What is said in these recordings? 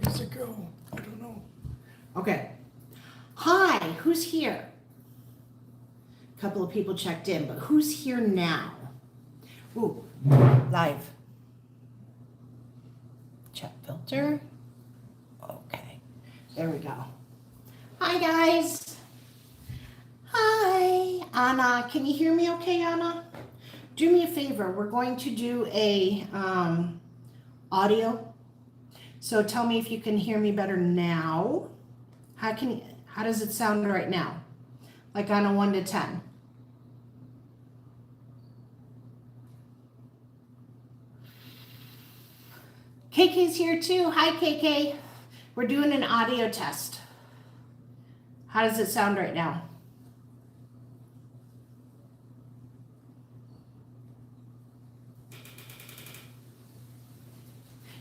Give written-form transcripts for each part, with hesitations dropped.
does it go? I don't know. Okay. Hi, who's here? A couple of people checked in, but who's here now? Ooh, live. Chat filter. Okay, there we go. Hi, guys. Hi, Anna. Can you hear me okay, Anna? Do me a favor. We're going to do a audio. So tell me if you can hear me better now. How does it sound right now? Like on a 1 to 10. KK's here too. Hi, KK. We're doing an audio test. How does it sound right now?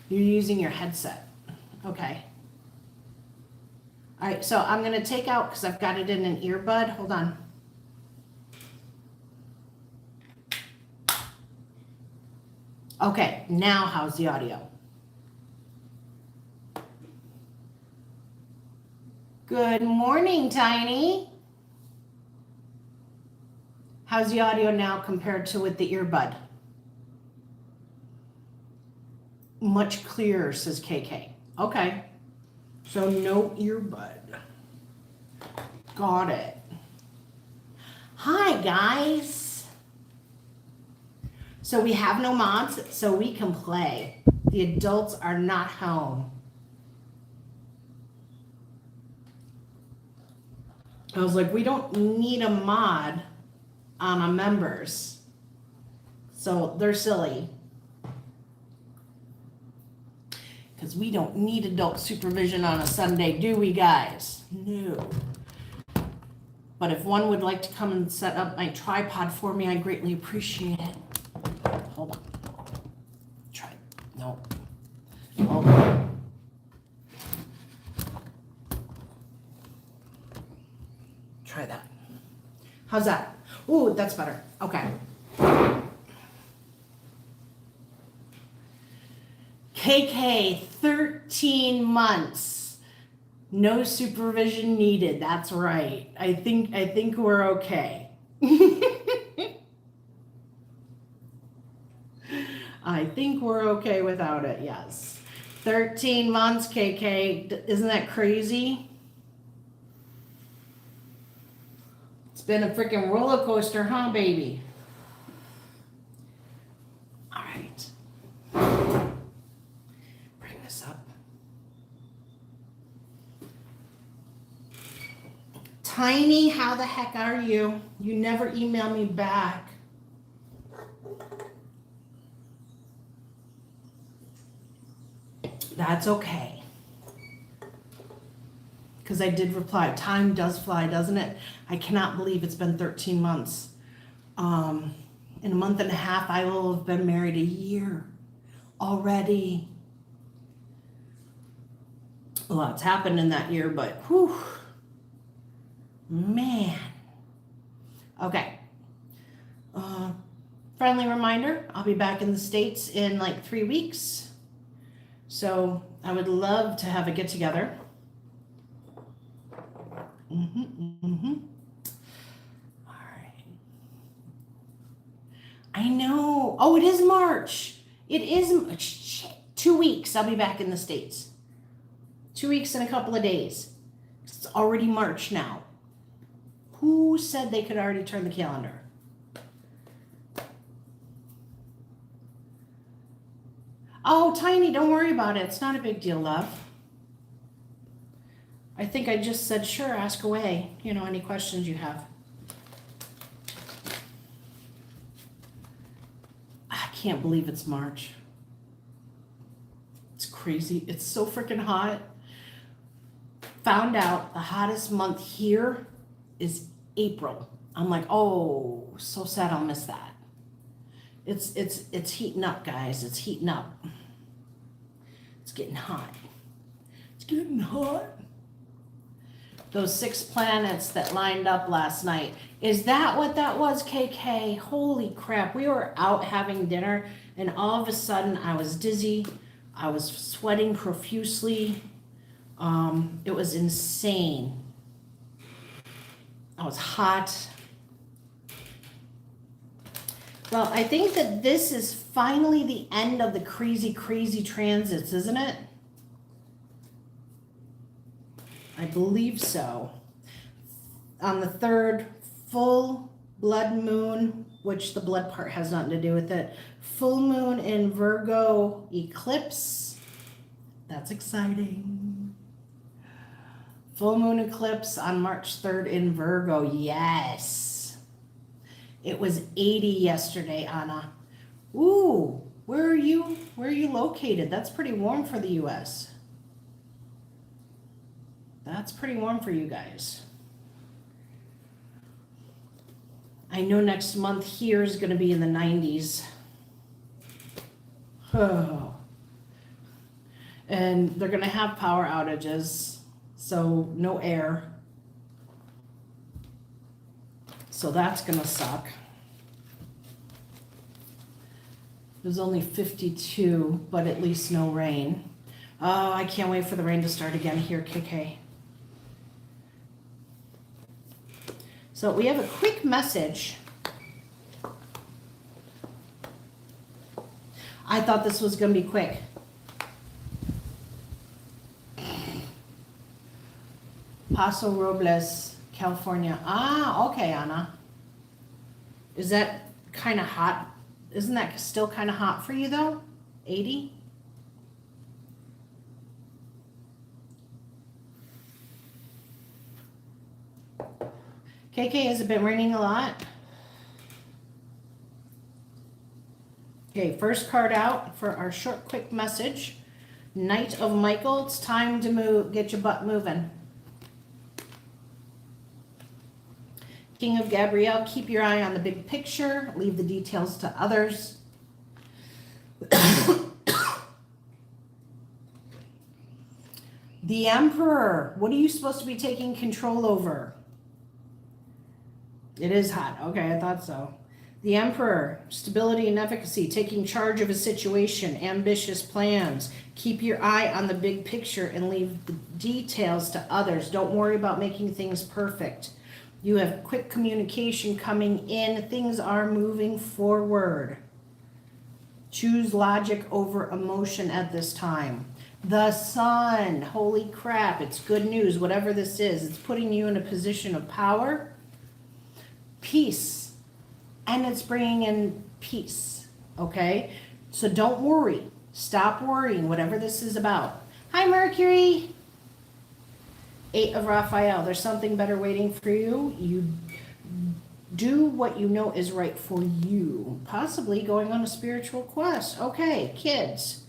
You're using your headset. Okay. All right, so I'm going to take out, because I've got it in an earbud. Hold on. Okay, now how's the audio? Good morning, Tiny. How's the audio now compared to with the earbud? Much clearer, says KK. Okay. So no earbud. Got it. Hi, guys. So we have no mods, so we can play. The adults are not home. I was like, we don't need a mod on a members. So they're silly. Because we don't need adult supervision on a Sunday, do we, guys? No. But if one would like to come and set up my tripod for me, I greatly appreciate it. Hold on. Try. No. Hold on. Try that. How's that? Ooh, that's better. Okay. KK, 13 months. No supervision needed. That's right. I think we're okay. I think we're okay without it, yes. 13 months, KK. Isn't that crazy? It's been a freaking roller coaster, huh, baby? All right. Bring this up. Tiny, how the heck are you? You never email me back. That's okay. Because I did reply. Time does fly, doesn't it? I cannot believe it's been 13 months. In a month and a half, I will have been married a year already. A lot's happened in that year, but whew, man. Okay. Friendly reminder, I'll be back in the States in like 3 weeks. So I would love to have a get together. All right. I know. Oh, it is March. It is shit. 2 weeks. I'll be back in the States. 2 weeks and a couple of days. It's already March now. Who said they could already turn the calendar? Oh, Tiny, don't worry about it. It's not a big deal, love. I think I just said, sure, ask away. You know, any questions you have. I can't believe it's March. It's crazy. It's so freaking hot. Found out the hottest month here is April. I'm like, oh, so sad I'll miss that. It's heating up, guys. It's heating up. It's getting hot. It's getting hot. Those 6 planets that lined up last night. Is that what that was, KK? Holy crap. We were out having dinner and all of a sudden I was dizzy. I was sweating profusely. It was insane. I was hot. Well, I think that this is finally the end of the crazy, crazy transits, isn't it? I believe so. On the 3rd, full blood moon, which the blood part has nothing to do with it. Full moon in Virgo eclipse. That's exciting. Full moon eclipse on March 3rd in Virgo. Yes. It was 80 yesterday, Anna. Ooh, where are you? Where are you located? That's pretty warm for the US. That's pretty warm for you guys. I know next month here is going to be in the 90s. Oh. And they're going to have power outages, so no air. So that's going to suck. It was only 52, but at least no rain. Oh, I can't wait for the rain to start again here, KK. So we have a quick message. I thought this was going to be quick. Paso Robles, California. Ah, okay, Anna. Is that kind of hot? Isn't that still kind of hot for you though? 80? KK, has it been raining a lot? Okay, first card out for our short, quick message. Knight of Michael, it's time to move, get your butt moving. King of Gabrielle, keep your eye on the big picture, leave the details to others. The Emperor, what are you supposed to be taking control over? It is hot. Okay, I thought so. The Emperor, stability and efficacy, taking charge of a situation, ambitious plans. Keep your eye on the big picture and leave the details to others. Don't worry about making things perfect. You have quick communication coming in. Things are moving forward. Choose logic over emotion at this time. The Sun, holy crap, it's good news, whatever this is. It's putting you in a position of power. Peace, and it's bringing in peace, okay? So don't worry. Stop worrying, whatever this is about. Hi, Mercury. 8 of Raphael. There's something better waiting for you. You do what you know is right for you. Possibly going on a spiritual quest. Okay, kids.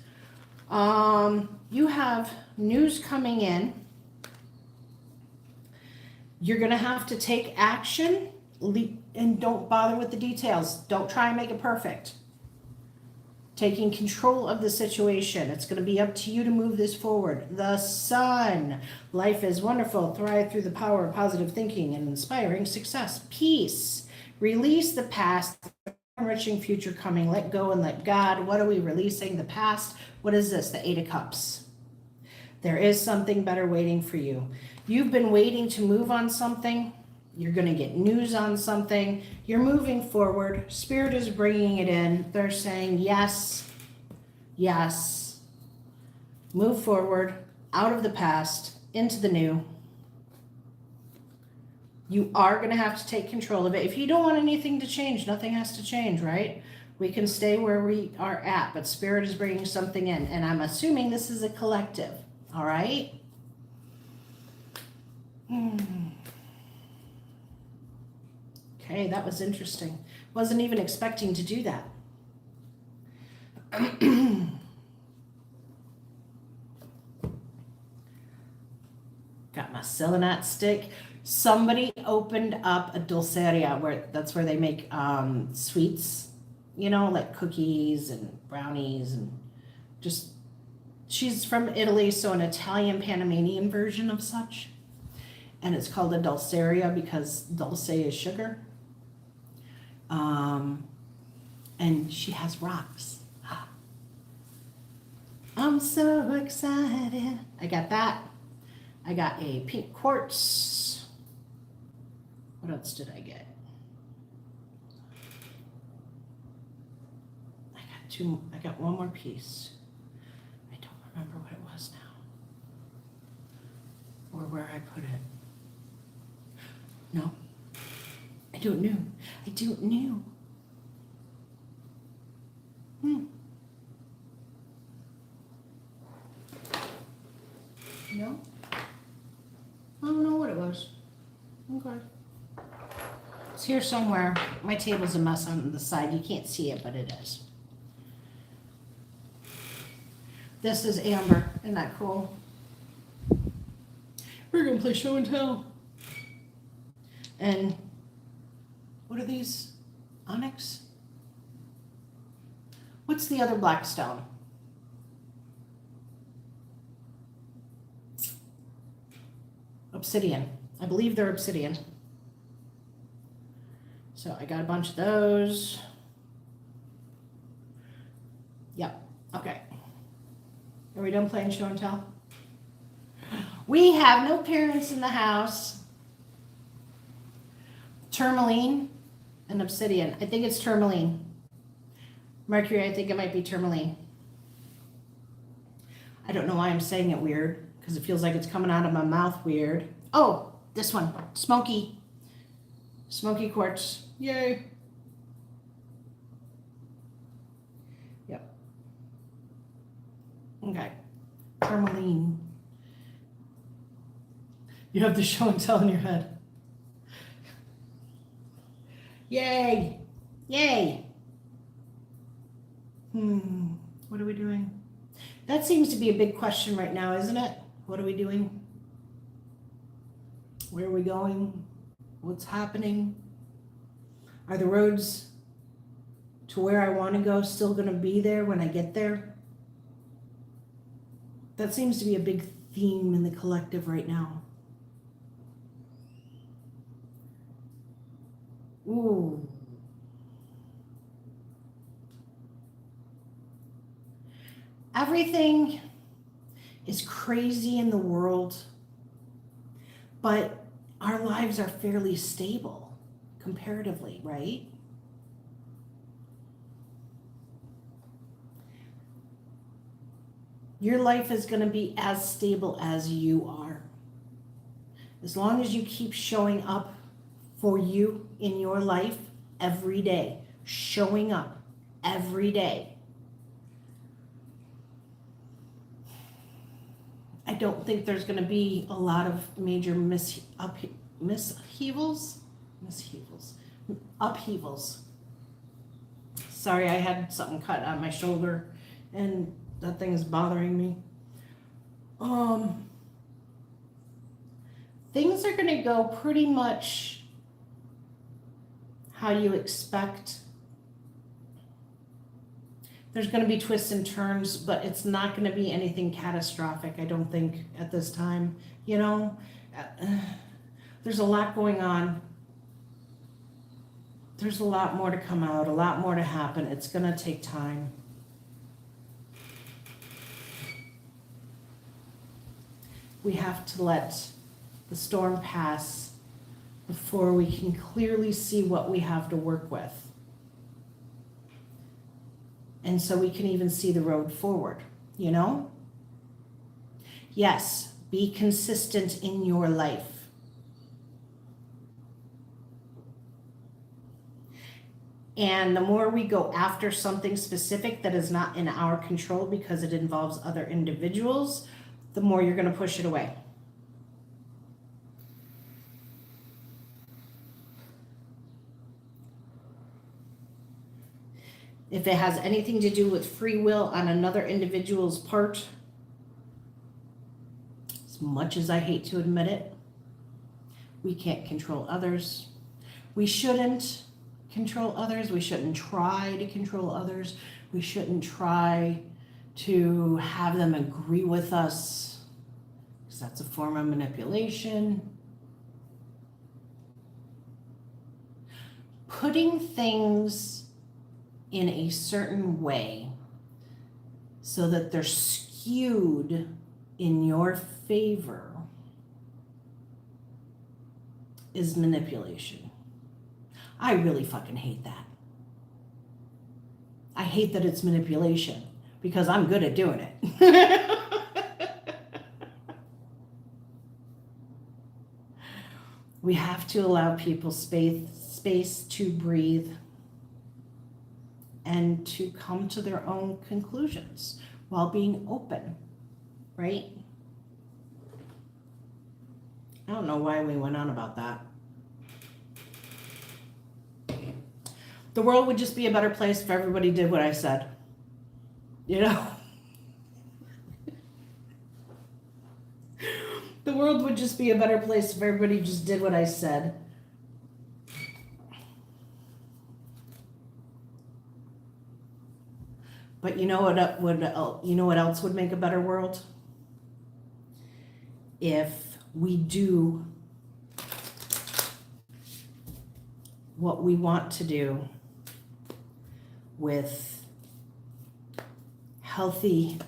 You have news coming in. You're going to have to take action. And don't bother with the details. Don't try and make it perfect. Taking control of the situation. It's going to be up to you to move this forward. The Sun. Life is wonderful. Thrive through the power of positive thinking and inspiring success. Peace. Release the past. Enriching future coming. Let go and let God. What are we releasing? The past. What is this? The 8 of Cups. There is something better waiting for you. You've been waiting to move on something. You're going to get news on something. You're moving forward. Spirit is bringing it in. They're saying yes, yes. Move forward, out of the past, into the new. You are going to have to take control of it. If you don't want anything to change, nothing has to change, right? We can stay where we are at, but Spirit is bringing something in. And I'm assuming this is a collective, all right? Okay, that was interesting. Wasn't even expecting to do that. Got my selenite stick. Somebody opened up a dulceria, where that's where they make sweets, you know, like cookies and brownies and just, she's from Italy, so an Italian Panamanian version of such. And it's called a dulceria because dulce is sugar. And she has rocks. I'm so excited. I got that. I got a pink quartz. What else did I get? I got one more piece. I don't remember what it was now. Or where I put it. No. I don't know. I don't know. No? I don't know what it was. Okay. It's here somewhere. My table's a mess on the side. You can't see it, but it is. This is amber. Isn't that cool? We're going to play show and tell. And what are these? Onyx? What's the other black stone? Obsidian. I believe they're obsidian. So I got a bunch of those. Yep. Okay. Are we done playing show and tell? We have no parents in the house. Tourmaline and obsidian. I think it's tourmaline. Mercury, I think it might be tourmaline. I don't know why I'm saying it weird, because it feels like it's coming out of my mouth weird. Oh, this one. Smoky. Smoky quartz. Yay. Yep. Okay. Tourmaline. You have the show and tell in your head. Yay. Yay. What are we doing? That seems to be a big question right now, isn't it? What are we doing? Where are we going? What's happening? Are the roads to where I want to go still going to be there when I get there? That seems to be a big theme in the collective right now. Ooh. Everything is crazy in the world, but our lives are fairly stable comparatively, right? Your life is going to be as stable as you are. As long as you keep showing up for you in your life every day, showing up every day. I don't think there's going to be a lot of major upheavals. Sorry, I had something cut on my shoulder, and that thing is bothering me. Things are going to go pretty much how you expect. There's going to be twists and turns, but it's not going to be anything catastrophic, I don't think, at this time. You know, there's a lot going on. There's a lot more to come out, a lot more to happen. It's going to take time. We have to let the storm pass before we can clearly see what we have to work with. And so we can even see the road forward, you know? Yes, be consistent in your life. And the more we go after something specific that is not in our control because it involves other individuals, the more you're going to push it away. If it has anything to do with free will on another individual's part, as much as I hate to admit it, we can't control others. We shouldn't control others. We shouldn't try to control others. We shouldn't try to have them agree with us, because that's a form of manipulation. Putting things in a certain way so that they're skewed in your favor is manipulation. I really fucking hate that. I hate that it's manipulation because I'm good at doing it. We have to allow people space to breathe and to come to their own conclusions while being open, right? I don't know why we went on about that. The world would just be a better place if everybody did what I said. You know? The world would just be a better place if everybody just did what I said. But you know what else would make a better world? If we do what we want to do with healthy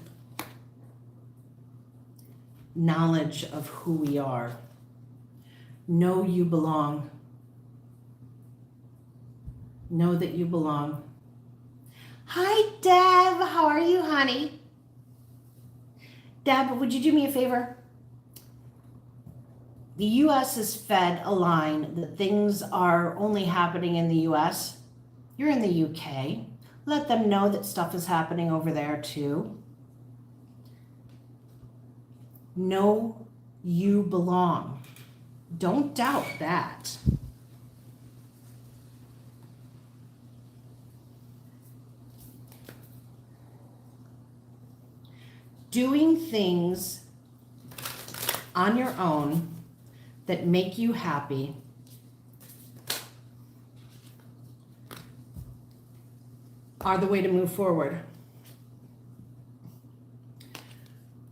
knowledge of who we are. Know you belong. Know that you belong. Hi, Deb. How are you, honey? Deb, would you do me a favor? The U.S. is fed a line that things are only happening in the U.S. You're in the U.K. Let them know that stuff is happening over there, too. Know you belong. Don't doubt that. Doing things on your own that make you happy are the way to move forward.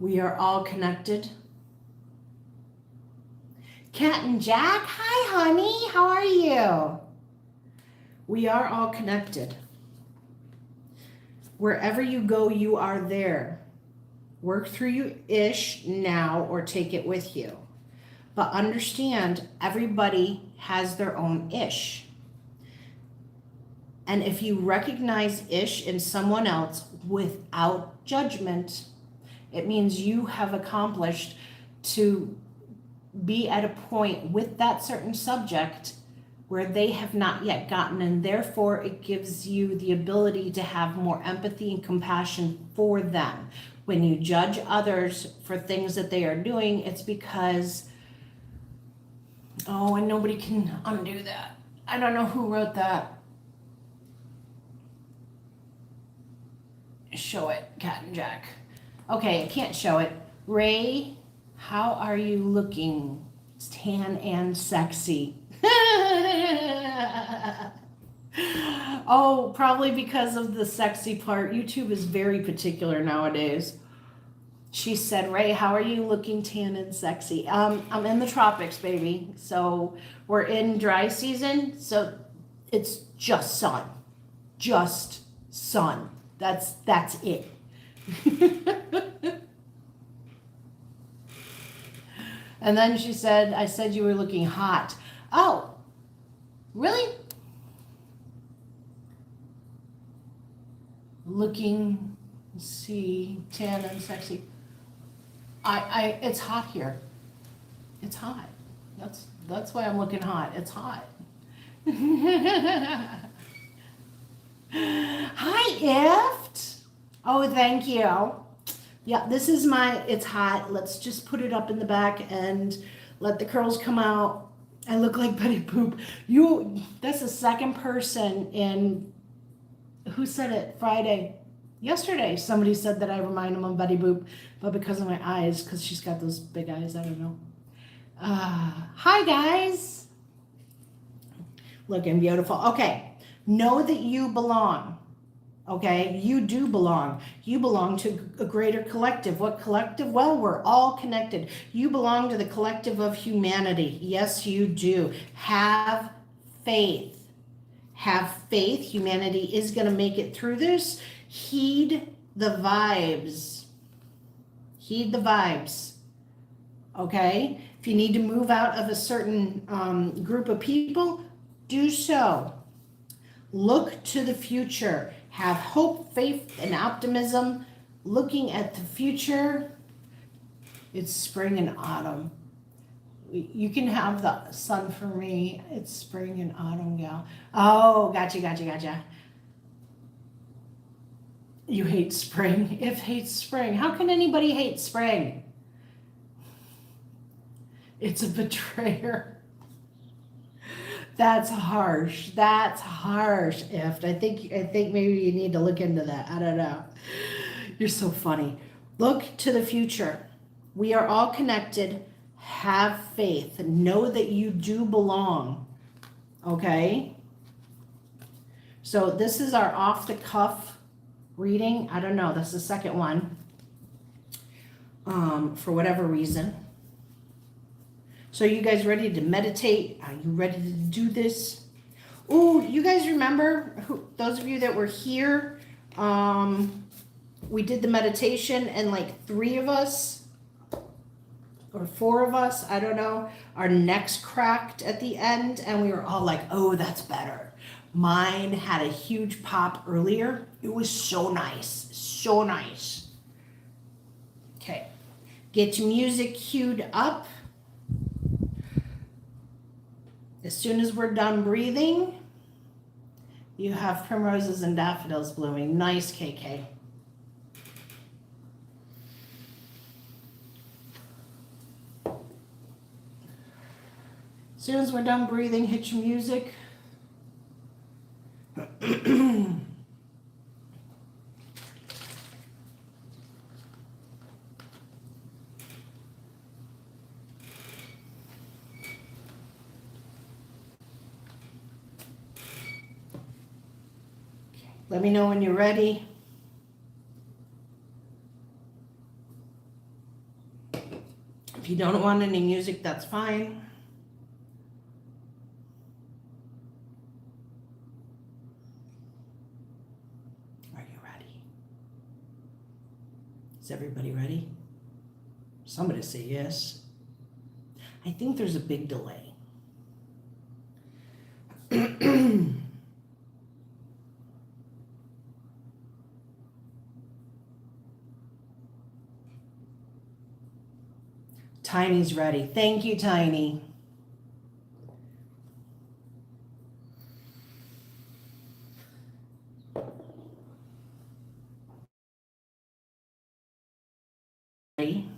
We are all connected. Cat and Jack, hi honey, how are you? We are all connected. Wherever you go, you are there. Work through your ish now or take it with you. But understand, everybody has their own ish. And if you recognize ish in someone else without judgment, it means you have accomplished to be at a point with that certain subject where they have not yet gotten, and therefore it gives you the ability to have more empathy and compassion for them. When you judge others for things that they are doing, it's because, and nobody can undo that. I don't know who wrote that. Show it, Cat and Jack. Okay, I can't show it. Ray, how are you looking? Tan and sexy. Oh, probably because of the sexy part. YouTube is very particular nowadays. She said, Ray, how are you looking tan and sexy? I'm in the tropics, baby. So we're in dry season. So it's just sun. Just sun. That's it. And then she said, I said you were looking hot. Oh, really? Looking, let's see, tan and sexy. It's hot here. It's hot. That's why I'm looking hot. It's hot. Hi, Ift. Oh, thank you. Yeah, this is it's hot. Let's just put it up in the back and let the curls come out. I look like Betty Boop. That's the second person who said it Friday? Yesterday, somebody said that I remind them of Betty Boop, but because of my eyes, because she's got those big eyes, I don't know. Hi, guys. Looking beautiful. Okay, know that you belong. Okay, you do belong. You belong to a greater collective. What collective? Well, we're all connected. You belong to the collective of humanity. Yes, you do. Have faith. Have faith. Humanity is going to make it through this. Heed the vibes. Heed the vibes. Okay? If you need to move out of a certain group of people, do so. Look to the future. Have hope, faith, and optimism. Looking at the future. It's spring and autumn. You can have the sun for me. It's spring and autumn, gal. Oh, gotcha. You hate spring. If hates spring. How can anybody hate spring? It's a betrayer. That's harsh. That's harsh, If. I think maybe you need to look into that. I don't know. You're so funny. Look to the future. We are all connected. Have faith. Know that you do belong. Okay? So this is our off the cuff reading. I don't know. That's the second one. For whatever reason. So you guys ready to meditate? Are you ready to do this? Oh, you guys remember, those of you that were here, we did the meditation and like 3 of us or 4 of us, I don't know, our necks cracked at the end and we were all like, oh, that's better. Mine had a huge pop earlier. It was so nice. So nice. Okay. Get your music queued up. As soon as we're done breathing, you have primroses and daffodils blooming. Nice, KK. As soon as we're done breathing, hit your music. Let me know when you're ready. If you don't want any music, that's fine. Are you ready? Is everybody ready? Somebody say yes. I think there's a big delay. Tiny's ready. Thank you, Tiny. Ready?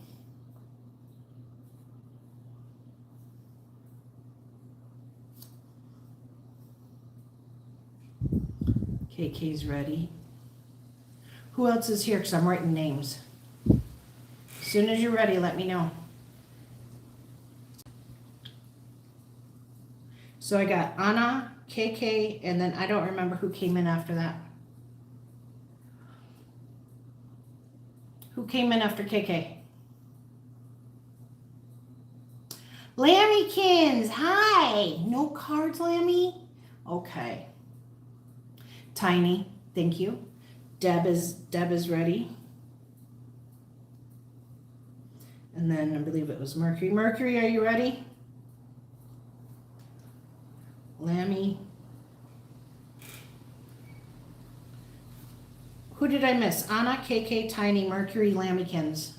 KK's ready. Who else is here? Because I'm writing names. As soon as you're ready, let me know. So I got Anna, KK, and then I don't remember who came in after that. Who came in after KK? Lammykins, hi. No cards, Lammy? Okay. Tiny, thank you. Deb is ready. And then I believe it was Mercury. Mercury, are you ready? Lammy. Who did I miss? Anna, KK, Tiny, Mercury, Lammykins.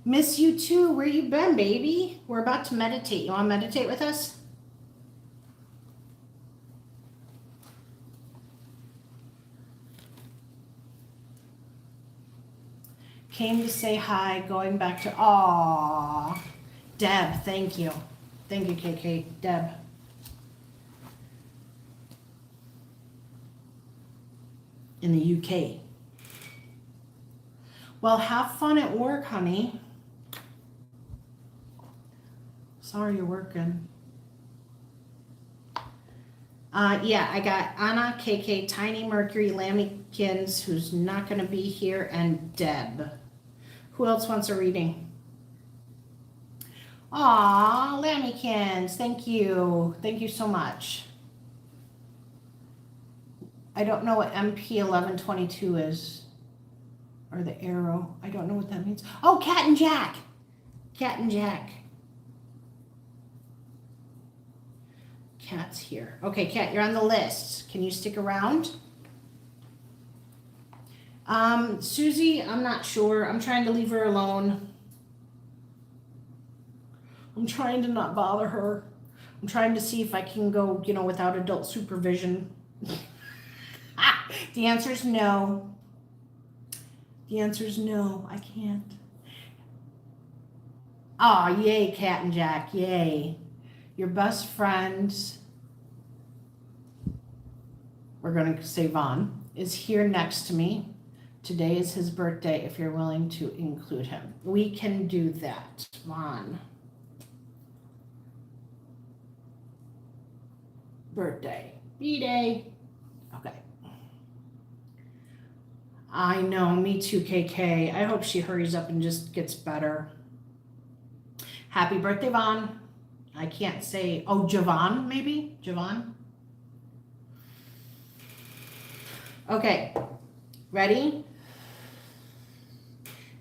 Miss you too. Where you been, baby? We're about to meditate. You want to meditate with us? Came to say hi, going back to, aw. Deb, thank you. Thank you, KK. Deb. In the UK. Well, have fun at work, honey. Sorry you're working. Yeah, I got Anna, KK, Tiny, Mercury, Lammykins, who's not going to be here, and Deb. Who else wants a reading? Aw, Lammykins, thank you. Thank you so much. I don't know what MP 1122 is. Or the arrow. I don't know what that means. Oh, Cat and Jack. Cat and Jack. Cat's here. Okay, Cat, you're on the list. Can you stick around? Susie, I'm not sure. I'm trying to leave her alone. I'm trying to not bother her. I'm trying to see if I can go, without adult supervision. The answer is no. The answer is no, I can't. Aw, yay, Cat and Jack, yay. Your best friend, we're going to say Vaughn, is here next to me. Today is his birthday, if you're willing to include him. We can do that, Vaughn. Birthday, B-Day. Okay. I know, me too, KK. I hope she hurries up and just gets better. Happy birthday, Vaughn. I can't say, Javon, maybe? Javon? Okay, ready?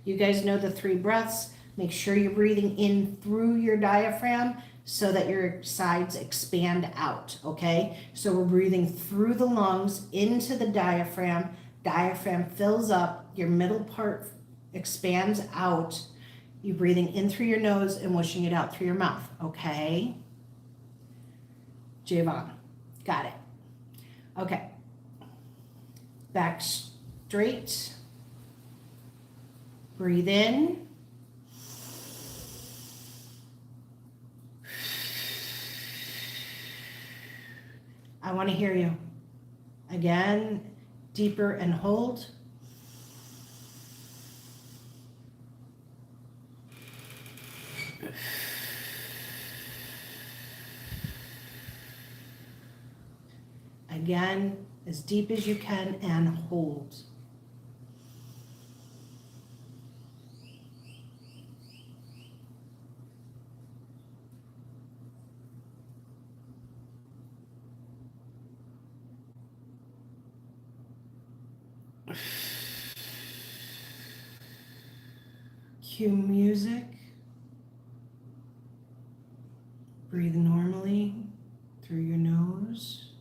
You guys know the 3 breaths. Make sure you're breathing in through your diaphragm so that your sides expand out, okay? So we're breathing through the lungs into the diaphragm. Diaphragm fills up, your middle part expands out. You're breathing in through your nose and wishing it out through your mouth, okay? Javon, got it. Okay. Back straight. Breathe in. I want to hear you. Again, deeper and hold. Again, as deep as you can and hold. Cue music. Breathe normally through your nose.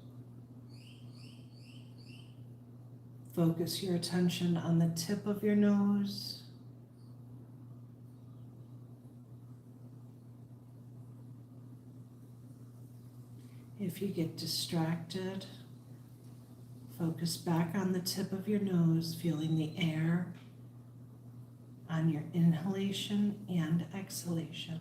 Focus your attention on the tip of your nose. If you get distracted, focus back on the tip of your nose, feeling the air on your inhalation and exhalation.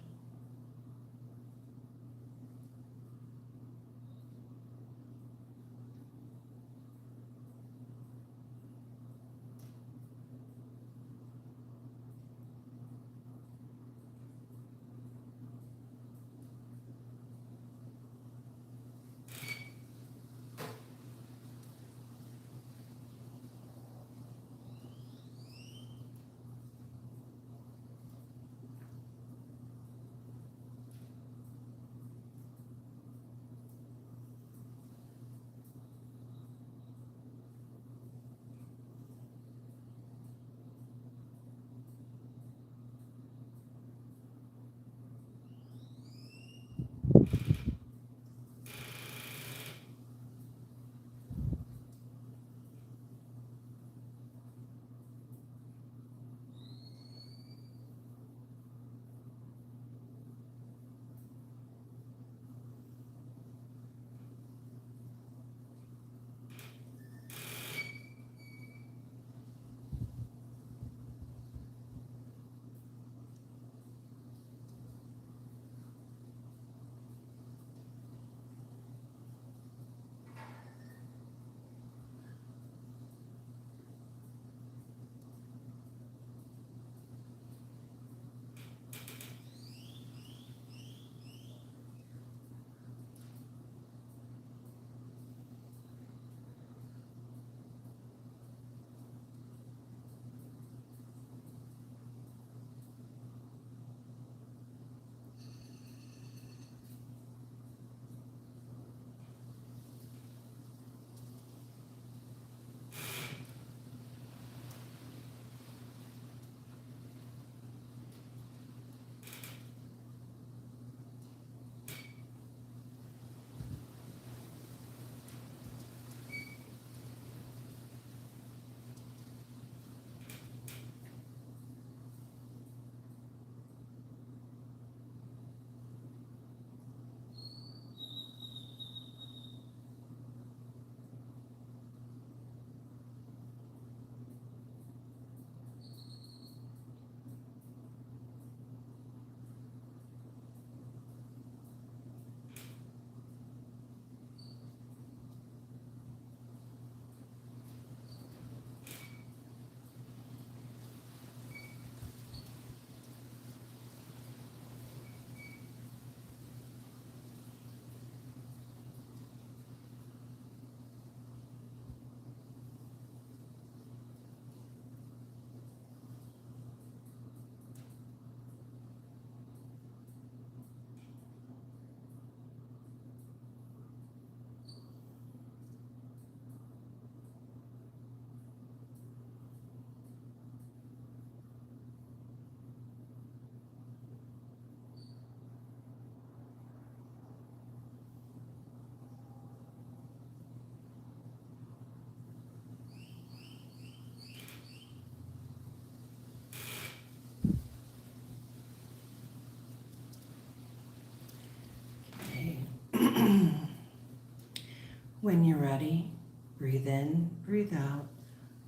When you're ready, breathe in, breathe out.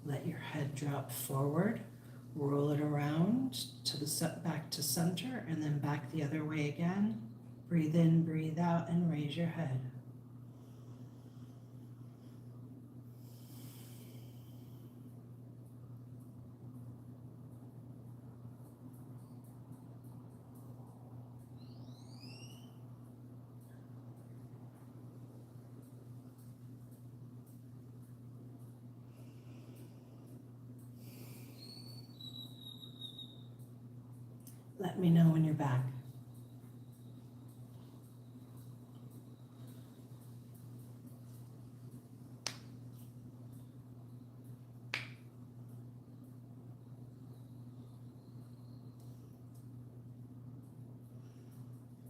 Let your head drop forward. Roll it around to the back to center and then back the other way again. Breathe in, breathe out, and raise your head. Let me know when you're back.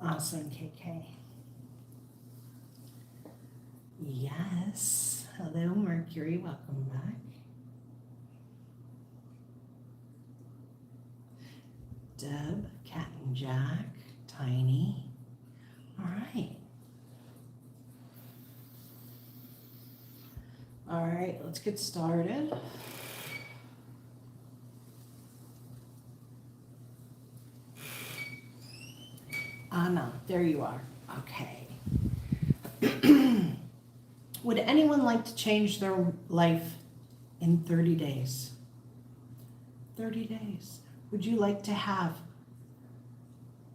Awesome, KK. Yes. Hello, Mercury. Welcome back. Deb, Cat and Jack, Tiny. All right. All right, let's get started. Anna, there you are. Okay. Would anyone like to change their life in 30 days? 30 days. Would you like to have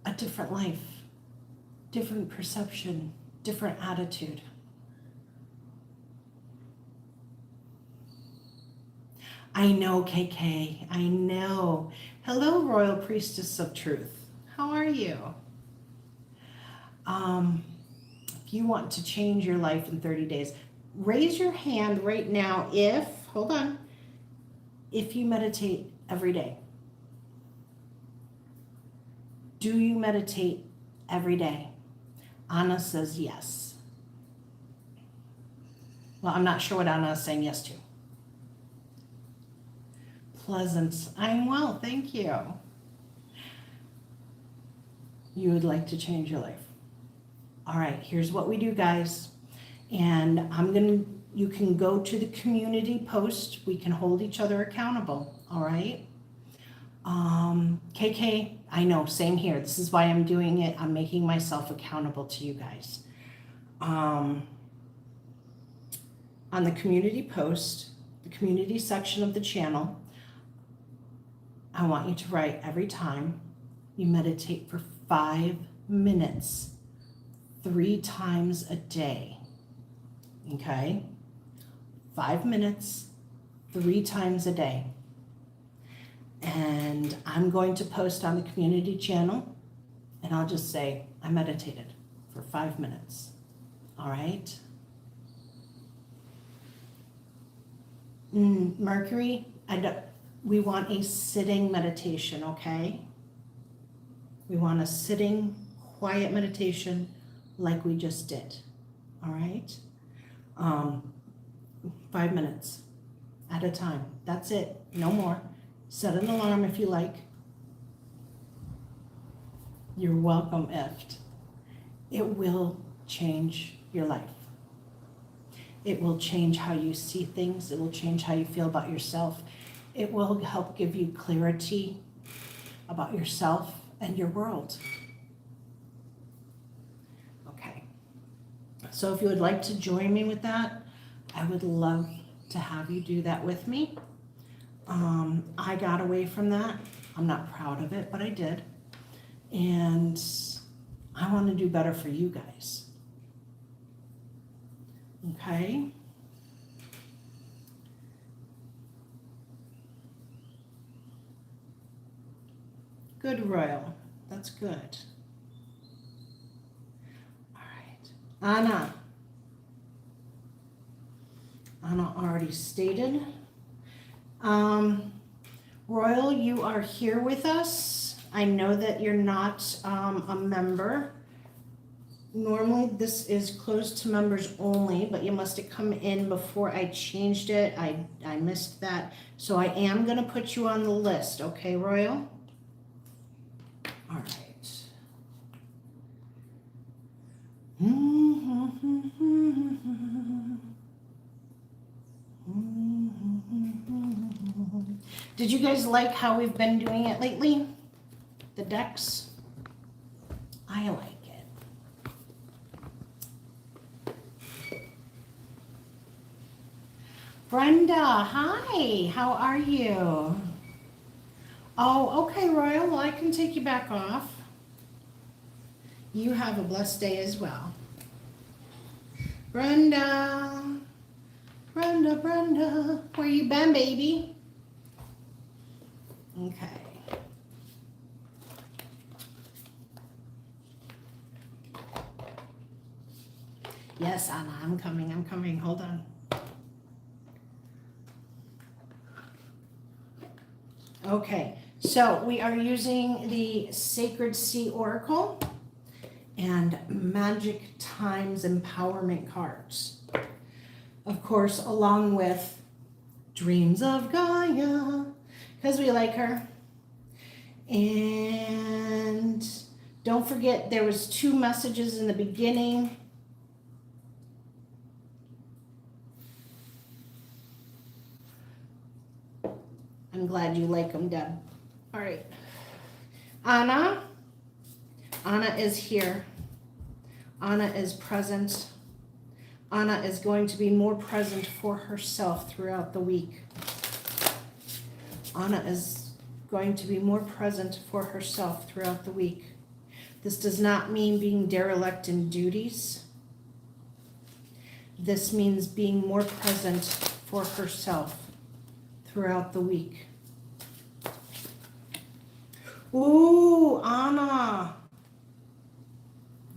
a different life, different perception, different attitude? I know, KK. I know. Hello, Royal Priestess of Truth. How are you? If you want to change your life in 30 days, raise your hand right now if, hold on, if you meditate every day. Do you meditate every day? Anna says yes. Well, I'm not sure what Anna is saying yes to. Pleasance. I'm well, thank you. You would like to change your life. All right, here's what we do, guys. And you can go to the community post. We can hold each other accountable, all right? KK, I know, same here. This is why I'm doing it. I'm making myself accountable to you guys. On the community post, the community section of the channel, I want you to write every time you meditate for 5 minutes, 3 times a day. Okay? 5 minutes, 3 times a day. And I'm going to post on the community channel, and I'll just say, I meditated for 5 minutes. All right? Mercury, we want a sitting meditation, okay? We want a sitting, quiet meditation like we just did. All right? 5 minutes at a time. That's it. No more. Set an alarm if you like. You're welcome, Eft. It will change your life. It will change how you see things. It will change how you feel about yourself. It will help give you clarity about yourself and your world. Okay. So if you would like to join me with that, I would love to have you do that with me. I got away from that. I'm not proud of it, but I did. And I want to do better for you guys. Okay? Good, Royal. That's good. All right. Anna. Anna already stated. Royal, you are here with us. I know that you're not a member. Normally this is closed to members only, but you must have come in before I changed it. I missed that. So I am going to put you on the list. Okay, Royal? All right. Did you guys like how we've been doing it lately? The decks? I like it. Brenda, hi. How are you? Oh, okay, Royal. Well, I can take you back off. You have a blessed day as well. Brenda. Brenda, Brenda. Where you been, baby? Okay. Yes, Anna, I'm coming. Hold on. Okay, so we are using the Sacred Sea Oracle and Magic Times Empowerment cards. Of course, along with Dreams of Gaia, because we like her. And don't forget, there was 2 messages in the beginning. I'm glad you like them, Deb. All right. Anna. Anna is here. Anna is present. Anna is going to be more present for herself throughout the week. Anna is going to be more present for herself throughout the week. This does not mean being derelict in duties. This means being more present for herself throughout the week. Ooh, Anna.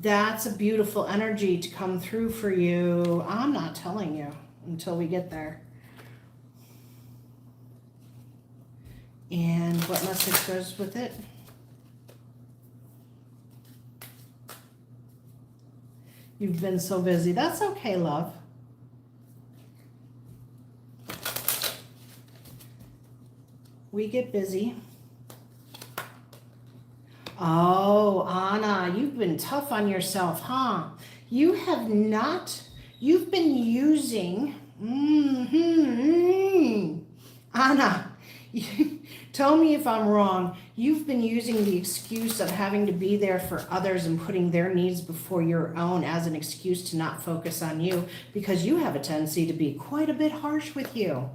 That's a beautiful energy to come through for you. I'm not telling you until we get there. And what message goes with it? You've been so busy. That's okay, love. We get busy. Oh, Anna, you've been tough on yourself, huh? You have not, you've been using, Anna, tell me if I'm wrong. You've been using the excuse of having to be there for others and putting their needs before your own as an excuse to not focus on you, because you have a tendency to be quite a bit harsh with you.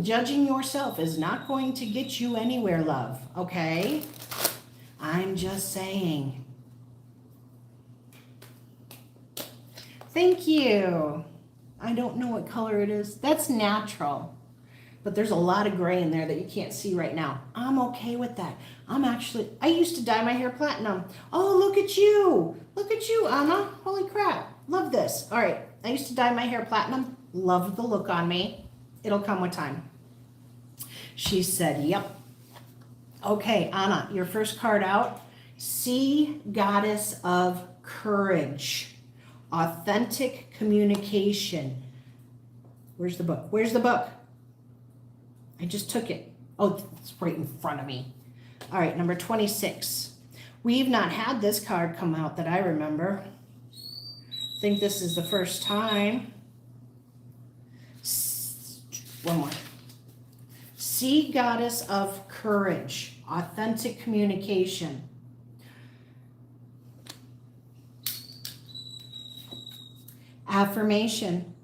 Judging yourself is not going to get you anywhere, love, okay? I'm just saying. Thank you. I don't know what color it is. That's natural. But there's a lot of gray in there that you can't see right now. I'm okay with that. I used to dye my hair platinum. Oh, look at you. Look at you, Anna. Holy crap. Love this. All right. I used to dye my hair platinum. Love the look on me. It'll come with time. She said, yep. Okay, Anna, your first card out. Sea Goddess of Courage. Authentic communication. Where's the book? Where's the book? I just took it. Oh, it's right in front of me. All right, number 26. We've not had this card come out that I remember. I think this is the first time. One more. Sea Goddess of Courage. Authentic communication. Affirmation.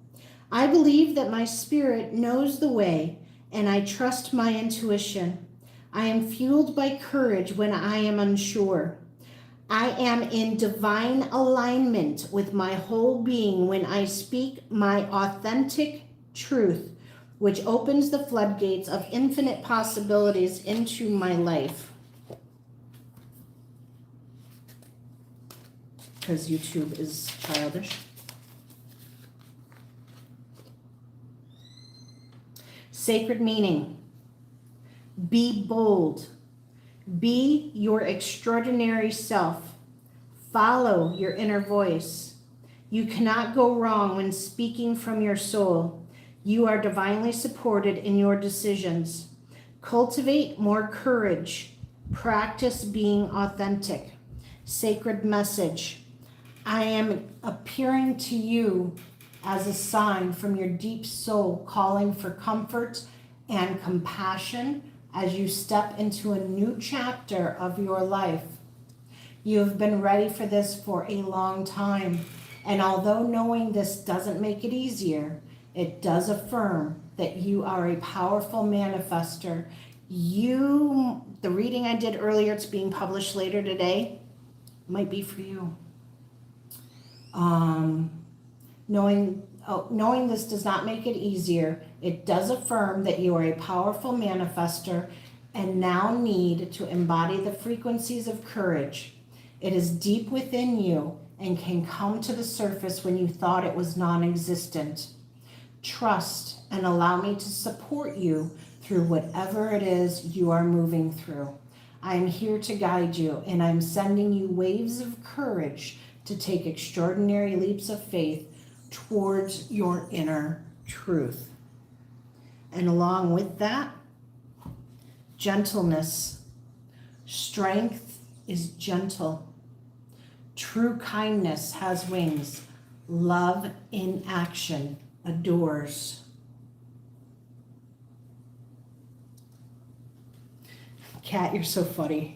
I believe that my spirit knows the way, and I trust my intuition. I am fueled by courage when I am unsure. I am in divine alignment with my whole being when I speak my authentic truth, which opens the floodgates of infinite possibilities into my life. Because YouTube is childish. Sacred meaning. Be bold. Be your extraordinary self. Follow your inner voice. You cannot go wrong when speaking from your soul. You are divinely supported in your decisions. Cultivate more courage. Practice being authentic. Sacred message. I am appearing to you as a sign from your deep soul, calling for comfort and compassion as you step into a new chapter of your life. You have been ready for this for a long time, and although knowing this doesn't make it easier, it does affirm that you are a powerful manifester. The reading I did earlier, it's being published later today, might be for you. Knowing this does not make it easier, it does affirm that you are a powerful manifester and now need to embody the frequencies of courage. It is deep within you and can come to the surface when you thought it was non-existent. Trust and allow me to support you through whatever it is you are moving through. I am here to guide you, and I'm sending you waves of courage to take extraordinary leaps of faith towards your inner truth. And along with that, gentleness. Strength is gentle. True kindness has wings. Love in action adores. Kat, you're so funny.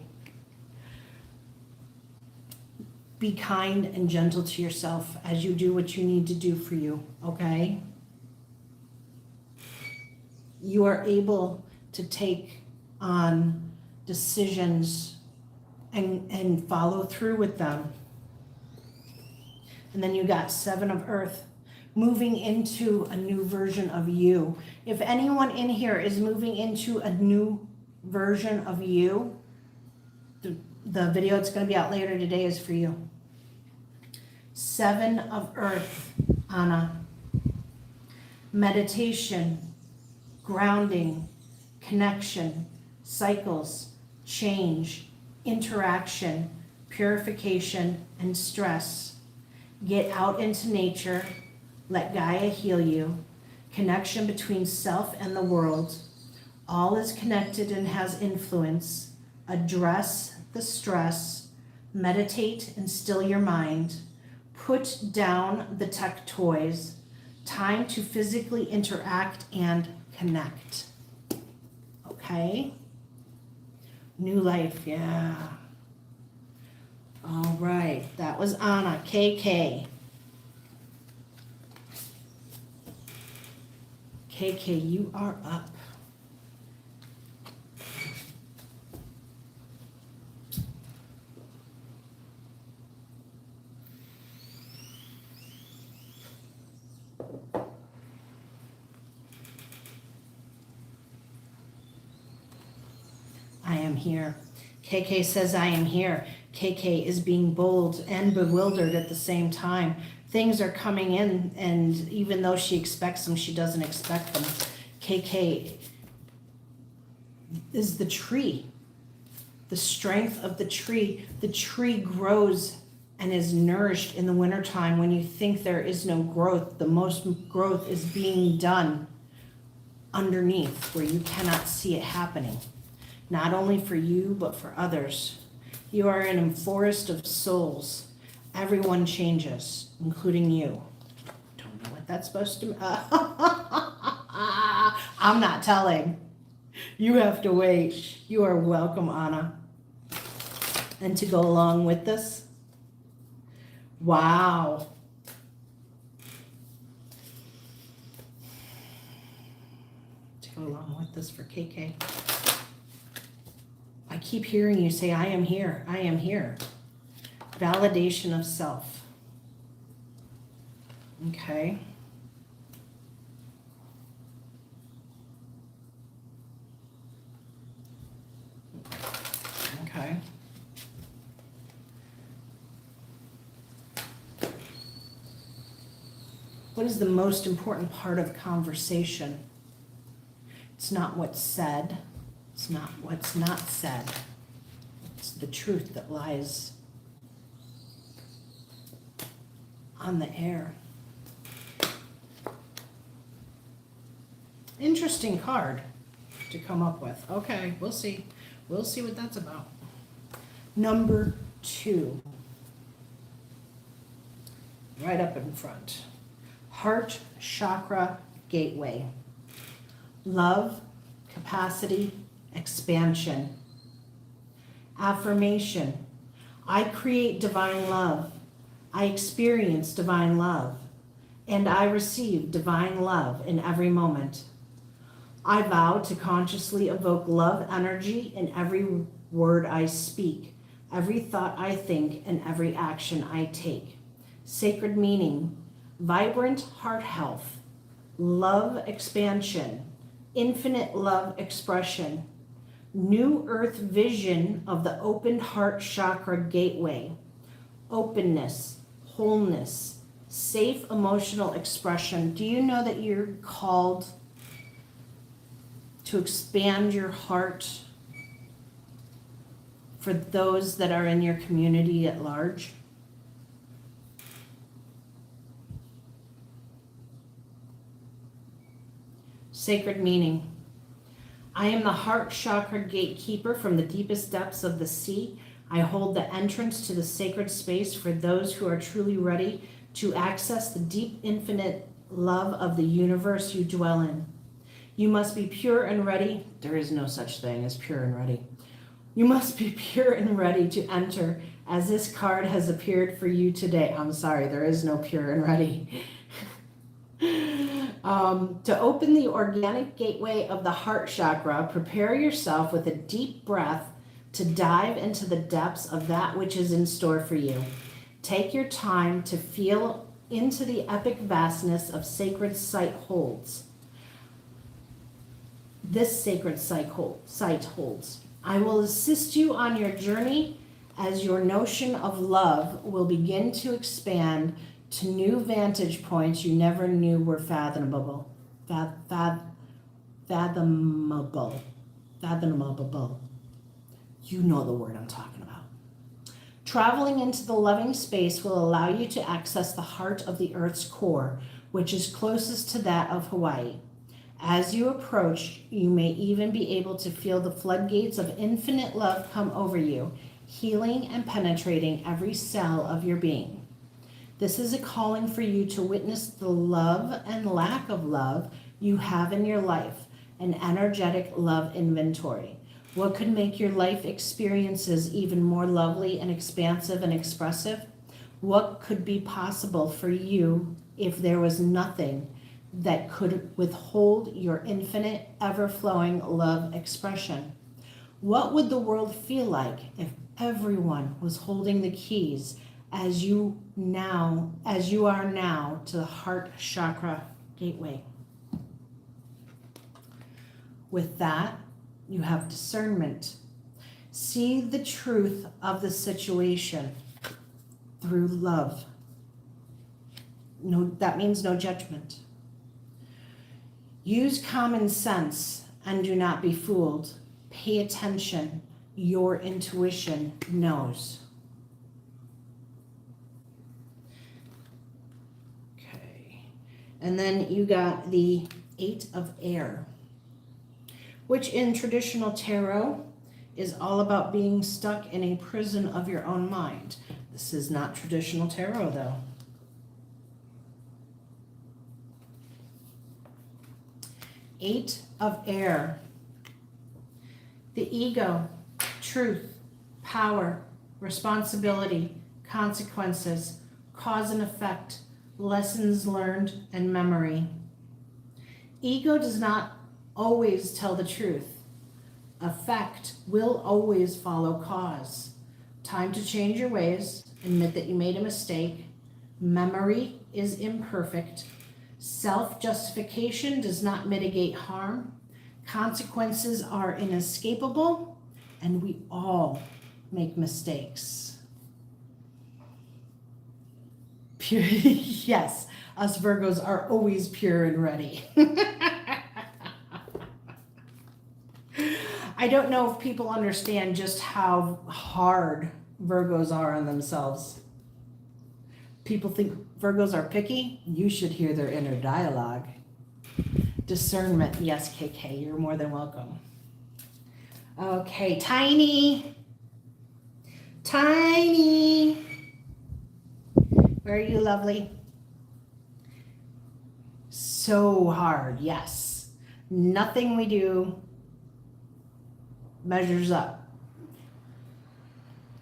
Be kind and gentle to yourself as you do what you need to do for you, okay? You are able to take on decisions and follow through with them. And then you got 7 of Earth, moving into a new version of you. If anyone in here is moving into a new version of you, the video that's going to be out later today is for you. 7 of Earth, Anna. Meditation, grounding, connection, cycles, change, interaction, purification, and stress. Get out into nature. Let Gaia heal you. Connection between self and the world. All is connected and has influence. Address the stress. Meditate and still your mind. Put down the tech toys. Time to physically interact and connect. Okay? New life, yeah. All right, that was Anna, KK. KK, you are up. I am here. KK says, I am here. KK is being bold and bewildered at the same time. Things are coming in, and even though she expects them, she doesn't expect them. KK is the tree, the strength of the tree. The tree grows and is nourished in the wintertime when you think there is no growth. The most growth is being done underneath where you cannot see it happening. Not only for you, but for others. You are in a forest of souls. Everyone changes, including you. Don't know what that's supposed to mean. I'm not telling. You have to wait. You are welcome, Anna. And to go along with this, wow. To go along with this for KK. I keep hearing you say, I am here, I am here. Validation of self. Okay. Okay. What is the most important part of conversation? It's not what's said. It's not what's not said. It's the truth that lies on the air. Interesting card to come up with. Okay, we'll see. We'll see what that's about. Number 2. right up in front. Heart chakra gateway. Love, capacity, expansion. Affirmation. I create divine love. I experience divine love. And I receive divine love in every moment. I vow to consciously evoke love energy in every word I speak, every thought I think, and every action I take. Sacred meaning, vibrant heart health, love expansion, infinite love expression, new earth vision of the opened heart chakra gateway, openness, wholeness, safe emotional expression. Do you know that you're called to expand your heart for those that are in your community at large? Sacred meaning. I am the heart chakra gatekeeper from the deepest depths of the sea. I hold the entrance to the sacred space for those who are truly ready to access the deep, infinite love of the universe you dwell in. You must be pure and ready. There is no such thing as pure and ready. You must be pure and ready to enter, as this card has appeared for you today. I'm sorry, there is no pure and ready. To open the organic gateway of the heart chakra, prepare yourself with a deep breath to dive into the depths of that which is in store for you. Take your time to feel into the epic vastness of sacred site holds. This sacred site holds. I will assist you on your journey as your notion of love will begin to expand to new vantage points you never knew were fathomable. Fathomable. You know the word I'm talking about. Traveling into the loving space will allow you to access the heart of the Earth's core, which is closest to that of Hawaii. As you approach, you may even be able to feel the floodgates of infinite love come over you, healing and penetrating every cell of your being. This is a calling for you to witness the love and lack of love you have in your life, an energetic love inventory. What could make your life experiences even more lovely and expansive and expressive? What could be possible for you if there was nothing that could withhold your infinite, ever-flowing love expression? What would the world feel like if everyone was holding the keys as you are now to the heart chakra gateway? With that, you have discernment. See the truth of the situation through love. No, that means no judgment. Use common sense and do not be fooled. Pay attention. Your intuition knows. Okay. And then you got the 8 of Air, which in traditional tarot is all about being stuck in a prison of your own mind. This is not traditional tarot, though. 8 of Air. The ego, truth, power, responsibility, consequences, cause and effect, lessons learned, and memory. Ego does not always tell the truth. Effect will always follow cause. Time to change your ways. Admit that you made a mistake. Memory is imperfect. Self-justification does not mitigate harm. Consequences are inescapable, and we all make mistakes. Pure, yes, us Virgos are always pure and ready. I don't know if people understand just how hard Virgos are on themselves. People think Virgos are picky. You should hear their inner dialogue. Discernment. Yes, KK, you're more than welcome. Okay, Tiny. Tiny. Where are you, lovely? So hard, yes. Nothing we do measures up.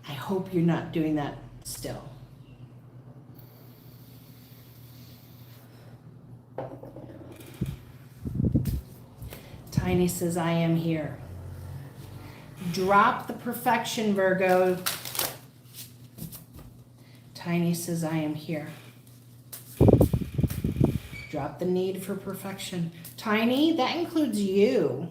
I hope you're not doing that still. Tiny says, I am here. Drop the perfection, Virgo. Tiny says, I am here. Drop the need for perfection. Tiny, that includes you.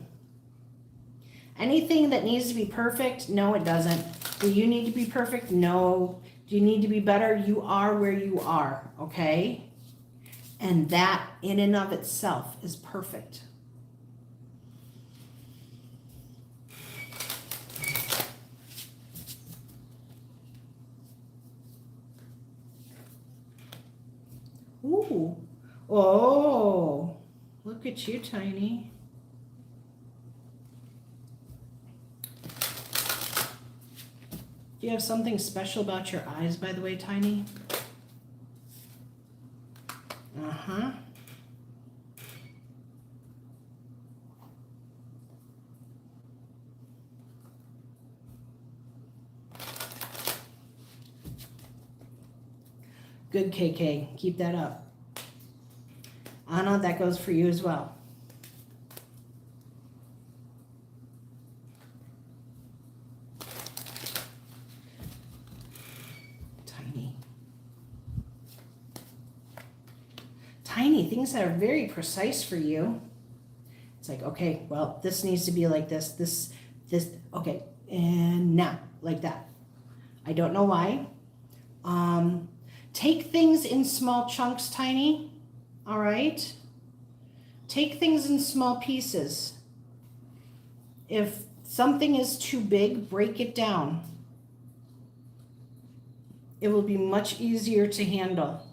Anything that needs to be perfect, no, it doesn't. Do you need to be perfect? No. Do you need to be better? You are where you are, okay? And that in and of itself is perfect. Ooh. Oh, look at you, Tiny. Do you have something special about your eyes, by the way, Tiny? Uh-huh. Good, KK. Keep that up. Anna, that goes for you as well. Tiny. Tiny, things that are very precise for you. It's like, okay, well, this needs to be like this, okay, and now, like that. I don't know why. Take things in small chunks, Tiny. All right? Take things in small pieces. If something is too big, break it down. It will be much easier to handle.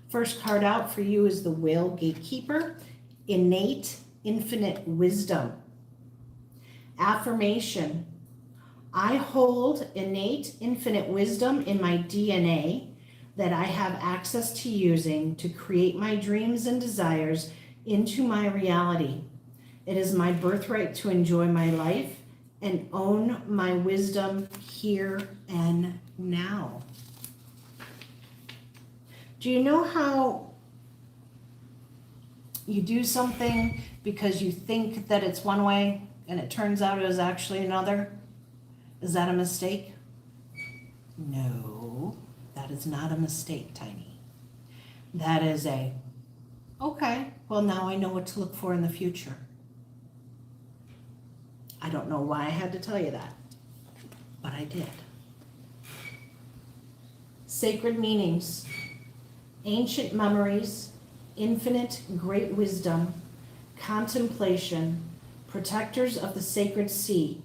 First card out for you is the Whale Gatekeeper, innate, infinite wisdom. Affirmation. I hold innate, infinite wisdom in my DNA that I have access to using to create my dreams and desires into my reality. It is my birthright to enjoy my life and own my wisdom here and now. Do you know how you do something because you think that it's one way and it turns out it was actually another? Is that a mistake? No, that is not a mistake, Tiny. That is okay, well, now I know what to look for in the future. I don't know why I had to tell you that, but I did. Sacred meanings, ancient memories, infinite great wisdom, contemplation, protectors of the sacred sea,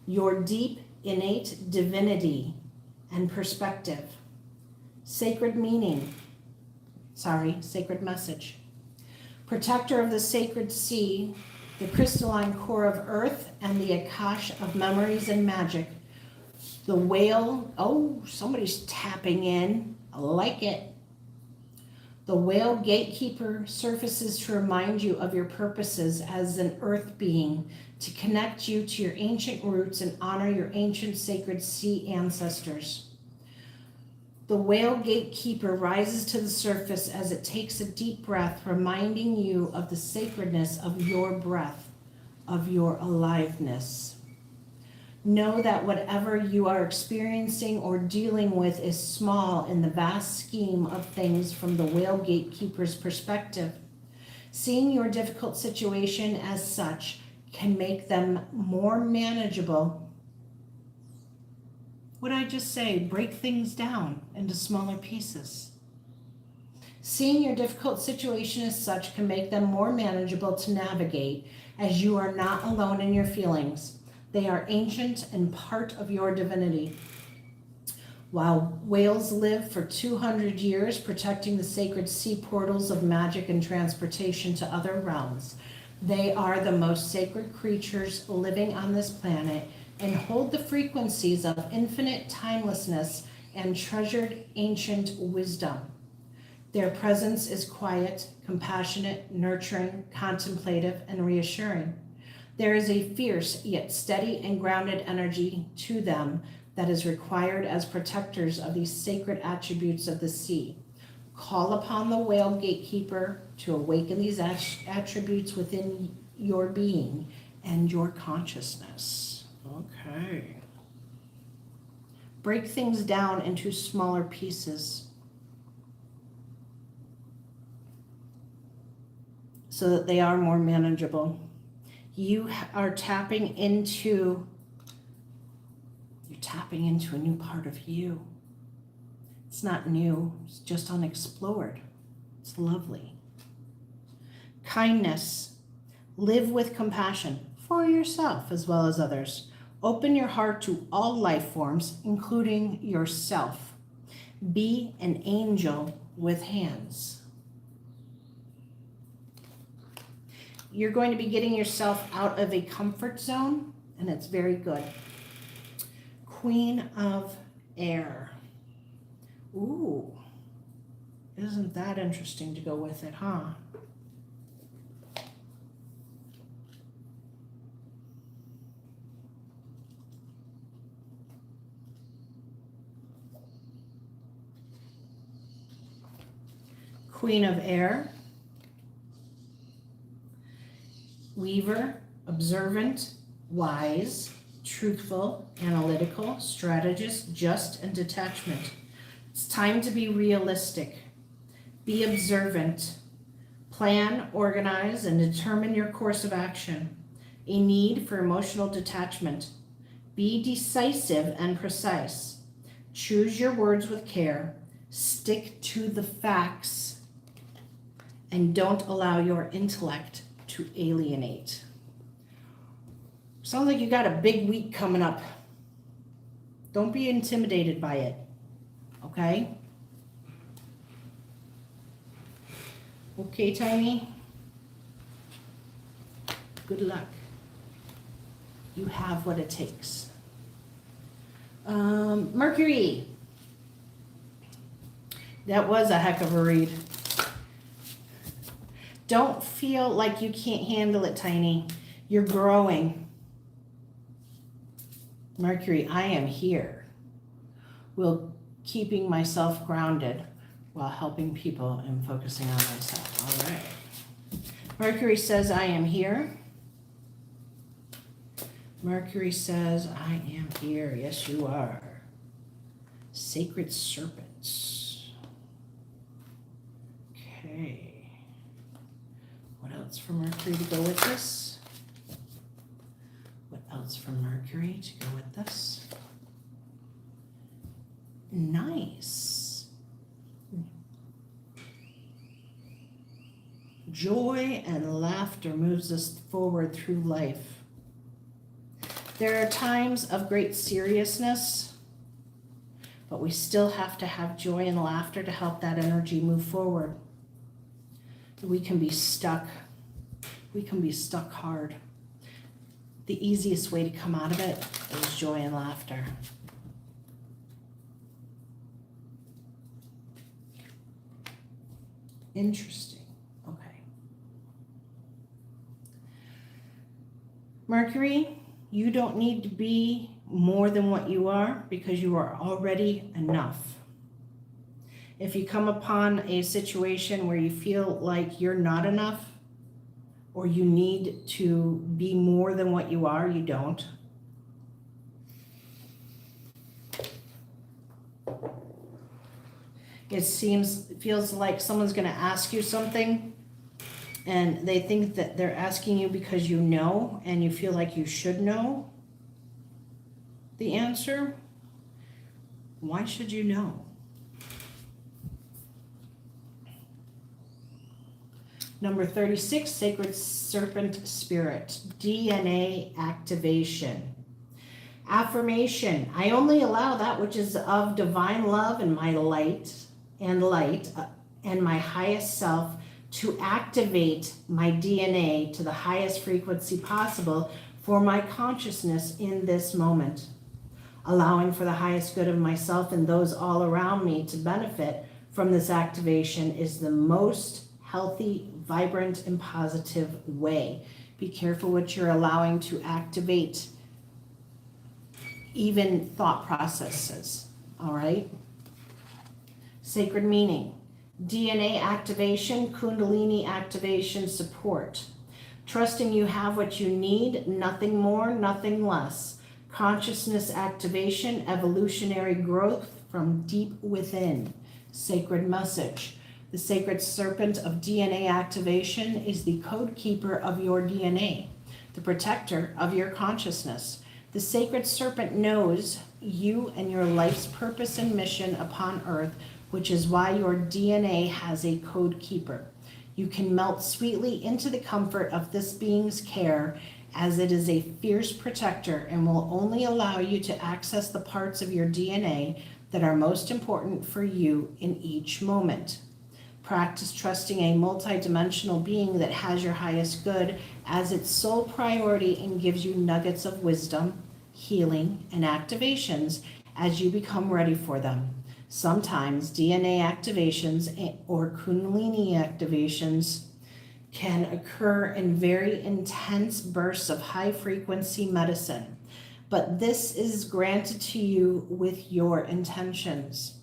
your deep innate divinity and perspective. Sacred message. Protector of the sacred sea, the crystalline core of earth, and the Akash of memories and magic. The whale, oh, somebody's tapping in. I like it. The Whale Gatekeeper surfaces to remind you of your purposes as an earth being, to connect you to your ancient roots and honor your ancient sacred sea ancestors. The Whale Gatekeeper rises to the surface as it takes a deep breath, reminding you of the sacredness of your breath, of your aliveness. Know that whatever you are experiencing or dealing with is small in the vast scheme of things from the Whale Gatekeeper's perspective. Seeing your difficult situation as such can make them more manageable. What did I just say? Break things down into smaller pieces. Seeing your difficult situation as such can make them more manageable to navigate, as you are not alone in your feelings. They are ancient and part of your divinity. While whales live for 200 years protecting the sacred sea portals of magic and transportation to other realms, they are the most sacred creatures living on this planet, and hold the frequencies of infinite timelessness and treasured ancient wisdom. Their presence is quiet, compassionate, nurturing, contemplative, and reassuring. There is a fierce yet steady and grounded energy to them that is required as protectors of these sacred attributes of the sea. Call upon the whale gatekeeper to awaken these attributes within your being and your consciousness. Okay. Break things down into smaller pieces so that they are more manageable. You are tapping into a new part of you. It's not new, it's just unexplored. It's lovely. Kindness. Live with compassion for yourself as well as others. Open your heart to all life forms, including yourself. Be an angel with hands. You're going to be getting yourself out of a comfort zone, and it's very good. Queen of Air. Ooh, isn't that interesting to go with it, huh? Queen of Air. Weaver, observant, wise, truthful, analytical, strategist, just, and detachment. It's time to be realistic. Be observant. Plan, organize, and determine your course of action. A need for emotional detachment. Be decisive and precise. Choose your words with care. Stick to the facts. And don't allow your intellect to alienate. Sounds like you got a big week coming up. Don't be intimidated by it. Okay? Okay, Tiny? Good luck. You have what it takes. Mercury. That was a heck of a read. Don't feel like you can't handle it, Tiny. You're growing. Mercury, I am here. Will keeping myself grounded while helping people and focusing on myself. All right. Mercury says, I am here. Mercury says, I am here. Yes, you are. Sacred serpents. Okay. What else for Mercury to go with this? What else for Mercury to go with this? Nice. Joy and laughter moves us forward through life. There are times of great seriousness, but we still have to have joy and laughter to help that energy move forward. We can be stuck. We can be stuck hard. The easiest way to come out of it is joy and laughter. Interesting. Okay. Mercury, you don't need to be more than what you are because you are already enough. If you come upon a situation where you feel like you're not enough or you need to be more than what you are, you don't. It feels like someone's going to ask you something and they think that they're asking you because you know and you feel like you should know the answer. Why should you know? Number 36, Sacred Serpent Spirit, DNA activation. Affirmation, I only allow that which is of divine love and my light and my highest self to activate my DNA to the highest frequency possible for my consciousness in this moment. Allowing for the highest good of myself and those all around me to benefit from this activation is the most healthy, vibrant, and positive way. Be careful what you're allowing to activate even thought processes, all right? Sacred meaning. DNA activation, Kundalini activation support. Trusting you have what you need, nothing more, nothing less. Consciousness activation, evolutionary growth from deep within. Sacred message. The sacred serpent of DNA activation is the code keeper of your DNA, the protector of your consciousness. The sacred serpent knows you and your life's purpose and mission upon earth, which is why your DNA has a code keeper. You can melt sweetly into the comfort of this being's care, as it is a fierce protector and will only allow you to access the parts of your DNA that are most important for you in each moment. Practice trusting a multidimensional being that has your highest good as its sole priority and gives you nuggets of wisdom, healing, and activations as you become ready for them. Sometimes DNA activations or Kundalini activations can occur in very intense bursts of high-frequency medicine, but this is granted to you with your intentions.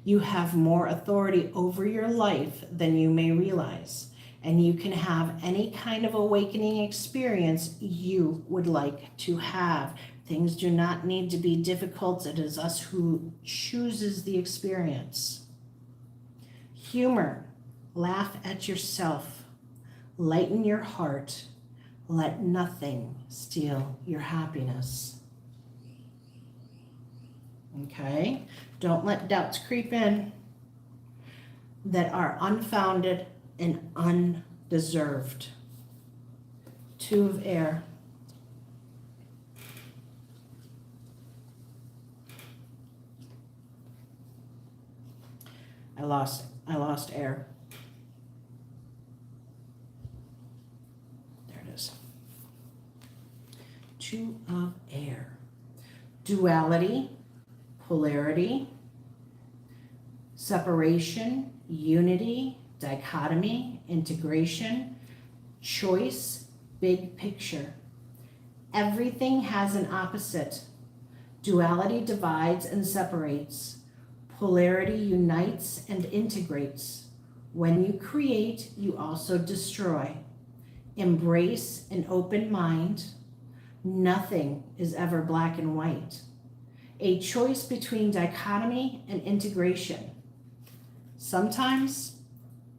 You have more authority over your life than you may realize, and you can have any kind of awakening experience you would like to have. Things do not need to be difficult. It is us who chooses the experience. Humor. Laugh at yourself. Lighten your heart. Let nothing steal your happiness. Okay? Don't let doubts creep in that are unfounded and undeserved. Two of air. I lost air. There it is. Two of air. Duality, polarity, separation, unity, dichotomy, integration, choice, big picture. Everything has an opposite. Duality divides and separates. Polarity unites and integrates. When you create, you also destroy. Embrace an open mind. Nothing is ever black and white. A choice between dichotomy and integration. Sometimes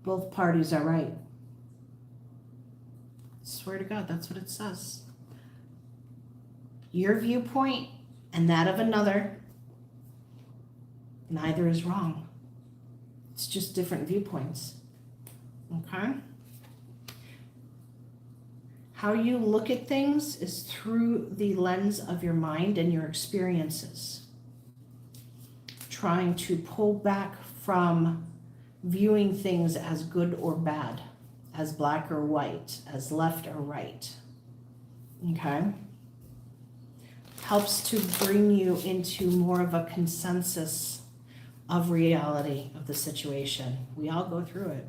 both parties are right. Swear to God, that's what it says. Your viewpoint and that of another, neither is wrong. It's just different viewpoints. Okay? How you look at things is through the lens of your mind and your experiences. Trying to pull back from viewing things as good or bad, as black or white, as left or right. Okay? Helps to bring you into more of a consensus of reality of the situation. We all go through it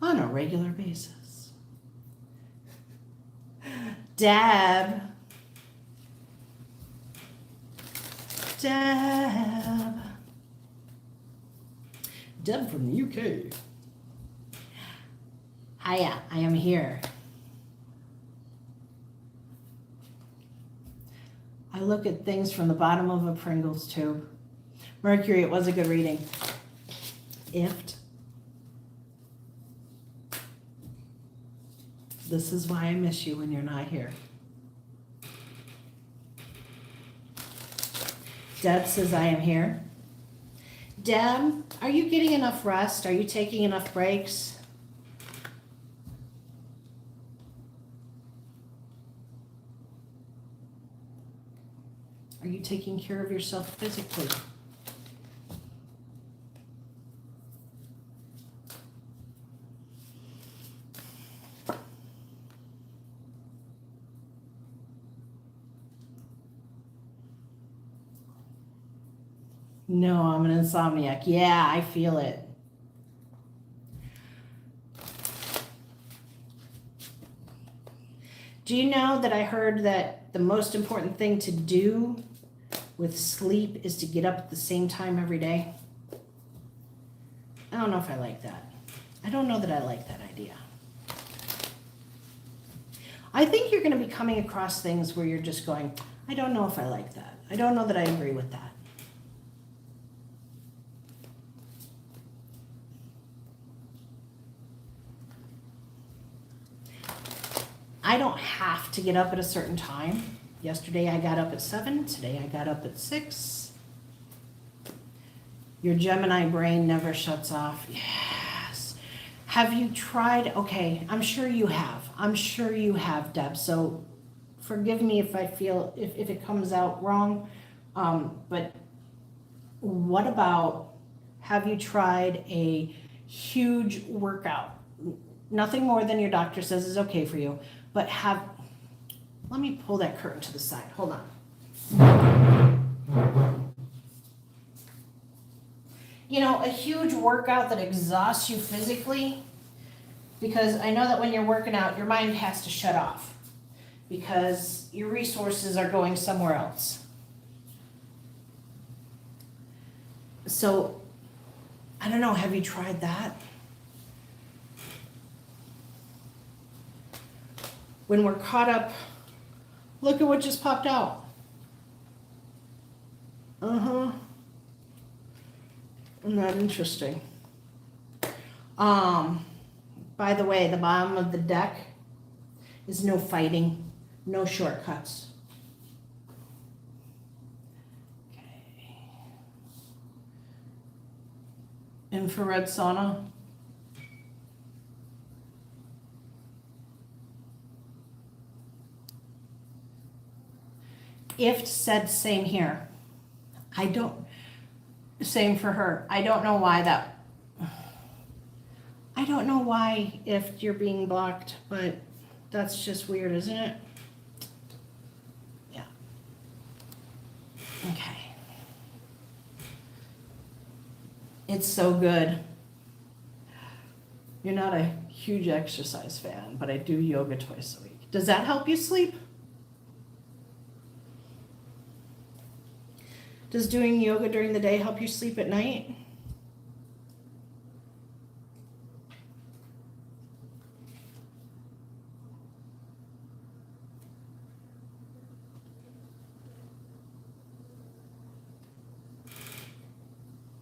on a regular basis. Deb from the UK. Hiya, I am here. I look at things from the bottom of a Pringles tube. Mercury, it was a good reading. Ift. This is why I miss you when you're not here. Deb says, I am here. Deb, are you getting enough rest? Are you taking enough breaks? Are you taking care of yourself physically? No, I'm an insomniac. Yeah, I feel it. Do you know that I heard that the most important thing to do with sleep is to get up at the same time every day? I don't know if I like that. I don't know that I like that idea. I think you're going to be coming across things where you're just going, I don't know if I like that. I don't know that I agree with that. I don't have to get up at a certain time. Yesterday I got up at 7. Today I got up at 6. Your Gemini brain never shuts off. Yes. Have you tried? Okay, I'm sure you have. I'm sure you have, Deb. So forgive me if I feel, if it comes out wrong. But what about, have you tried a huge workout? Nothing more than your doctor says is okay for you. But let me pull that curtain to the side. Hold on. You know, a huge workout that exhausts you physically, because I know that when you're working out, your mind has to shut off because your resources are going somewhere else. So, I don't know, have you tried that? When we're caught up, look at what just popped out. Isn't that interesting? By the way, the bottom of the deck is no fighting, no shortcuts. Okay. Infrared sauna. If said same here. Same for her. I don't know why if you're being blocked, but that's just weird, isn't it? Yeah. Okay. It's so good. You're not a huge exercise fan, but I do yoga twice a week. Does that help you sleep? Does doing yoga during the day help you sleep at night?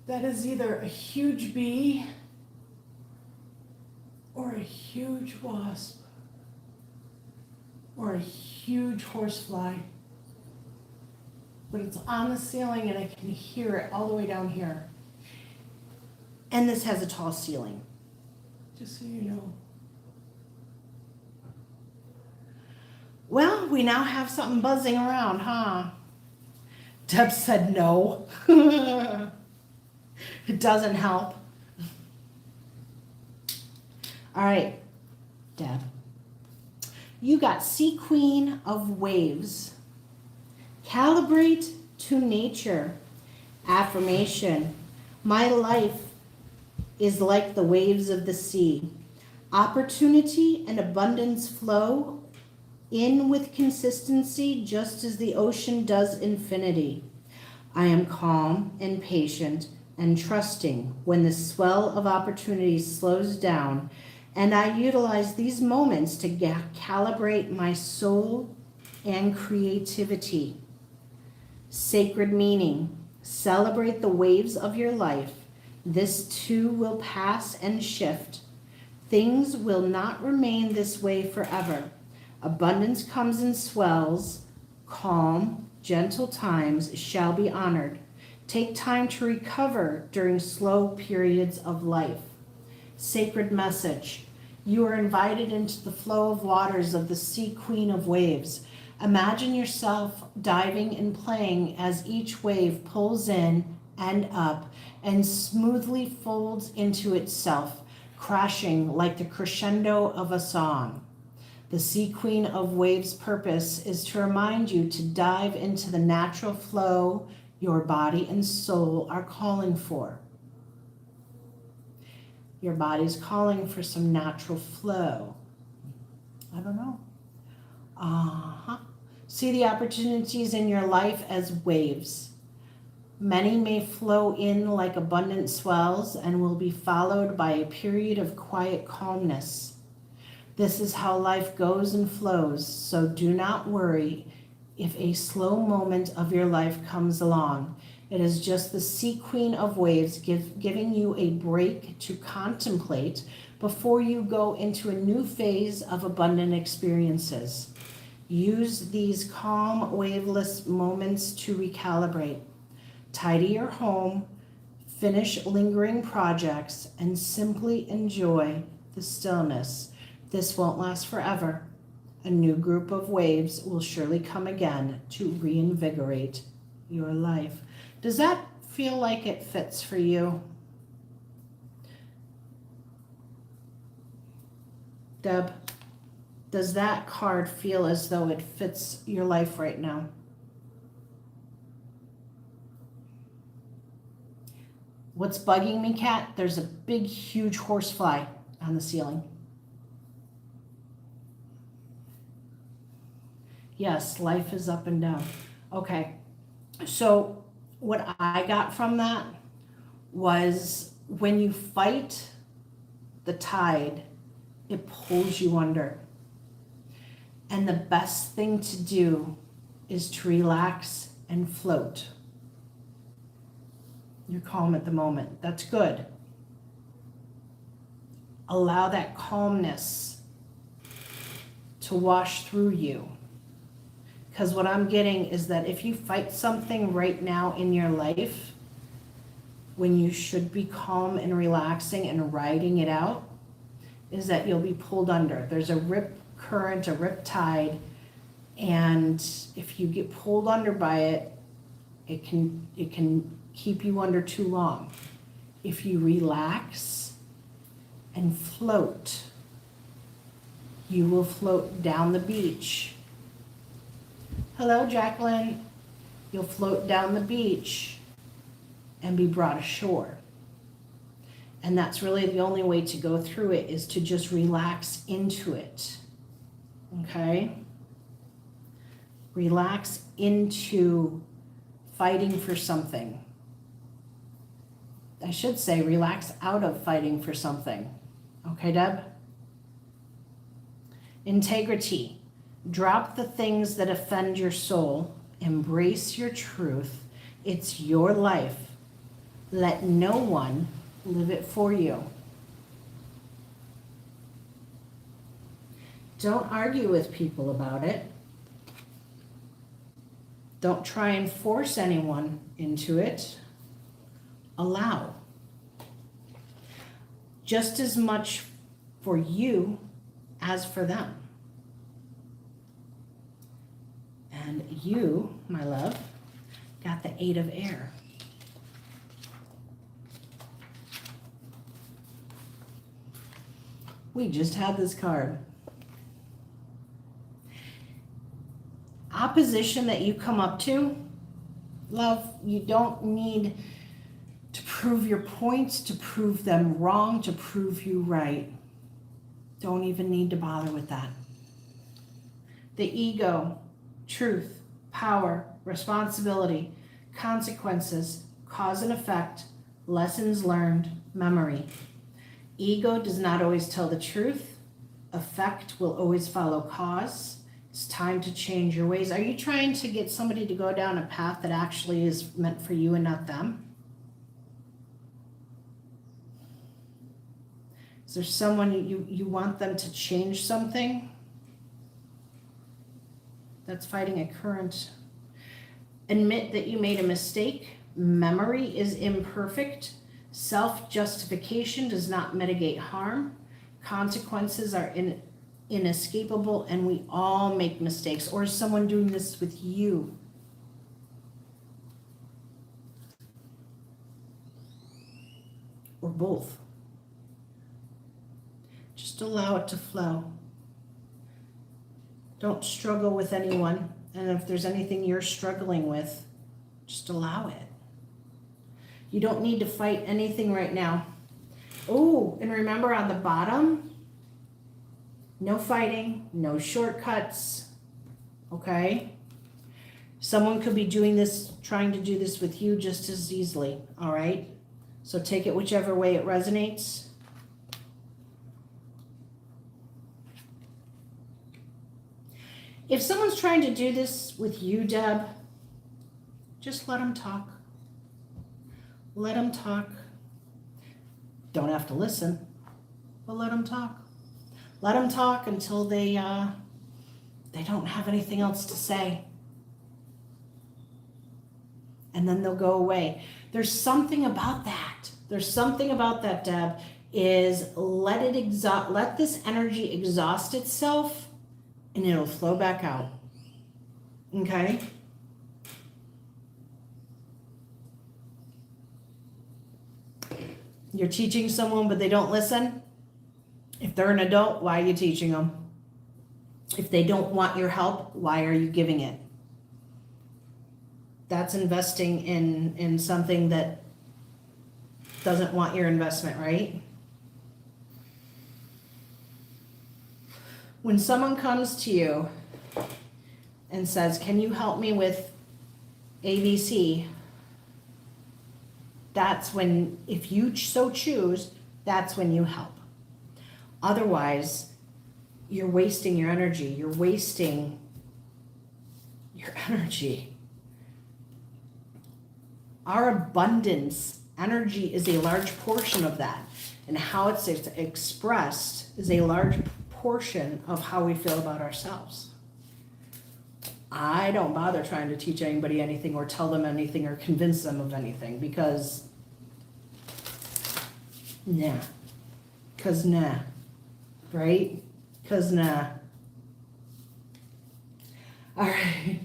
That is either a huge bee or a huge wasp or a huge horsefly. But it's on the ceiling and I can hear it all the way down here. And this has a tall ceiling, just so you know. Well, we now have something buzzing around, huh? Deb said no. It doesn't help. All right, Deb. You got Sea Queen of Waves. Calibrate to nature. Affirmation. My life is like the waves of the sea. Opportunity and abundance flow in with consistency just as the ocean does infinity. I am calm and patient and trusting when the swell of opportunity slows down, and I utilize these moments to calibrate my soul and creativity. Sacred meaning. Celebrate the waves of your life. This too will pass and shift. Things will not remain this way forever. Abundance comes in swells. Calm, gentle times shall be honored. Take time to recover during slow periods of life. Sacred message. You are invited into the flow of waters of the Sea Queen of Waves. Imagine yourself diving and playing as each wave pulls in and up and smoothly folds into itself, crashing like the crescendo of a song. The Sea Queen of Waves' purpose is to remind you to dive into the natural flow, your body and soul are calling for. Your body's calling for some natural flow. I don't know. See the opportunities in your life as waves. Many may flow in like abundant swells and will be followed by a period of quiet calmness. This is how life goes and flows, so do not worry if a slow moment of your life comes along. It is just the sea queen of waves giving you a break to contemplate before you go into a new phase of abundant experiences. Use these calm, waveless moments to recalibrate. Tidy your home, finish lingering projects, and simply enjoy the stillness. This won't last forever. A new group of waves will surely come again to reinvigorate your life. Does that feel like it fits for you? Deb, does that card feel as though it fits your life right now? What's bugging me, Kat? There's a big, huge horsefly on the ceiling. Yes, life is up and down. Okay, so what I got from that was when you fight the tide, it pulls you under. And the best thing to do is to relax and float. You're calm at the moment. That's good. Allow that calmness to wash through you. Because what I'm getting is that if you fight something right now in your life, when you should be calm and relaxing and riding it out, is that you'll be pulled under. There's a rip current, a rip tide, and if you get pulled under by it, it can keep you under too long. If you relax and float, you will float down the beach. Hello, Jacqueline. You'll float down the beach and be brought ashore. And that's really the only way to go through it, is to just relax into it. Okay? Relax into fighting for something. I should say relax out of fighting for something. Okay, Deb? Integrity. Drop the things that offend your soul. Embrace your truth. It's your life. Let no one live it for you. Don't argue with people about it. Don't try and force anyone into it. Allow. Just as much for you as for them. And you, my love, got the 8 of Air. We just had this card. Opposition that you come up to, love, you don't need to prove your points, to prove them wrong, to prove you right. Don't even need to bother with that. The ego, truth, power, responsibility, consequences, cause and effect, lessons learned, memory. Ego does not always tell the truth. Effect will always follow cause. It's time to change your ways. Are you trying to get somebody to go down a path that actually is meant for you and not them? Is there someone you want them to change something that's fighting a current? Admit that you made a mistake. Memory is imperfect. Self-justification does not mitigate harm. Consequences are inescapable, and we all make mistakes. Or is someone doing this with you? Or both? Just allow it to flow. Don't struggle with anyone. And if there's anything you're struggling with, Just allow it. You don't need to fight anything right now. Oh, and remember on the bottom, no fighting, no shortcuts, okay? Someone could be doing this, trying to do this with you just as easily, all right? So take it whichever way it resonates. If someone's trying to do this with you, Deb, just let them talk. Let them talk. Don't have to listen, but let them talk. Let them talk until they don't have anything else to say. And then they'll go away. There's something about that. There's something about that, Deb, is let this energy exhaust itself and it'll flow back out. Okay? You're teaching someone, but they don't listen. If they're an adult, why are you teaching them? If they don't want your help, why are you giving it? That's investing in something that doesn't want your investment, right? When someone comes to you and says, can you help me with ABC? That's when, if you so choose, that's when you help. Otherwise, you're wasting your energy. You're wasting your energy. Our abundance, energy is a large portion of that. And how it's expressed is a large portion of how we feel about ourselves. I don't bother trying to teach anybody anything or tell them anything or convince them of anything because nah. Right? Because nah. All right.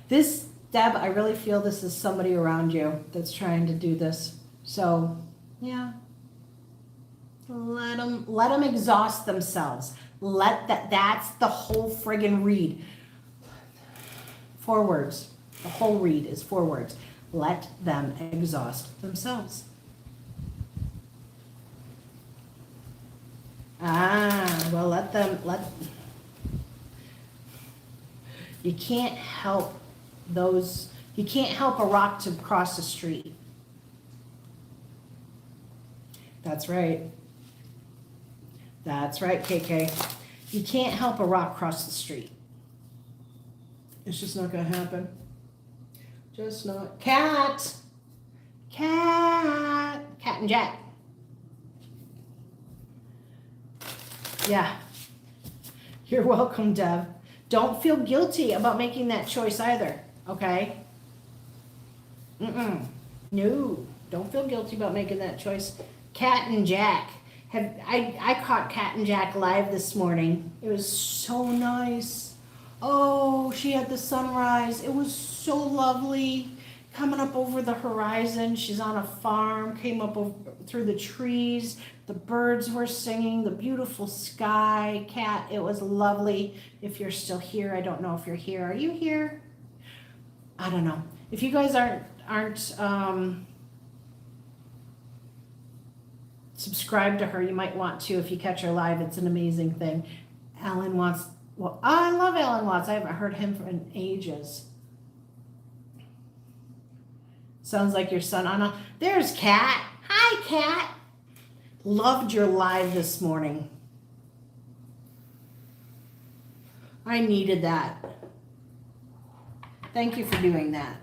This, Deb, I really feel this is somebody around you that's trying to do this. So, yeah. Let them exhaust themselves. That's the whole friggin' read. 4 words. The whole read is 4 words. Let them exhaust themselves. Well, you can't help a rock to cross the street. That's right. That's right, KK. You can't help a rock cross the street. It's just not going to happen. Just not. Cat and Jack. Yeah. You're welcome, Deb. Don't feel guilty about making that choice either, okay? No, don't feel guilty about making that choice. Cat and Jack. I caught Cat and Jack live this morning. It was so nice. Oh, she had the sunrise. It was so lovely. Coming up over the horizon. She's on a farm, came up through the trees. The birds were singing, the beautiful sky. Cat, it was lovely. If you're still here, I don't know if you're here. Are you here? I don't know. If you guys aren't subscribed to her, you might want to if you catch her live. It's an amazing thing. Alan Watts. Well, I love Alan Watts. I haven't heard him in ages. Sounds like your son, Anna. There's Cat. Hi, Cat. Loved your live this morning. I needed that. Thank you for doing that.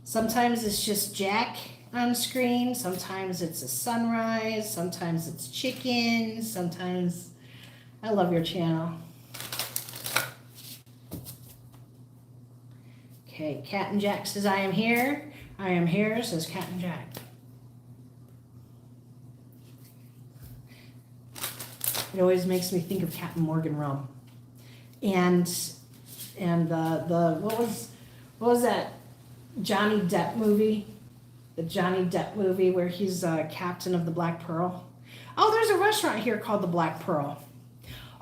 Sometimes it's just Jack on screen. Sometimes it's a sunrise. Sometimes it's chickens. Sometimes I love your channel. Okay, Cat and Jack says, I am here. I am here, says Cat and Jack. It always makes me think of Captain Morgan Rum. And the what was that Johnny Depp movie? The Johnny Depp movie where he's captain of the Black Pearl. Oh, there's a restaurant here called the Black Pearl.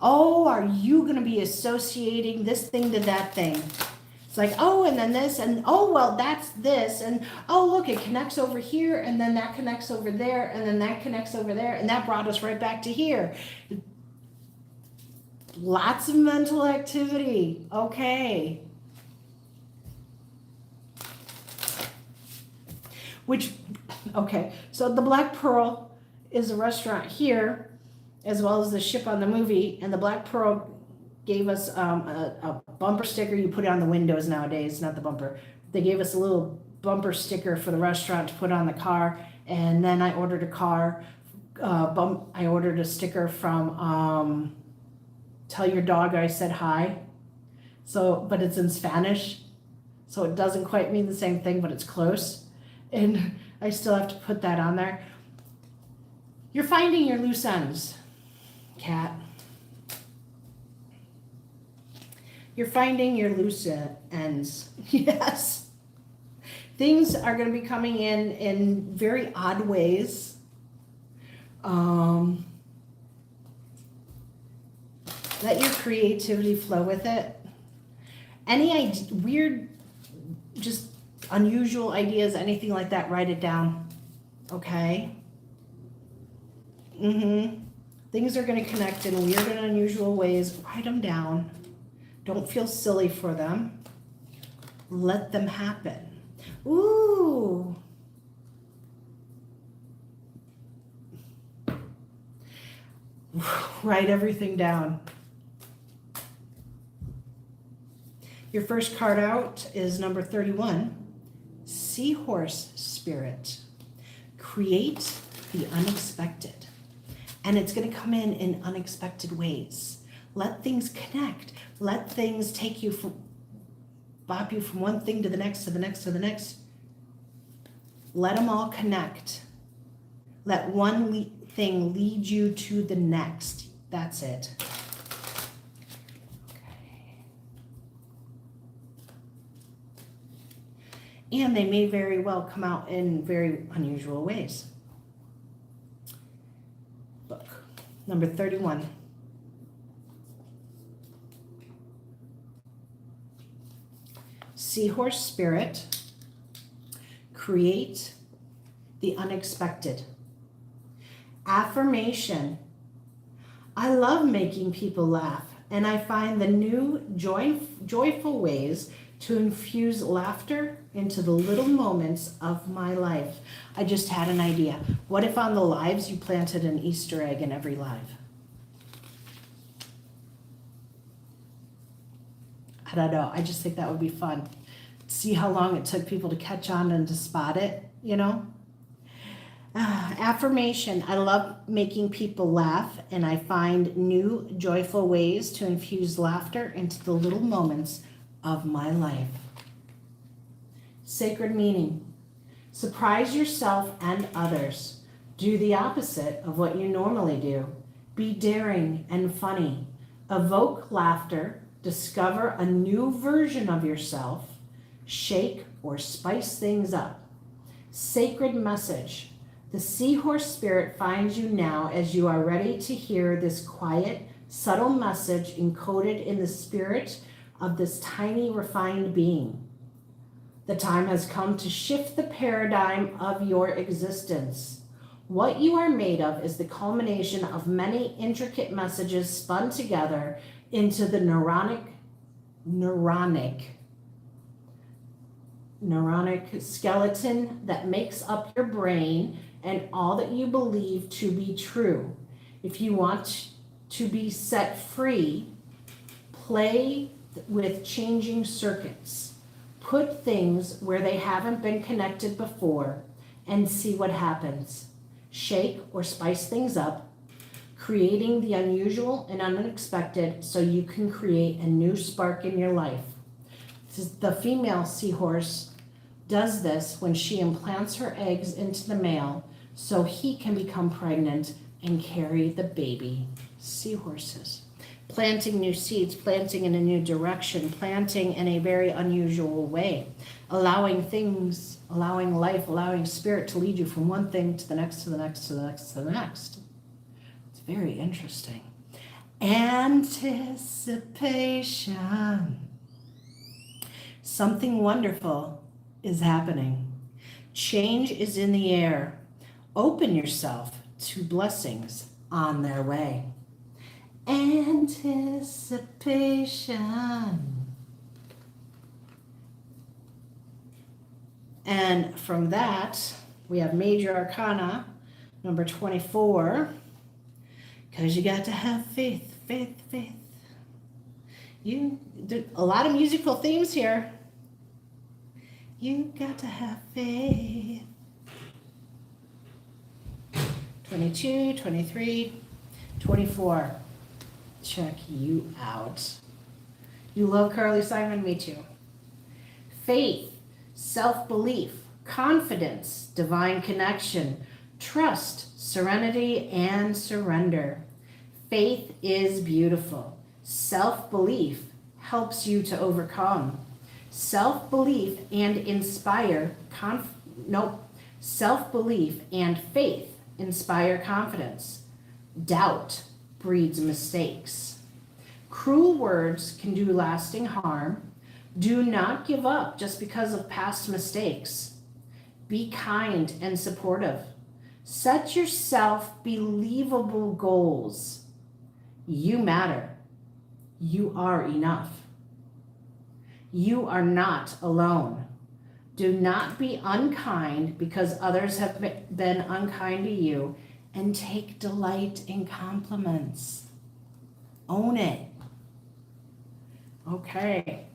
Oh, are you going to be associating this thing to that thing? It's like, oh, and then this, and oh, well, that's this, and oh, look, it connects over here, and then that connects over there, and then that connects over there, and that brought us right back to here. Lots of mental activity. Okay. Okay, so the Black Pearl is a restaurant here, as well as the ship on the movie, and the Black Pearl gave us a bumper sticker. You put it on the windows nowadays, not the bumper. They gave us a little bumper sticker for the restaurant to put on the car, and then I ordered a car. I ordered a sticker from Tell Your Dog I Said Hi. So, but it's in Spanish, so it doesn't quite mean the same thing, but it's close. And I still have to put that on there. You're finding your loose ends, Cat. You're finding your loose ends. Yes. Things are going to be coming in very odd ways. Let your creativity flow with it. Any weird, just unusual ideas, anything like that, write it down. Okay? Things are going to connect in weird and unusual ways. Write them down. Don't feel silly for them. Let them happen. Ooh. Write everything down. Your first card out is number 31, Seahorse Spirit. Create the unexpected. And it's going to come in unexpected ways. Let things connect. Let things take you bop you from one thing to the next, to the next, to the next. Let them all connect. Let one thing lead you to the next. That's it. Okay. And they may very well come out in very unusual ways. Look, number 31. Seahorse Spirit, create the unexpected. Affirmation, I love making people laugh, and I find the new joyful ways to infuse laughter into the little moments of my life. I just had an idea. What if on the lives you planted an Easter egg in every live? I don't know. I just think that would be fun. See how long it took people to catch on and to spot it, you know? Affirmation. I love making people laugh, and I find new joyful ways to infuse laughter into the little moments of my life. Sacred meaning. Surprise yourself and others. Do the opposite of what you normally do. Be daring and funny. Evoke laughter. Discover a new version of yourself. Shake or spice things up. Sacred message. The Seahorse Spirit finds you now as you are ready to hear this quiet, subtle message encoded in the spirit of this tiny, refined being. The time has come to shift the paradigm of your existence. What you are made of is the culmination of many intricate messages spun together into the neuronic skeleton that makes up your brain and all that you believe to be true. If you want to be set free, play with changing circuits. Put things where they haven't been connected before and see what happens. Shake or spice things up, creating the unusual and unexpected so you can create a new spark in your life. The female seahorse does this when she implants her eggs into the male so he can become pregnant and carry the baby. Seahorses. Planting new seeds, planting in a new direction, planting in a very unusual way, allowing things, allowing life, allowing spirit to lead you from one thing to the next, to the next, to the next, to the next. It's very interesting. Anticipation. Something wonderful is happening. Change is in the air. Open yourself to blessings on their way. Anticipation. And from that, we have Major Arcana, number 24. Because you got to have faith, faith, faith. A lot of musical themes here. You got to have faith. 22, 23, 24. Check you out. You love Carly Simon? Me too. Faith, self-belief, confidence, divine connection, trust, serenity, and surrender. Faith is beautiful. Self-belief helps you to overcome. Self-belief and self-belief and faith inspire confidence. Doubt breeds mistakes. Cruel words can do lasting harm. Do not give up just because of past mistakes. Be kind and supportive. Set yourself believable goals. You matter. You are enough. You are not alone. Do not be unkind because others have been unkind to you, and take delight in compliments. Own it. Okay.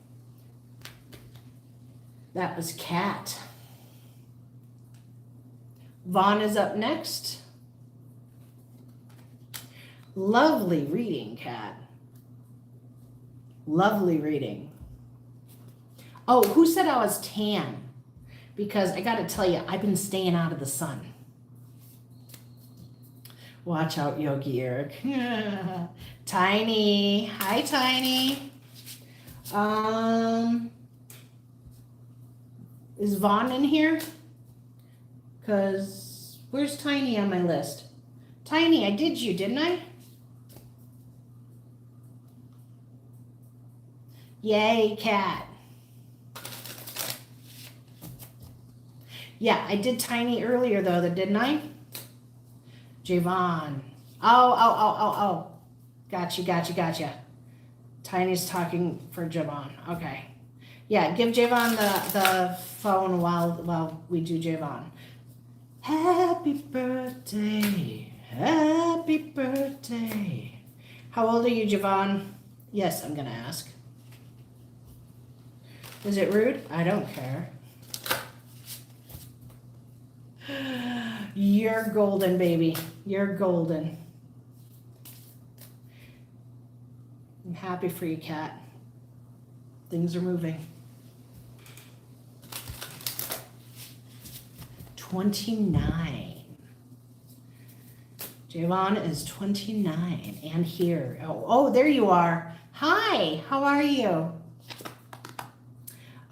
That was Kat. Vaughn is up next. Lovely reading, Kat. Lovely reading. Oh, who said I was tan? Because I got to tell you, I've been staying out of the sun. Watch out, Yogi Eric. Tiny. Hi, Tiny. Is Vaughn in here? Because where's Tiny on my list? Tiny, I did you, didn't I? Yay, Cat. Yeah, I did Tiny earlier, though, didn't I? Javon. Oh. Gotcha. Tiny's talking for Javon. Okay. Yeah, give Javon the phone while we do Javon. Happy birthday. Happy birthday. How old are you, Javon? Yes, I'm going to ask. Is it rude? I don't care. You're golden, baby. You're golden. I'm happy for you, Kat. Things are moving. 29. Javon is 29 and here. Oh, there you are. Hi, how are you?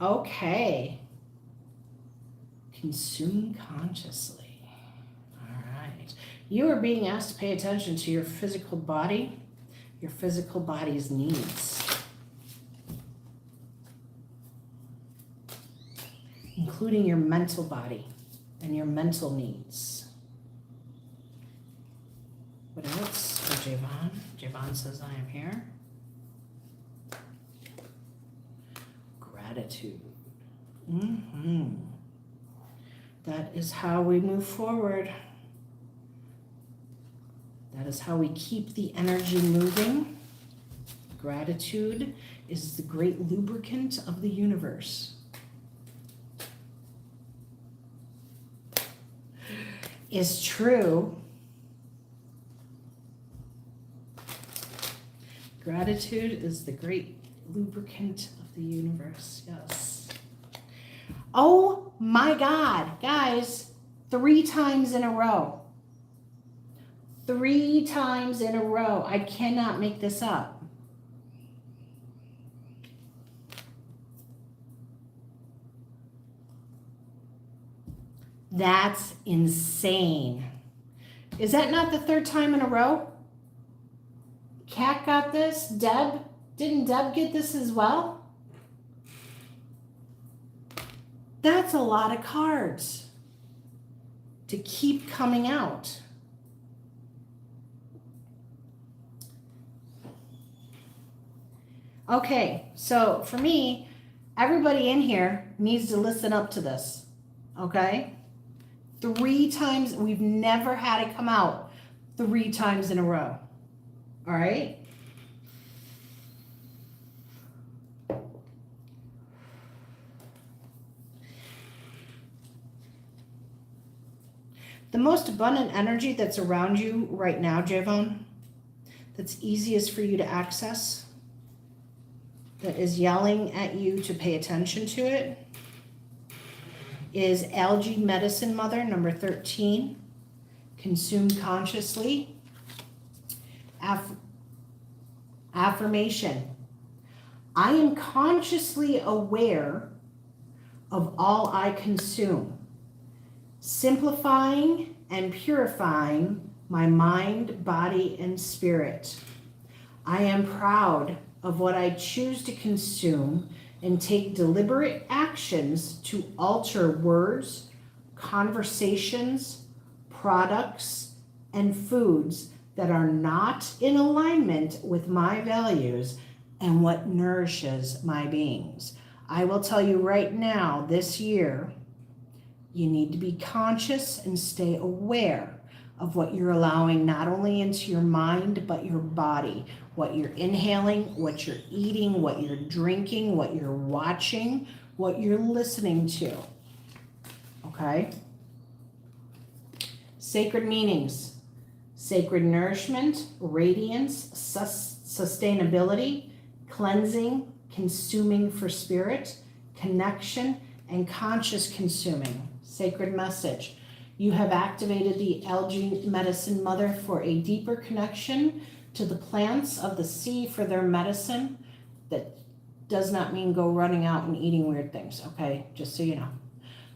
Okay. Consume consciously. All right. You are being asked to pay attention to your physical body, your physical body's needs, including your mental body and your mental needs. What else for Javon? Javon says, I am here. Gratitude. That is how we move forward. That is how we keep the energy moving. Gratitude is the great lubricant of the universe. Is true. Gratitude is the great lubricant of the universe. Yes. Oh my God, guys, 3 times in a row. 3 times in a row. I cannot make this up. That's insane. Is that not the 3rd time in a row? Kat got this. Deb, didn't Deb get this as well? That's a lot of cards to keep coming out. Okay, so for me, everybody in here needs to listen up to this, okay? 3 times, we've never had it come out 3 times in a row, all right? The most abundant energy that's around you right now, Javon, that's easiest for you to access, that is yelling at you to pay attention to it, is Algae Medicine Mother, number 13, Consume Consciously. Affirmation. I am consciously aware of all I consume, simplifying and purifying my mind, body, and spirit. I am proud of what I choose to consume and take deliberate actions to alter words, conversations, products, and foods that are not in alignment with my values and what nourishes my beings. I will tell you right now, this year, you need to be conscious and stay aware of what you're allowing not only into your mind, but your body. What you're inhaling, what you're eating, what you're drinking, what you're watching, what you're listening to. Okay? Sacred meanings. Sacred nourishment, radiance, sustainability, cleansing, consuming for spirit, connection, and conscious consuming. Sacred message. You have activated the Algae Medicine Mother for a deeper connection to the plants of the sea for their medicine. That does not mean go running out and eating weird things, okay? Just so you know.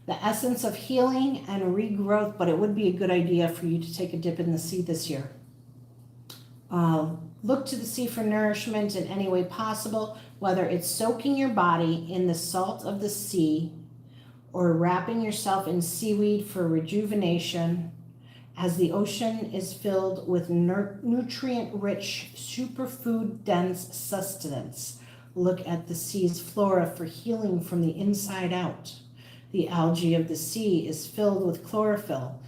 The essence of healing and regrowth, but it would be a good idea for you to take a dip in the sea this year. Look to the sea for nourishment in any way possible, whether it's soaking your body in the salt of the sea or wrapping yourself in seaweed for rejuvenation, as the ocean is filled with nutrient-rich, superfood-dense sustenance. Look at the sea's flora for healing from the inside out. The algae of the sea is filled with chlorophyll.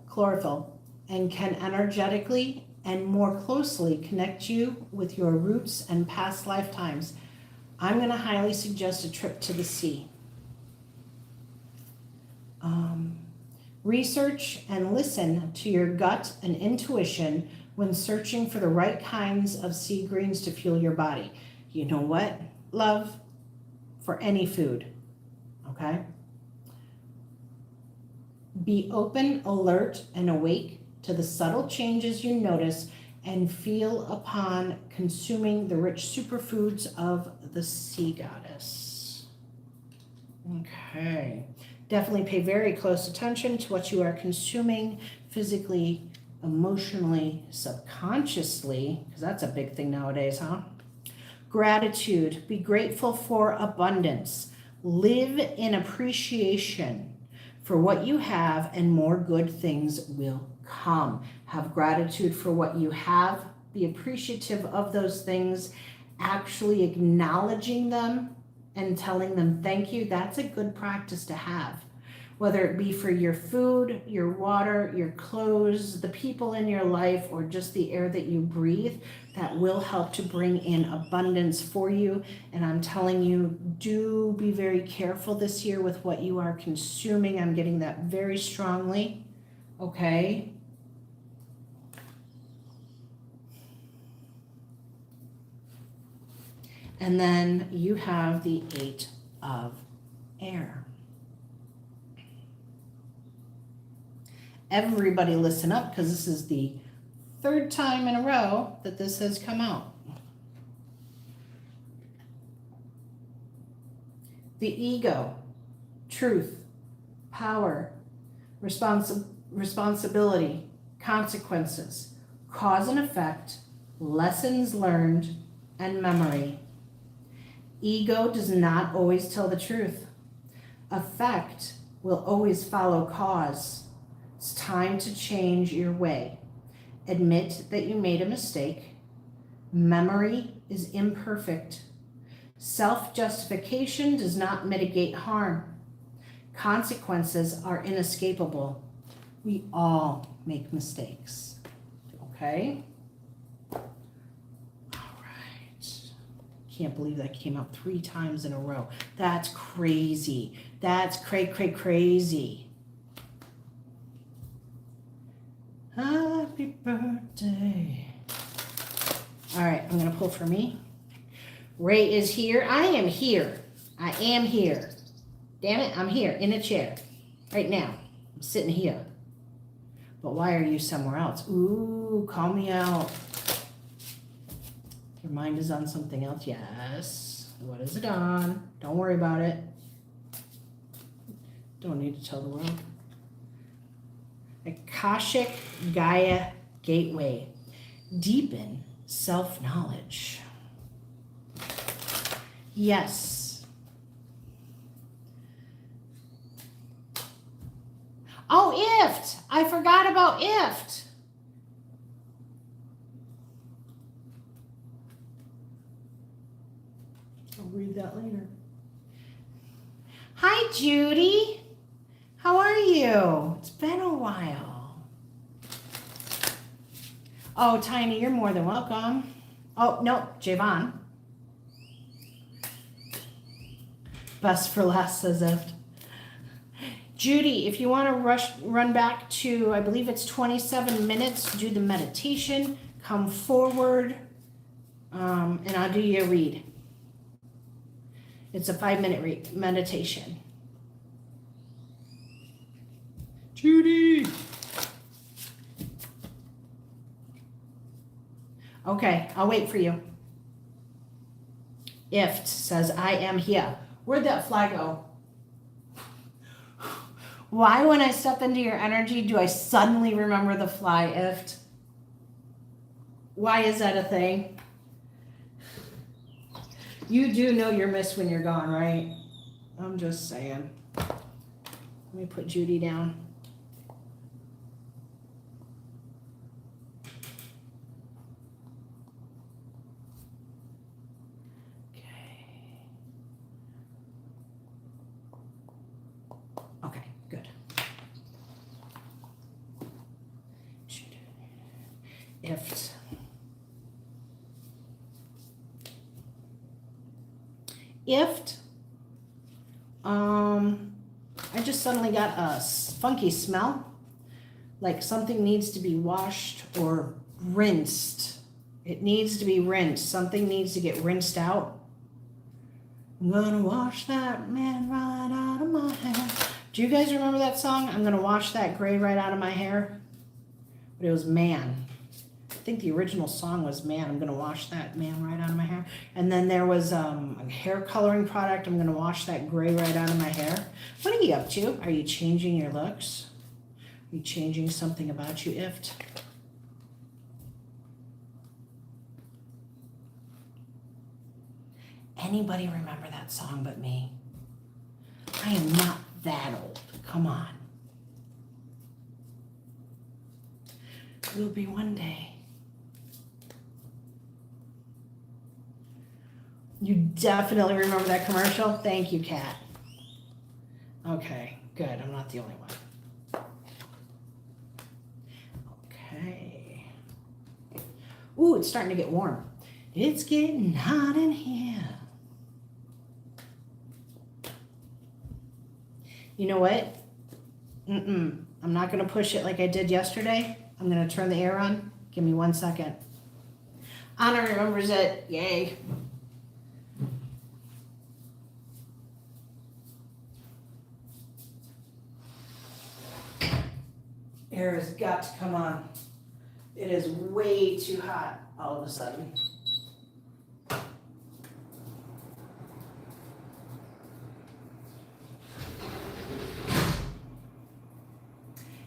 Chlorophyll, and can energetically and more closely connect you with your roots and past lifetimes. I'm going to highly suggest a trip to the sea. Research and listen to your gut and intuition when searching for the right kinds of sea greens to fuel your body. You know what, love? For any food, okay? Be open, alert, and awake to the subtle changes you notice and feel upon consuming the rich superfoods of the sea goddess. Okay. Definitely pay very close attention to what you are consuming physically, emotionally, subconsciously, because that's a big thing nowadays, huh? Gratitude. Be grateful for abundance. Live in appreciation for what you have, and more good things will come. Have gratitude for what you have. Be appreciative of those things. Actually acknowledging them and telling them thank you, that's a good practice to have. Whether it be for your food, your water, your clothes, the people in your life, or just the air that you breathe, that will help to bring in abundance for you. And I'm telling you, do be very careful this year with what you are consuming. I'm getting that very strongly, okay? And then you have the 8 of air. Everybody listen up, because this is the 3rd time in a row that this has come out. The ego, truth, power, responsibility, consequences, cause and effect, lessons learned, and memory. Ego does not always tell the truth. Effect will always follow cause. It's time to change your way. Admit that you made a mistake. Memory is imperfect. Self-justification does not mitigate harm. Consequences are inescapable. We all make mistakes. Okay? All right. Can't believe that came out 3 times in a row. That's crazy. That's crazy. Happy birthday. All right, I'm going to pull for me. Ray is here. I am here. I am here. Damn it, I'm here in a chair. Right now. I'm sitting here. But why are you somewhere else? Ooh, call me out. Your mind is on something else. Yes. What is it on? Don't worry about it. Don't need to tell the world. Akashic Gaia Gateway. Deepen self-knowledge. Yes. Oh, IFT. I forgot about IFT. I'll read that later. Hi, Judy. How are you? It's been a while. Oh, Tiny, you're more than welcome. Oh, no, Javon. Best for last, says IFT. Judy, if you want to run back to, I believe it's 27 minutes, do the meditation, come forward, and I'll do your read. It's a 5-minute meditation. Judy! Okay, I'll wait for you. IFT says, I am here. Where'd that fly go? Why, when I step into your energy, do I suddenly remember the fly, IFT? Why is that a thing? You do know you're missed when you're gone, right? I'm just saying. Let me put Judy down. Okay, good. IFT. IFT. I just suddenly got a funky smell, like something needs to be washed or rinsed. It needs to be rinsed. Something needs to get rinsed out. I'm gonna wash that man right out of my hair. Do you guys remember that song? I'm gonna wash that gray right out of my hair. But it was Man. I think the original song was Man. I'm gonna wash that man right out of my hair. And then there was a hair coloring product. I'm gonna wash that gray right out of my hair. What are you up to? Are you changing your looks? Are you changing something about you, IFT? Anybody remember that song but me? I am not that old. Come on. Will be one day. You definitely remember that commercial? Thank you, Kat. Okay, good. I'm not the only one. Okay. Ooh, it's starting to get warm. It's getting hot in here. You know what? I'm not going to push it like I did yesterday. I'm going to turn the air on. Give me 1 second. Anna remembers it. Yay. Air has got to come on. It is way too hot all of a sudden.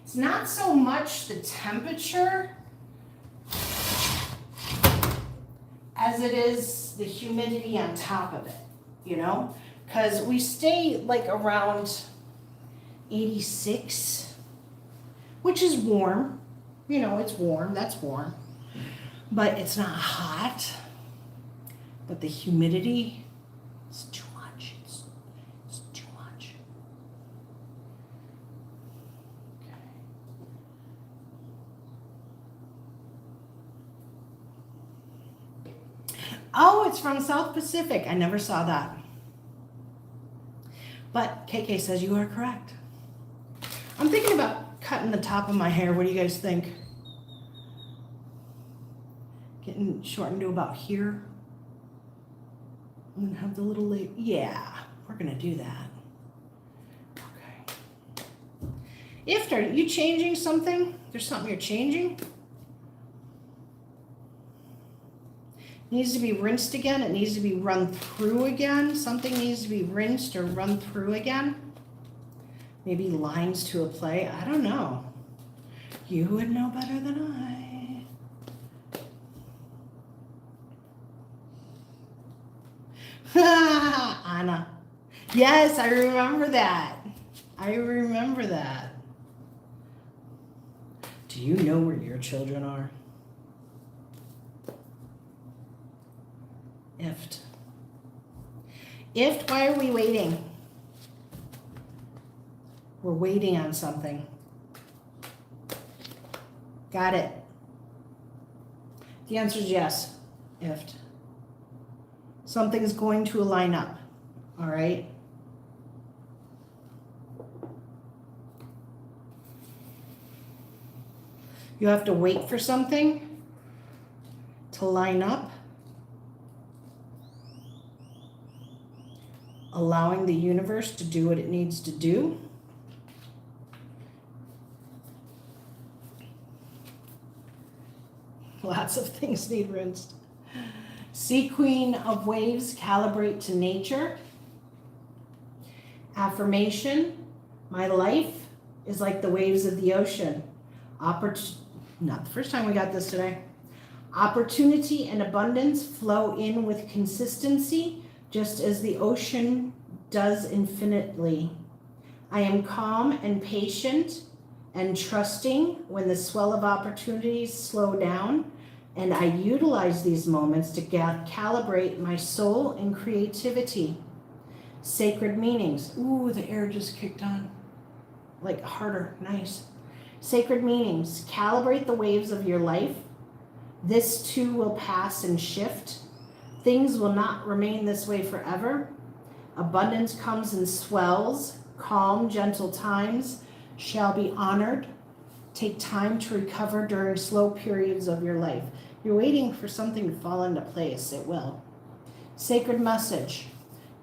It's not so much the temperature as it is the humidity on top of it, you know? Because we stay like around 86, which is warm. You know, it's warm, that's warm. But it's not hot. But the humidity is too much. It's too much. Okay. Oh, it's from South Pacific. I never saw that. But KK says you are correct. I'm thinking about cutting the top of my hair. What do you guys think? Getting shortened to about here. I'm gonna have the little late. Yeah, we're gonna do that. Okay. Iftar, are you changing something? There's something you're changing? Needs to be rinsed again. It needs to be run through again. Something needs to be rinsed or run through again. Maybe lines to apply. I don't know. You would know better than I. Anna. Yes, I remember that. I remember that. Do you know where your children are? Ift, why are we waiting? We're waiting on something. Got it. The answer is yes, Ift. Something's going to line up, all right? You have to wait for something to line up. Allowing the universe to do what it needs to do. Lots of things need rinsed. Sea Queen of Waves, calibrate to nature. Affirmation, my life is like the waves of the ocean. Not the first time we got this today. Opportunity and abundance flow in with consistency, just as the ocean does infinitely. I am calm and patient and trusting when the swell of opportunities slow down, and I utilize these moments to calibrate my soul and creativity. Sacred meanings. Ooh, the air just kicked on. Like harder, nice. Sacred meanings. Calibrate the waves of your life. This too will pass and shift. Things will not remain this way forever. Abundance comes in swells. Calm, gentle times shall be honored. Take time to recover during slow periods of your life. You're waiting for something to fall into place. It will. Sacred message.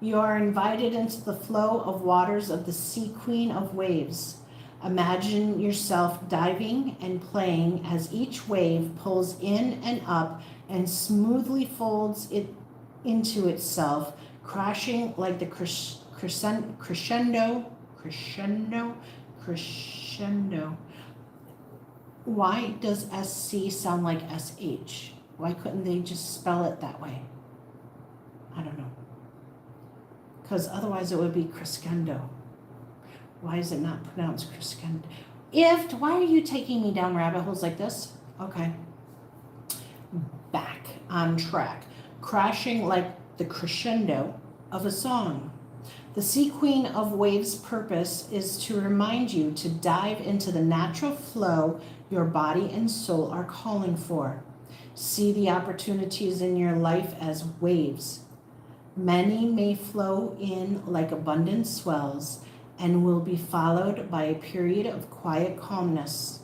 You are invited into the flow of waters of the Sea Queen of Waves. Imagine yourself diving and playing as each wave pulls in and up and smoothly folds it into itself, crashing like the crescendo. Why does SC sound like SH? Why couldn't they just spell it that way? I don't know. Because otherwise it would be crescendo. Why is it not pronounced crescendo? Why are you taking me down rabbit holes like this? Okay. Back on track. Crashing like the crescendo of a song. The Sea Queen of Waves' purpose is to remind you to dive into the natural flow your body and soul are calling for. See the opportunities in your life as waves. Many may flow in like abundant swells and will be followed by a period of quiet calmness.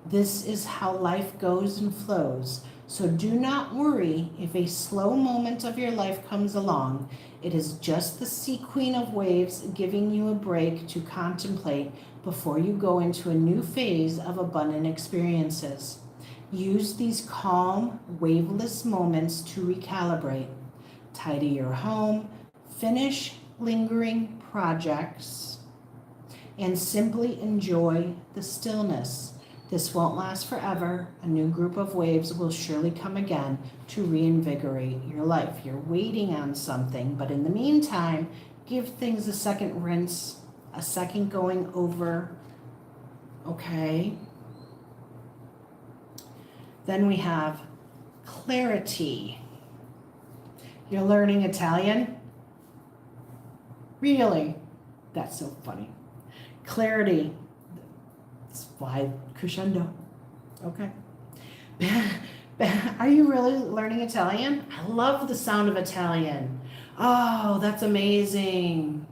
This is how life goes and flows. So do not worry if a slow moment of your life comes along. It is just the Sea Queen of Waves giving you a break to contemplate before you go into a new phase of abundant experiences. Use these calm, waveless moments to recalibrate. Tidy your home, finish lingering projects, and simply enjoy the stillness. This won't last forever. A new group of waves will surely come again to reinvigorate your life. You're waiting on something, but in the meantime, give things a second rinse, a second going over, okay? Then we have clarity. You're learning Italian? Really? That's so funny. Clarity. That's why crescendo. Okay. Are you really learning Italian? I love the sound of Italian. Oh, that's amazing.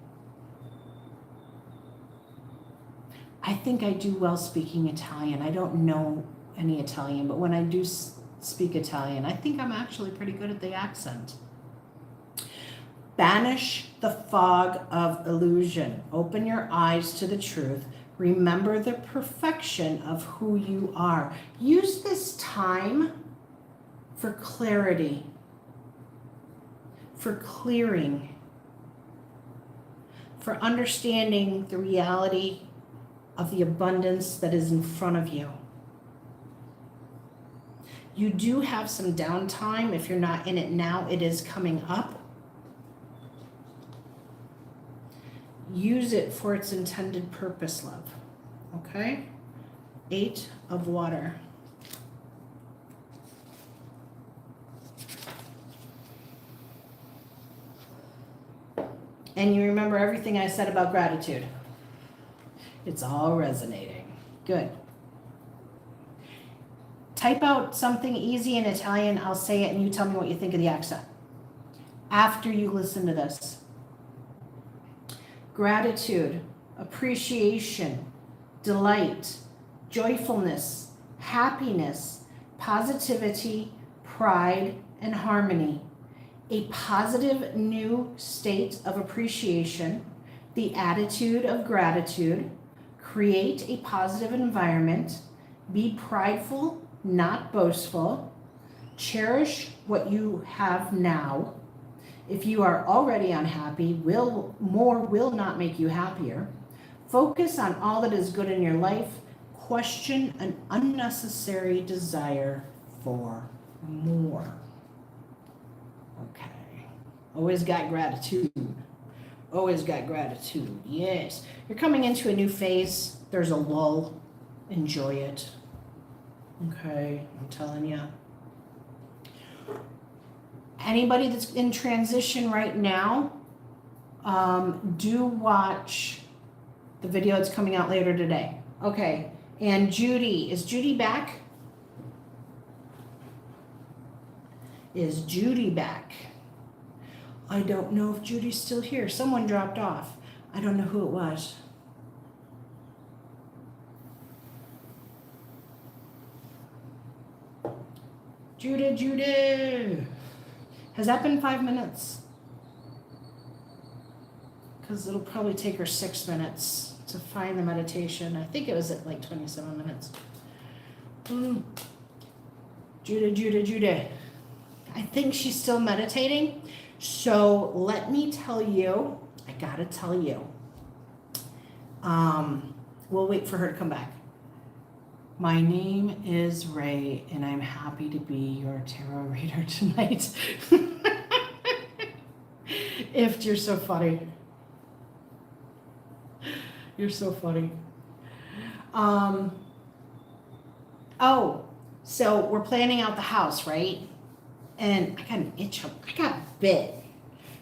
I think I do well speaking Italian. I don't know any Italian, but when I do speak Italian, I think I'm actually pretty good at the accent. Banish the fog of illusion. Open your eyes to the truth. Remember the perfection of who you are. Use this time for clarity, for clearing, for understanding the reality of the abundance that is in front of you. You do have some downtime. If you're not in it now, it is coming up. Use it for its intended purpose, love. Okay? 8 of water. And you remember everything I said about gratitude. It's all resonating. Good. Type out something easy in Italian. I'll say it and you tell me what you think of the accent after you listen to this. Gratitude, appreciation, delight, joyfulness, happiness, positivity, pride, and harmony. A positive new state of appreciation, the attitude of gratitude, create a positive environment, be prideful, not boastful, cherish what you have now. If you are already unhappy, more will not make you happier. Focus on all that is good in your life. Question an unnecessary desire for more. Okay. Always got gratitude. Always got gratitude. Yes. You're coming into a new phase. There's a lull. Enjoy it. Okay. I'm telling you. Anybody that's in transition right now, do watch the video that's coming out later today. Okay. And Judy, is Judy back? Is Judy back? I don't know if Judy's still here. Someone dropped off. I don't know who it was. Judy. Has that been 5 minutes? Because it'll probably take her 6 minutes to find the meditation. I think it was at like 27 minutes. Judy. I think she's still meditating. So let me tell you, I gotta tell you. We'll wait for her to come back. My name is Ray, and I'm happy to be your tarot reader tonight. If you're so funny. You're so funny. Oh, so we're planning out the house, right? And I got an itch. I got bit.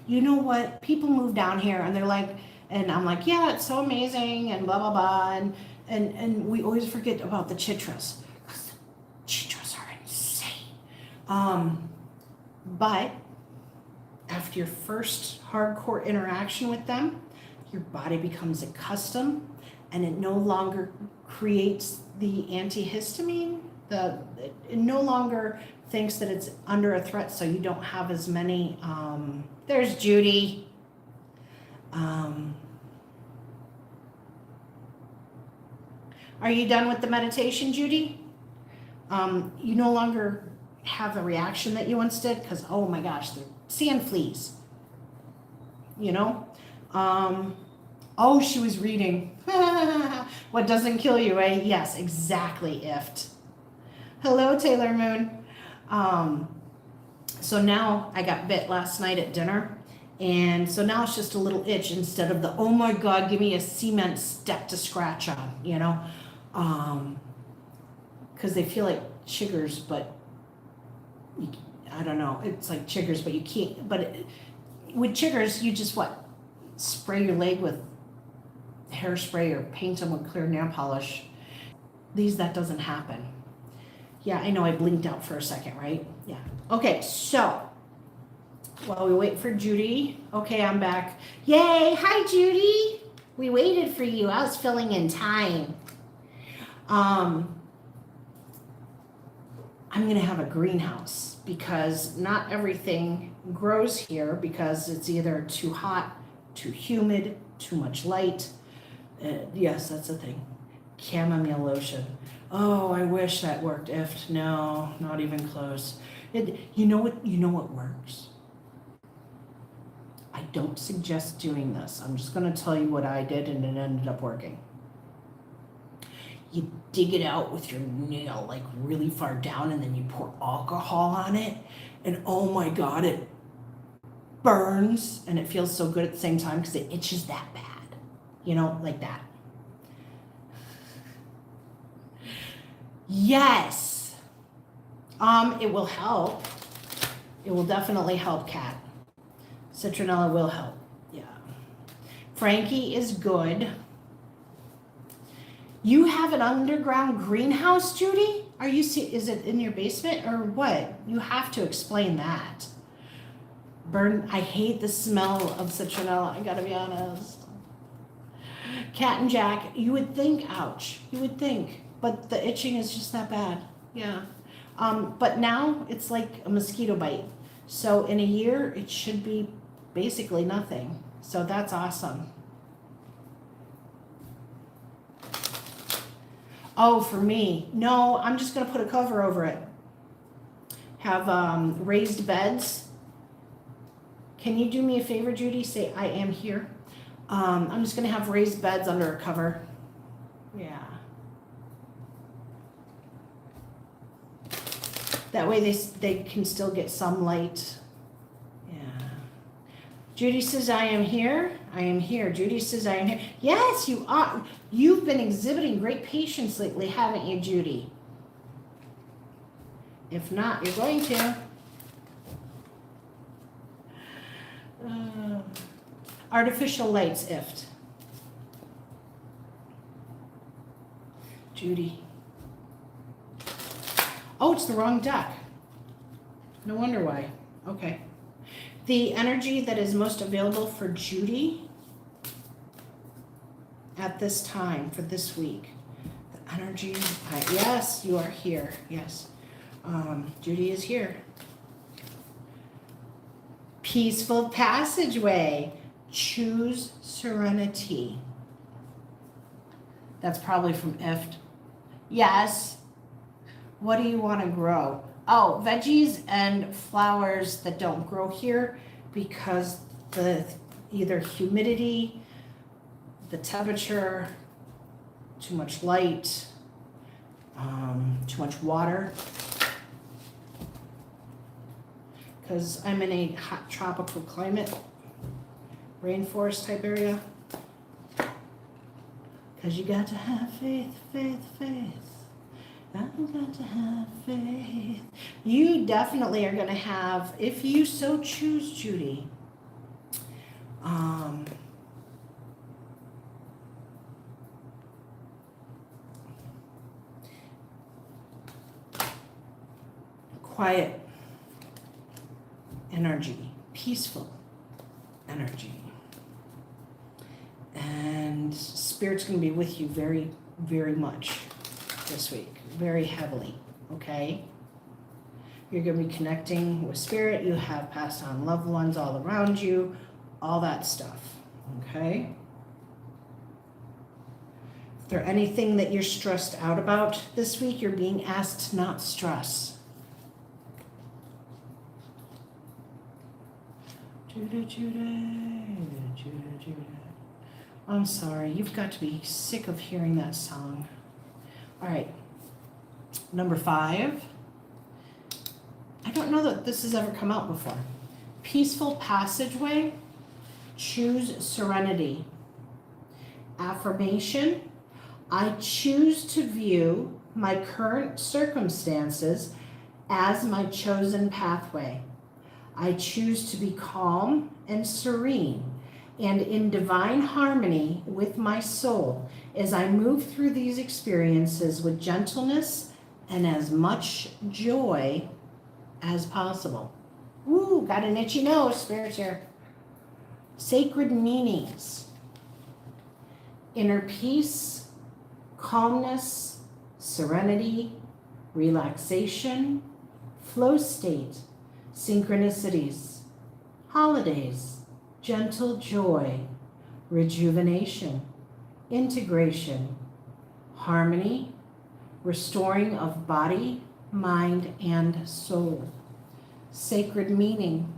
You know what? People move down here and they're like, and I'm like, yeah, it's so amazing and blah, blah, blah. And we always forget about the chitras. Because the chitras are insane. But after your first hardcore interaction with them, your body becomes accustomed and it no longer creates the antihistamine. It no longer thinks that it's under a threat, so you don't have as many. There's Judy. Are you done with the meditation, Judy? You no longer have the reaction that you once did because, oh my gosh, they're sand fleas. You know? Oh, she was reading. What doesn't kill you, eh? Yes, exactly, Ift. Hello, Taylor Moon. So now I got bit last night at dinner. And so now it's just a little itch instead of the, oh my God, give me a cement step to scratch on, you know? Because they feel like chiggers, but I don't know. It's like chiggers, but you can't. But with chiggers, you just what? Spray your leg with hairspray or paint them with clear nail polish. That doesn't happen. Yeah, I know I blinked out for a second, right? Yeah. Okay, so while we wait for Judy, okay, I'm back. Yay! Hi, Judy. We waited for you. I was filling in time. I'm gonna have a greenhouse because not everything grows here because it's either too hot, too humid, too much light. Yes, that's the thing. Chamomile lotion. Oh, I wish that worked. If no, not even close. You know what works? I don't suggest doing this. I'm just going to tell you what I did and it ended up working. You dig it out with your nail like really far down and then you pour alcohol on it and oh my God, it burns and it feels so good at the same time because it itches that bad. You know, like that. Yes. It will help. It will definitely help, Kat. Citronella will help. Yeah. Frankie is good. You have an underground greenhouse, Judy? Is it in your basement or what? You have to explain that. I hate the smell of citronella, I gotta be honest. Cat and Jack, you would think, ouch, you would think, but the itching is just that bad. Yeah. But now it's like a mosquito bite. So in a year, it should be basically nothing. So that's awesome. Oh, for me, no, I'm just gonna put a cover over it. Have raised beds. Can you do me a favor, Judy? Say, I am here. I'm just gonna have raised beds under a cover. Yeah. That way they can still get some light. Yeah. Judy says, I am here. I am here. Judy says, I am here. Yes, you are. You've been exhibiting great patience lately, haven't you, Judy? If not, you're going to. Artificial lights, Ift. Judy. Oh, it's the wrong deck. No wonder why. Okay. The energy that is most available for Judy at this time, for this week. The energy, yes, you are here. Yes. Judy is here. Peaceful passageway. Choose serenity. That's probably from Ift. Yes. What do you want to grow? Oh, veggies and flowers that don't grow here because the either humidity, the temperature, too much light, too much water. Because I'm in a hot tropical climate, rainforest type area. Because you got to have faith, faith, faith. I've got to have faith. You definitely are going to have, if you so choose, Judy, quiet energy, peaceful energy. And Spirit's going to be with you very, very much this week, very heavily, okay? You're going to be connecting with Spirit. You have passed on loved ones all around you, all that stuff, okay? If there's anything that you're stressed out about this week, you're being asked to not stress. Judah, Judah, Judah, Judah. I'm sorry. You've got to be sick of hearing that song. All right. Number 5. I don't know that this has ever come out before. Peaceful passageway. Choose serenity. Affirmation. I choose to view my current circumstances as my chosen pathway. I choose to be calm and serene and in divine harmony with my soul as I move through these experiences with gentleness and as much joy as possible. Ooh, got an itchy nose, Spirit's here. Sacred meanings. Inner peace, calmness, serenity, relaxation, flow state, synchronicities, holidays, gentle joy, rejuvenation, integration, harmony, restoring of body, mind, and soul. Sacred meaning.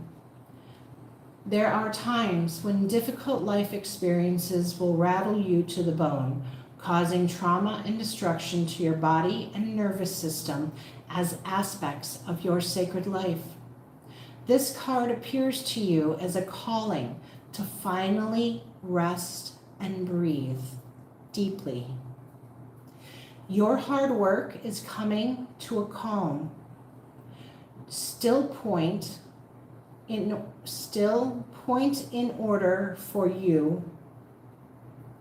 There are times when difficult life experiences will rattle you to the bone, causing trauma and destruction to your body and nervous system as aspects of your sacred life. This card appears to you as a calling to finally rest and breathe deeply. Your hard work is coming to a calm. Still point in order for you.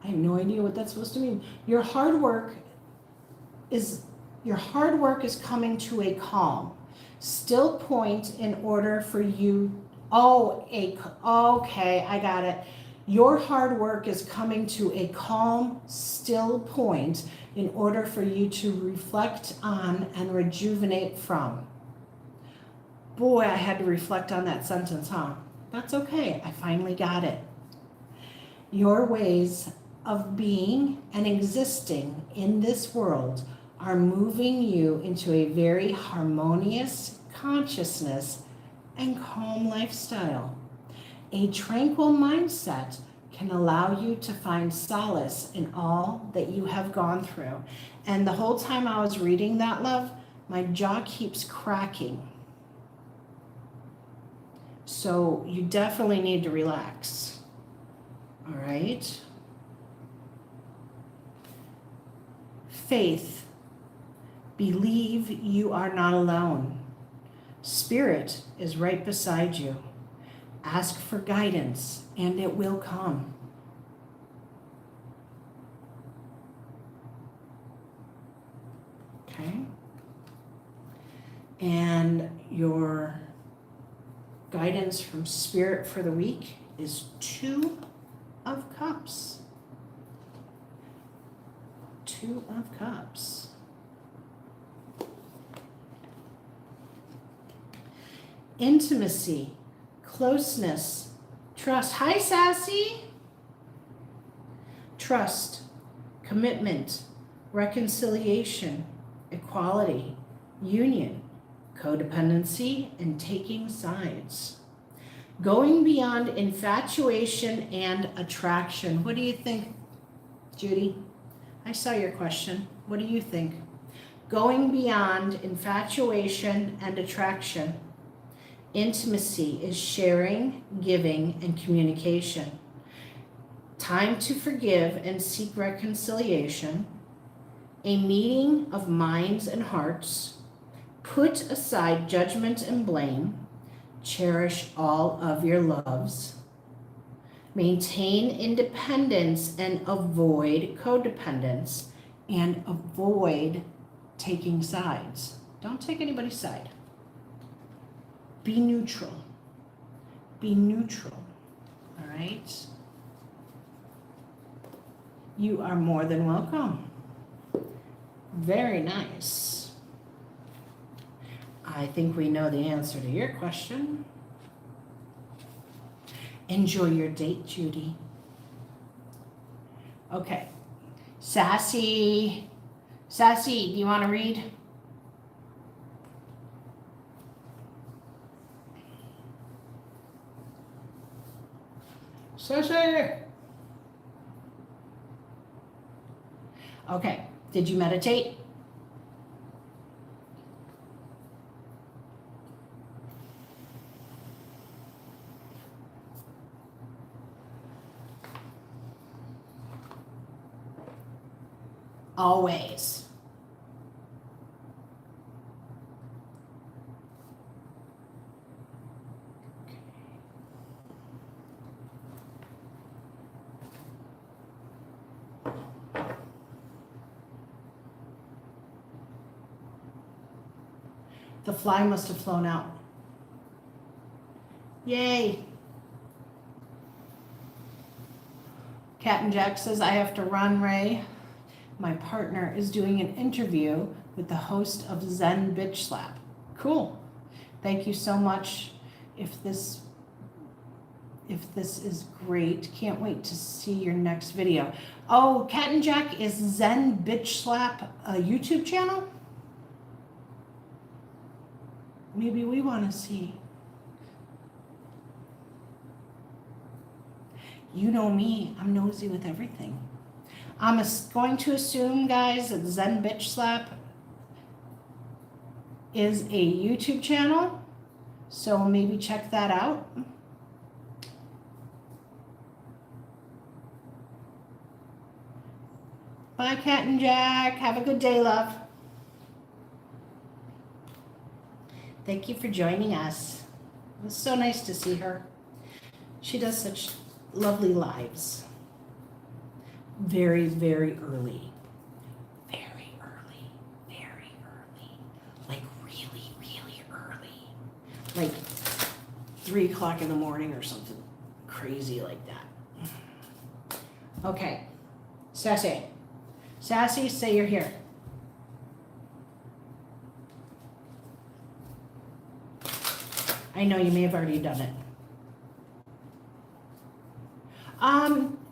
I have no idea what that's supposed to mean. Your hard work is coming to a calm. Still point in order for you. Okay, I got it. Your hard work is coming to a calm, still point in order for you to reflect on and rejuvenate from. Boy, I had to reflect on that sentence, huh? That's okay. I finally got it. Your ways of being and existing in this world are moving you into a very harmonious consciousness and calm lifestyle. A tranquil mindset can allow you to find solace in all that you have gone through. And the whole time I was reading that, love, my jaw keeps cracking. So you definitely need to relax. All right? Faith. Believe you are not alone. Spirit is right beside you. Ask for guidance and it will come. Okay? And your guidance from Spirit for the week is 2 of Cups. 2 of Cups. Intimacy, closeness, trust. Hi, Sassy. Trust, commitment, reconciliation, equality, union, codependency, and taking sides. Going beyond infatuation and attraction. What do you think, Judy? I saw your question. What do you think? Going beyond infatuation and attraction. Intimacy is sharing, giving, and communication. Time to forgive and seek reconciliation. A meeting of minds and hearts. Put aside judgment and blame. Cherish all of your loves. Maintain independence and avoid codependence. And avoid taking sides. Don't take anybody's side. Be neutral. Be neutral. All right? You are more than welcome. Very nice. I think we know the answer to your question. Enjoy your date, Judy. Okay. Sassy. Sassy, do you want to read? Sassy. Okay. Did you meditate? Always. The fly must have flown out. Yay. Cat and Jack says, I have to run, Ray. My partner is doing an interview with the host of Zen Bitch Slap. Cool. Thank you so much. If this is great, can't wait to see your next video. Oh, Cat and Jack, is Zen Bitch Slap a YouTube channel? Maybe we want to see. You know me, I'm nosy with everything. I'm going to assume, guys, that Zen Bitch Slap is a YouTube channel. So maybe check that out. Bye, Cat and Jack. Have a good day, love. Thank you for joining us. It was so nice to see her. She does such lovely lives. Very, very early. Very early. Very early. Like really, really early. Like 3 o'clock in the morning or something crazy like that. Okay. Sassy. Sassy, say you're here. I know you may have already done it.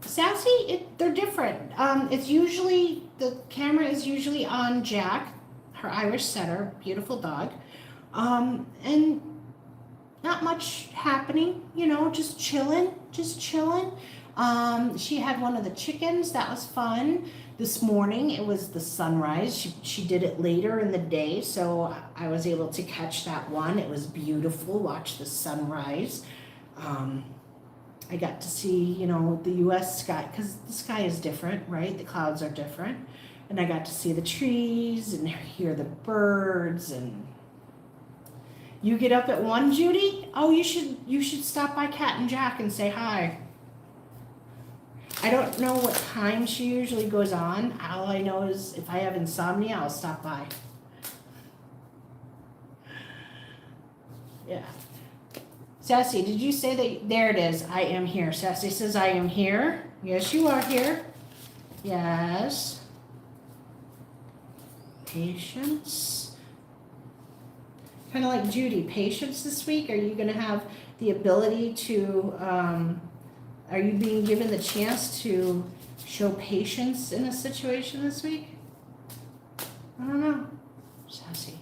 Sassy, they're different. It's usually, the camera is usually on Jack, her Irish setter, beautiful dog. And not much happening, you know, just chilling. She had one of the chickens, that was fun. This morning, it was the sunrise. She did it later in the day, so I was able to catch that one. It was beautiful, watch the sunrise. I got to see, you know, the U.S. sky, because the sky is different, right? The clouds are different. And I got to see the trees and hear the birds. And you get up at 1, Judy? Oh, you should stop by Cat and Jack and say hi. I don't know what time she usually goes on. All I know is if I have insomnia, I'll stop by. Yeah. Sassy, did you say that? There it is. I am here. Sassy says I am here. Yes, you are here. Yes. Patience. Kind of like Judy. Patience this week. Are you going to have the ability to, are you being given the chance to show patience in a situation this week? I don't know. Sassy.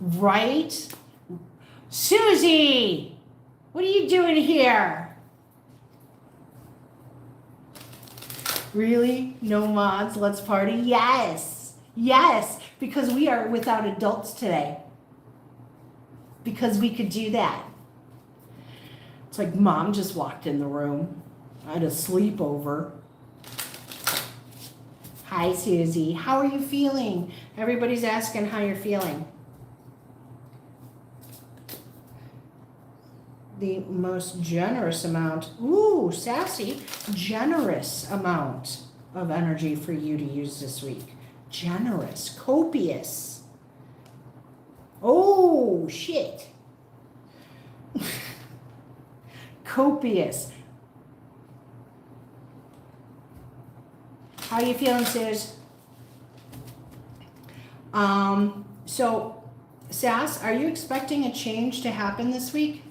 Right? Susie! What are you doing here? Really? No mods? Let's party? Yes! Yes! Because we are without adults today. Because we could do that. It's like Mom just walked in the room. I had a sleepover. Hi, Susie. How are you feeling? Everybody's asking how you're feeling. The most generous amount, ooh, Sassy, generous amount of energy for you to use this week. Generous, copious. Oh, shit. Copious. How are you feeling, Sis? So, Sass, are you expecting a change to happen this week?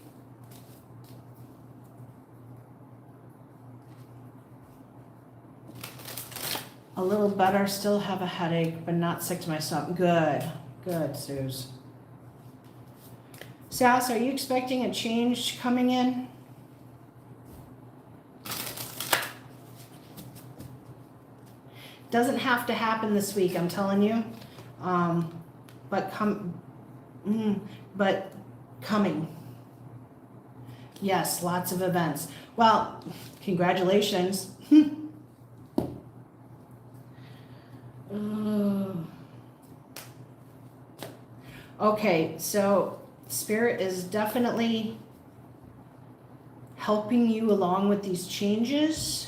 A little better, still have a headache, but not sick to my stomach. Good, good, Suze. Sass, are you expecting a change coming in? Doesn't have to happen this week, I'm telling you. But coming. Yes, lots of events. Well, congratulations. Okay, so Spirit is definitely helping you along with these changes.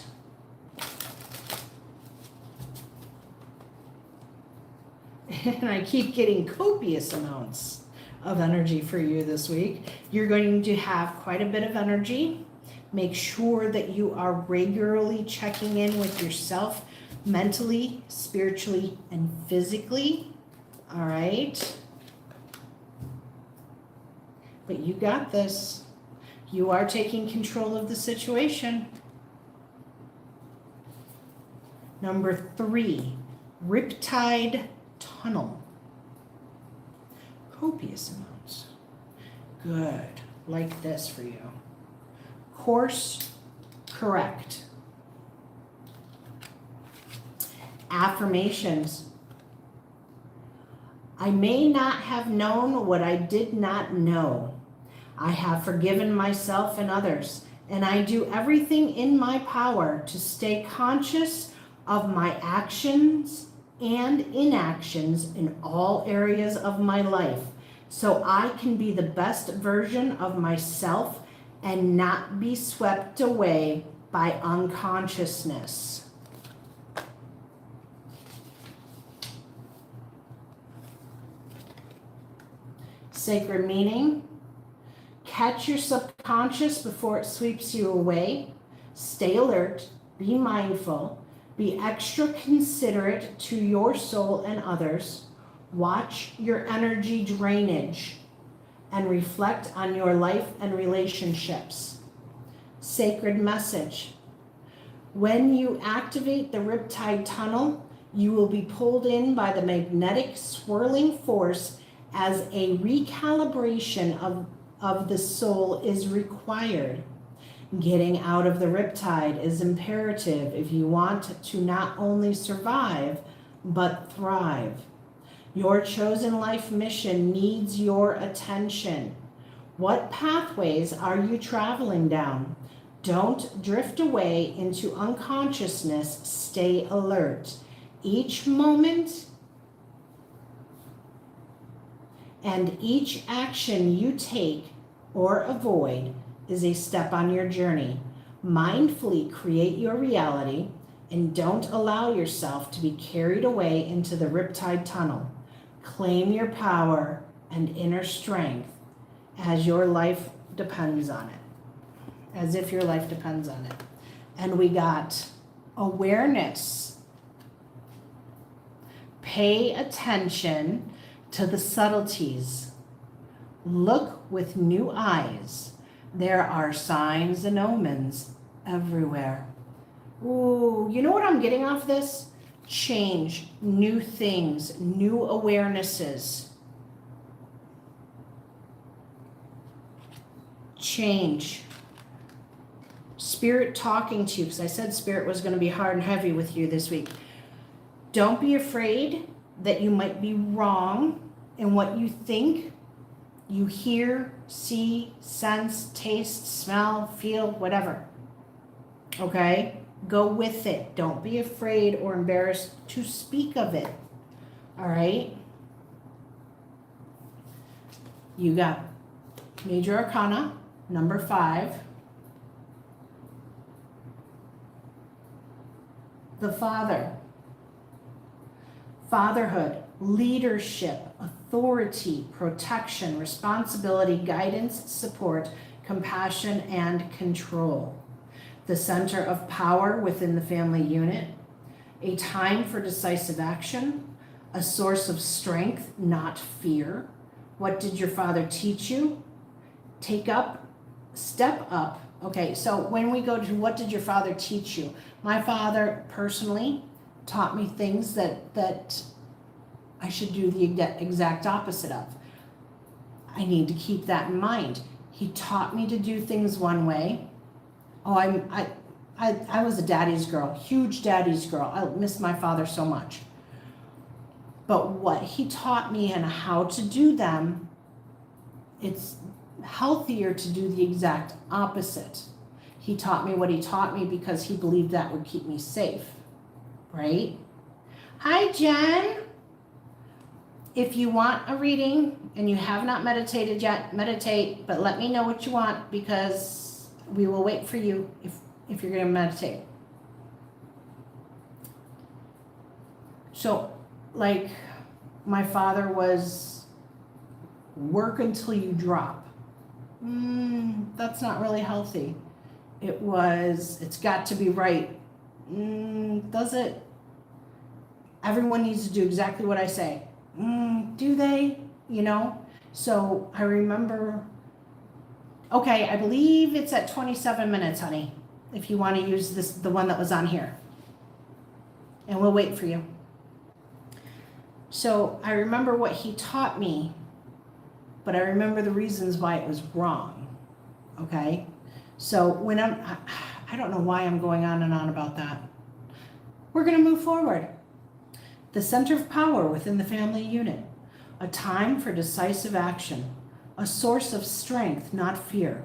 And I keep getting copious amounts of energy for you this week. You're going to have quite a bit of energy. Make sure that you are regularly checking in with yourself mentally, spiritually, and physically. All right? But you got this. You are taking control of the situation. Number 3, Riptide Tunnel. Copious amounts. Good. Like this for you. Course correct. Affirmations. I may not have known what I did not know. I have forgiven myself and others, and I do everything in my power to stay conscious of my actions and inactions in all areas of my life, so I can be the best version of myself and not be swept away by unconsciousness. Sacred meaning. Catch your subconscious before it sweeps you away. Stay alert, be mindful, be extra considerate to your soul and others. Watch your energy drainage and reflect on your life and relationships. Sacred message. When you activate the Riptide Tunnel, you will be pulled in by the magnetic swirling force as a recalibration of the soul is required. Getting out of the riptide is imperative if you want to not only survive, but thrive. Your chosen life mission needs your attention. What pathways are you traveling down? Don't drift away into unconsciousness. Stay alert. Each moment and each action you take or avoid is a step on your journey. Mindfully create your reality and don't allow yourself to be carried away into the Riptide Tunnel. Claim your power and inner strength as your life depends on it. As if your life depends on it. And we got awareness. Pay attention to the subtleties. Look with new eyes. There are signs and omens everywhere. Ooh, you know what I'm getting off this? Change, new things, new awarenesses. Change. Spirit talking to you, because I said Spirit was going to be hard and heavy with you this week. Don't be afraid that you might be wrong in what you think, you hear, see, sense, taste, smell, feel, whatever. Okay? Go with it. Don't be afraid or embarrassed to speak of it. All right? You got Major Arcana, number 5. The Father. Fatherhood, leadership, authority, protection, responsibility, guidance, support, compassion, and control. The center of power within the family unit. A time for decisive action. A source of strength, not fear. What did your father teach you? Take up, step up. Okay, so when we go to what did your father teach you? My father personally taught me things that I should do the exact opposite of. I need to keep that in mind. He taught me to do things one way. Oh, I I was a daddy's girl, huge daddy's girl. I miss my father so much. But what he taught me and how to do them, it's healthier to do the exact opposite. He taught me what he taught me because he believed that would keep me safe, right? Hi, Jen. If you want a reading and you have not meditated yet, meditate, but let me know what you want because we will wait for you if you're going to meditate. So, like, my father was work until you drop. That's not really healthy. It's got to be right. Does it? Everyone needs to do exactly what I say. Do they? You know? So I remember, okay, I believe it's at 27 minutes, honey, if you want to use the one that was on here. And we'll wait for you. So I remember what he taught me, but I remember the reasons why it was wrong. Okay? So when I don't know why I'm going on and on about that. We're going to move forward. The center of power within the family unit. A time for decisive action. A source of strength, not fear.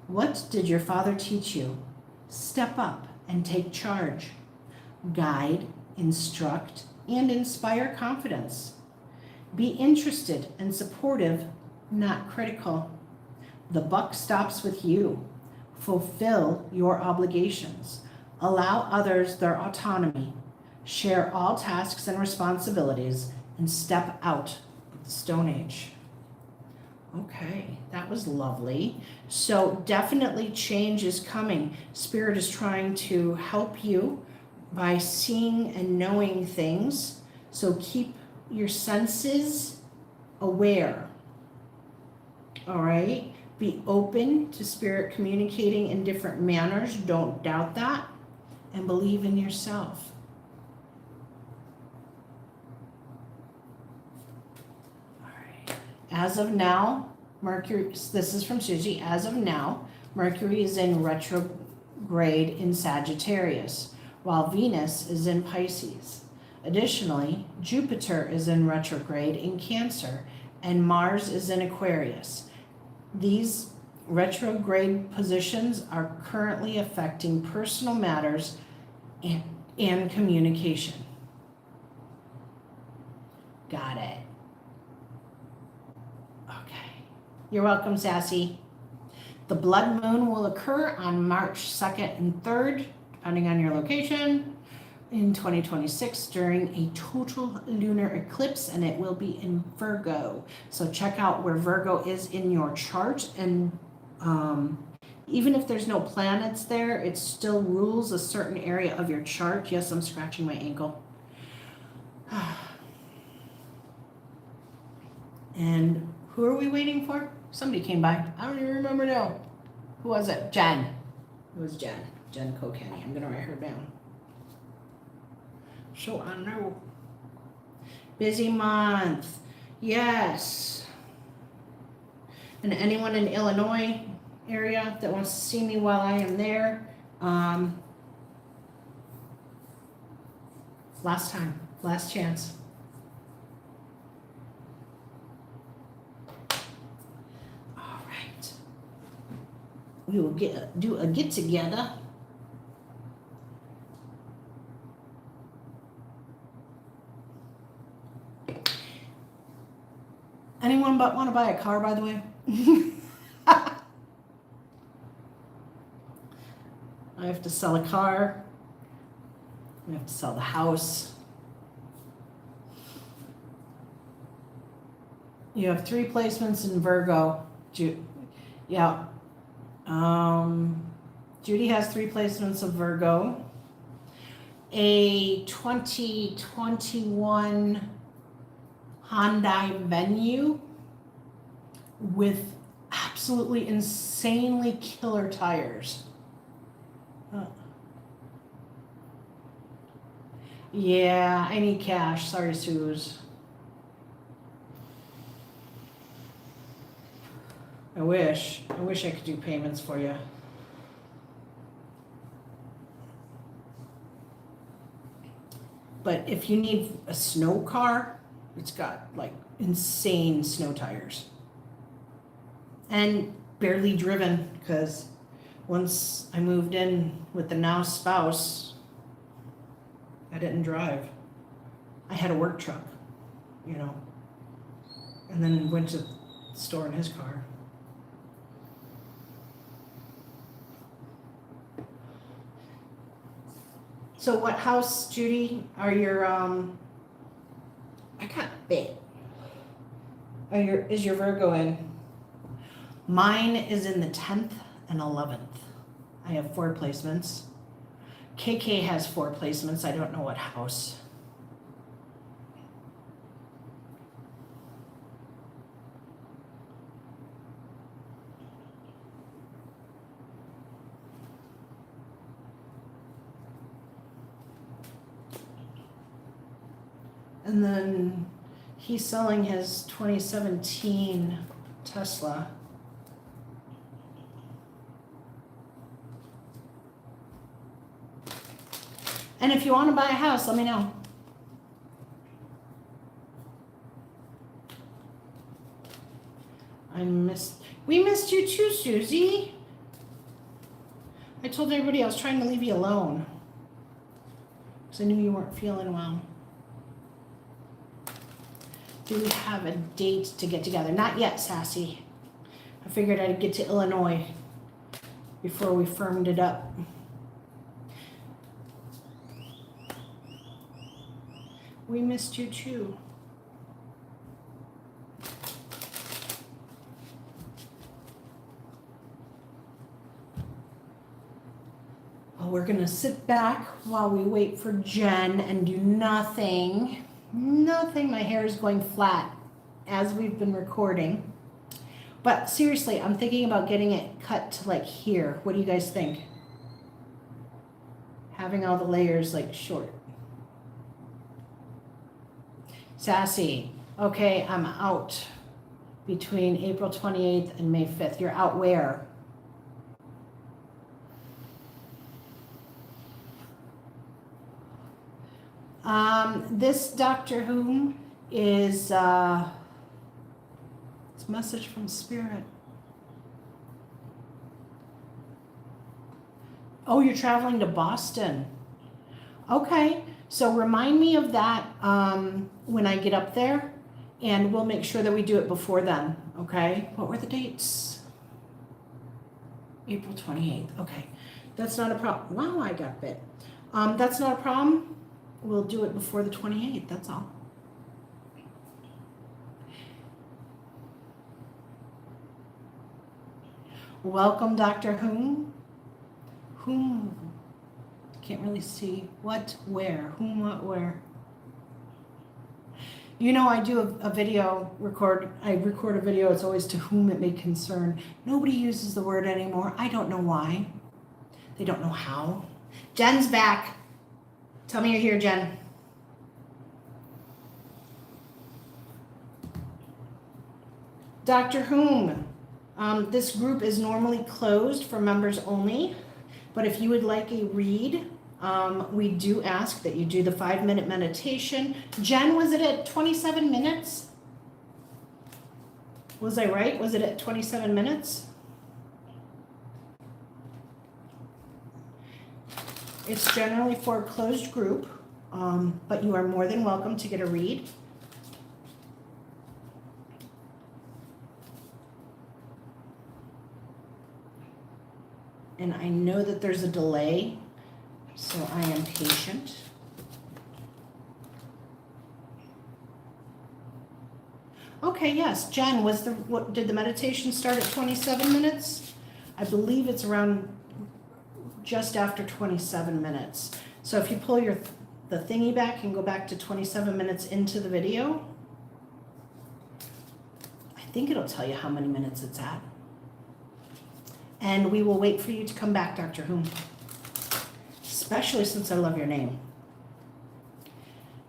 What did your father teach you? Step up and take charge. Guide, instruct, and inspire confidence. Be interested and supportive, not critical. The buck stops with you. Fulfill your obligations. Allow others their autonomy. Share all tasks and responsibilities and step out of the Stone Age. Okay, that was lovely. So definitely change is coming. Spirit is trying to help you by seeing and knowing things. So keep your senses aware. All right? Be open to Spirit communicating in different manners. Don't doubt that. And believe in yourself. All right. As of now, Mercury, this is from Susie. As of now, Mercury is in retrograde in Sagittarius, while Venus is in Pisces. Additionally, Jupiter is in retrograde in Cancer, and Mars is in Aquarius. These retrograde positions are currently affecting personal matters and communication. Got it. Okay. You're welcome, Sassy. The blood moon will occur on March 2nd and 3rd, depending on your location, in 2026 during a total lunar eclipse, and it will be in Virgo. So check out where Virgo is in your chart, and even if there's no planets there, it still rules a certain area of your chart. Yes, I'm scratching my ankle. And who are we waiting for? Somebody came by. I don't even remember now. Who was it? Jen. It was Jen. Jen Kokani. I'm going to write her down. So I know. Busy month. Yes. And anyone in Illinois area that wants to see me while I am there, last time, last chance. All right. We will do a get together. Anyone but want to buy a car, by the way? I have to sell a car. I have to sell the house. You have 3 placements in Virgo. Yeah. Judy has 3 placements of Virgo. A 2021 Hyundai Venue with absolutely insanely killer tires. Yeah, I need cash. Sorry, Suze. I wish I could do payments for you. But if you need a snow car, it's got like insane snow tires. And barely driven, because once I moved in with the now spouse, I didn't drive. I had a work truck, you know, and then went to the store in his car. So what house, Judy, are your, I got bit. Is your Virgo in? Mine is in the 10th and 11th. I have 4 placements. KK has 4 placements. I don't know what house. And then he's selling his 2017 Tesla. And if you want to buy a house, let me know. We missed you too, Susie. I told everybody I was trying to leave you alone, because I knew you weren't feeling well. Do we have a date to get together? Not yet, Sassy. I figured I'd get to Illinois before we firmed it up. We missed you too. Well, we're gonna sit back while we wait for Jen and do nothing. Nothing. My hair is going flat as we've been recording. But seriously, I'm thinking about getting it cut to like here. What do you guys think? Having all the layers like short. Sassy. Okay, I'm out between April 28th and May 5th. You're out where? This Doctor Who is it's message from Spirit. Oh, you're traveling to Boston. Okay, so remind me of that when I get up there, and we'll make sure that we do it before then, okay? What were the dates? April 28th, okay. That's not a problem. Wow, I got bit. That's not a problem. We'll do it before the 28th, that's all. Welcome, Dr. Whom? Whom? Can't really see. What, where? Whom, what, where? You know, I do a video I record a video, it's always to whom it may concern. Nobody uses the word anymore. I don't know why. They don't know how. Jen's back. Tell me you're here, Jen. Dr. Whom? This group is normally closed for members only, but if you would like a read, we do ask that you do the 5-minute meditation. Jen, was it at 27 minutes? Was I right? Was it at 27 minutes? It's generally for a closed group, but you are more than welcome to get a read. And I know that there's a delay, so I am patient. Okay, yes, Jen, did the meditation start at 27 minutes? I believe it's around just after 27 minutes. So if you pull the thingy back and go back to 27 minutes into the video, I think it'll tell you how many minutes it's at. And we will wait for you to come back, Dr. Whom. Especially since I love your name.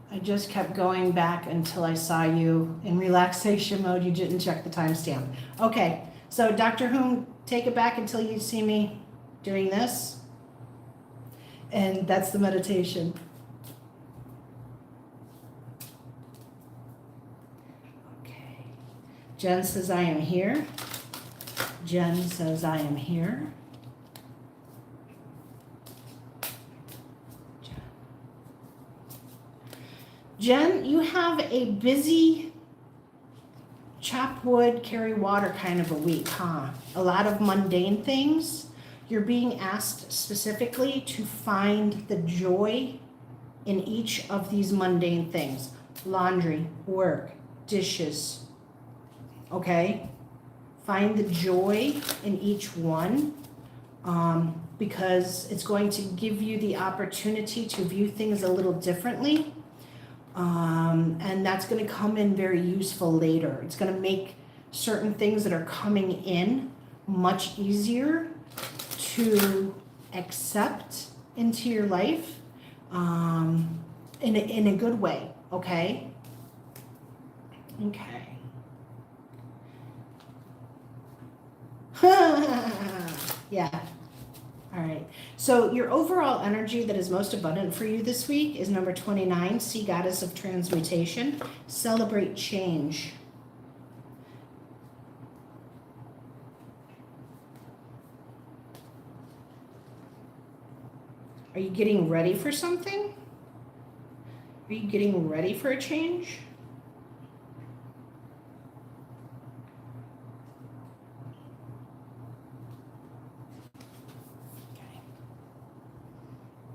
I just kept going back until I saw you in relaxation mode. You didn't check the timestamp. Okay, so Dr. Whom, take it back until you see me doing this. And that's the meditation. Jen says, I am here. Jen says, I am here. Jen, you have a busy chop wood, carry water kind of a week, huh? A lot of mundane things. You're being asked specifically to find the joy in each of these mundane things. Laundry, work, dishes, okay? Find the joy in each one, because it's going to give you the opportunity to view things a little differently. And that's going to come in very useful later. It's going to make certain things that are coming in much easier to accept into your life, in a good way, okay? Okay. Yeah. All right. So your overall energy that is most abundant for you this week is number 29, Sea Goddess of Transmutation. Celebrate change. Are you getting ready for something? Are you getting ready for a change?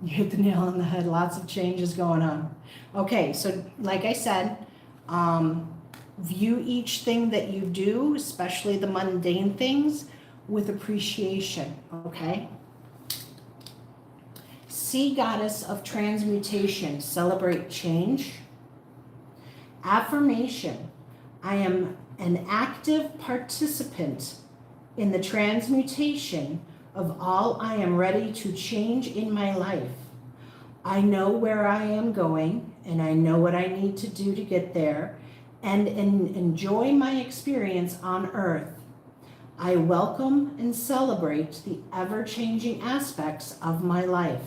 You hit the nail on the head. Lots of changes going on. Okay, so like I said, view each thing that you do, especially the mundane things, with appreciation, okay? Sea Goddess of Transmutation, celebrate change. Affirmation, I am an active participant in the transmutation of all I am ready to change in my life. I know where I am going, and I know what I need to do to get there, and enjoy my experience on earth. I welcome and celebrate the ever-changing aspects of my life.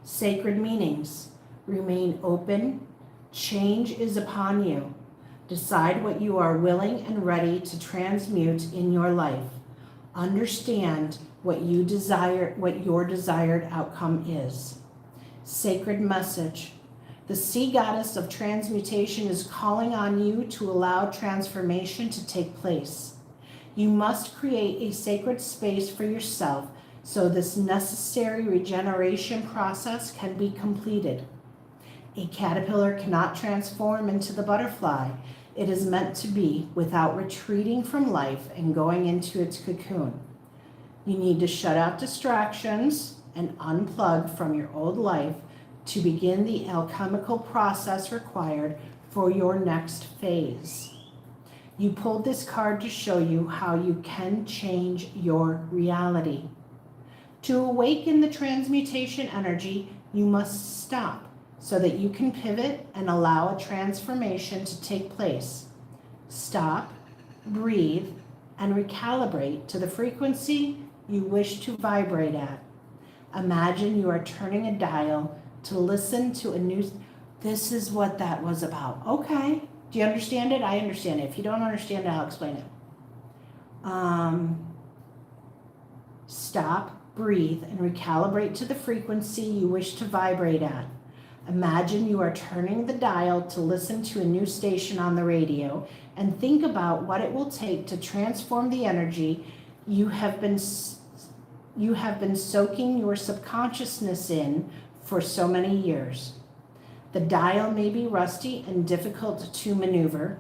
Sacred meanings, remain open, change is upon you. Decide what you are willing and ready to transmute in your life. Understand what you desire, what your desired outcome is. Sacred message. The Sea Goddess of Transmutation is calling on you to allow transformation to take place. You must create a sacred space for yourself so this necessary regeneration process can be completed. A caterpillar cannot transform into the butterfly it is meant to be without retreating from life and going into its cocoon. You need to shut out distractions and unplug from your old life to begin the alchemical process required for your next phase. You pulled this card to show you how you can change your reality. To awaken the transmutation energy, you must stop so that you can pivot and allow a transformation to take place. Stop, breathe, and recalibrate to the frequency you wish to vibrate at. Imagine you are turning a dial to listen to a new... This is what that was about. Okay. Do you understand it? I understand it. If you don't understand it, I'll explain it. Stop, breathe, and recalibrate to the frequency you wish to vibrate at. Imagine you are turning the dial to listen to a new station on the radio and think about what it will take to transform the energy you have been soaking your subconsciousness in for so many years. The dial may be rusty and difficult to maneuver.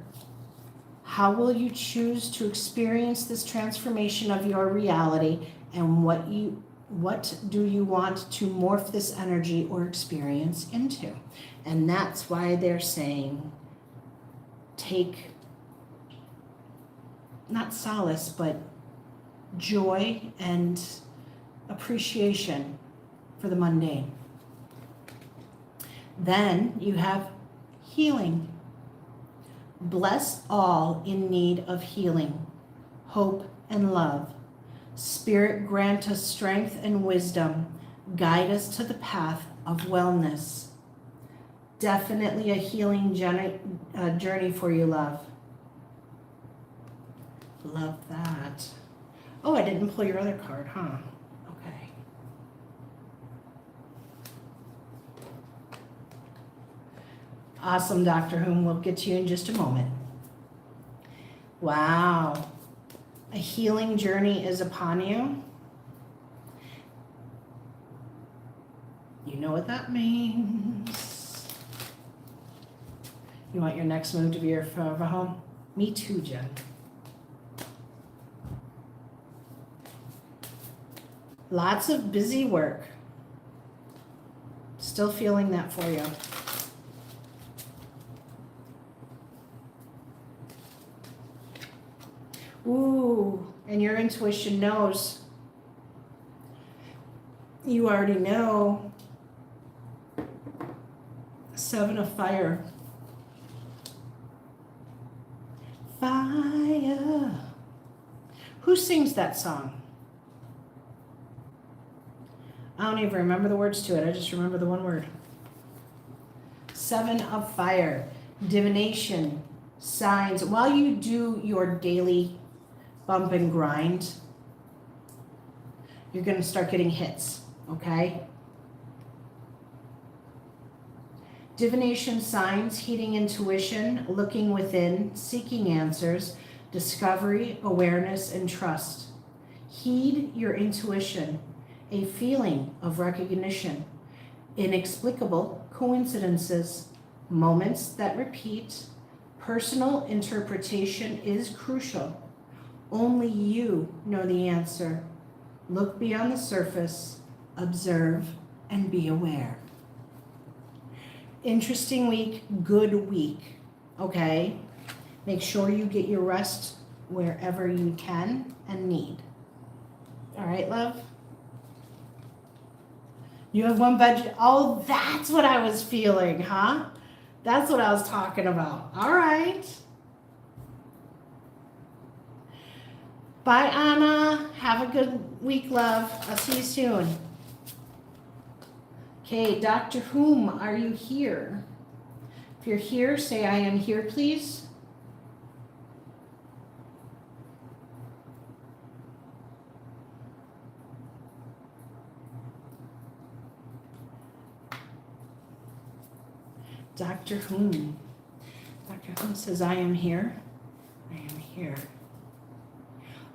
How will you choose to experience this transformation of your reality, and what do you want to morph this energy or experience into? And that's why they're saying take not solace, but joy and appreciation for the mundane. Then you have healing. Bless all in need of healing, hope, and love. Spirit, grant us strength and wisdom. Guide us to the path of wellness. Definitely a healing journey for you, love. Love that. Oh, I didn't pull your other card, huh? Okay. Awesome, Dr. Whom. We'll get to you in just a moment. Wow. A healing journey is upon you. You know what that means. You want your next move to be your forever home? Me too, Jen. Lots of busy work. Still feeling that for you. Ooh, and your intuition knows. You already know. 7 of fire. Fire. Who sings that song? I don't even remember the words to it. I just remember the one word. 7 of fire. Divination. Signs. While you do your daily bump and grind, you're going to start getting hits, okay? Divination, signs, heating intuition, looking within, seeking answers, discovery, awareness, and trust. Heed your intuition, a feeling of recognition, inexplicable coincidences, moments that repeat. Personal interpretation is crucial. Only you know the answer. Look beyond the surface, observe, and be aware. Interesting week, good week, okay? Make sure you get your rest wherever you can and need. All right, love? You have one budget. Oh, that's what I was feeling, huh? That's what I was talking about. All right. Bye, Anna. Have a good week, love. I'll see you soon. Okay, Dr. Whom, are you here? If you're here, say I am here, please. Dr. Whom. Dr. Whom says I am here. I am here.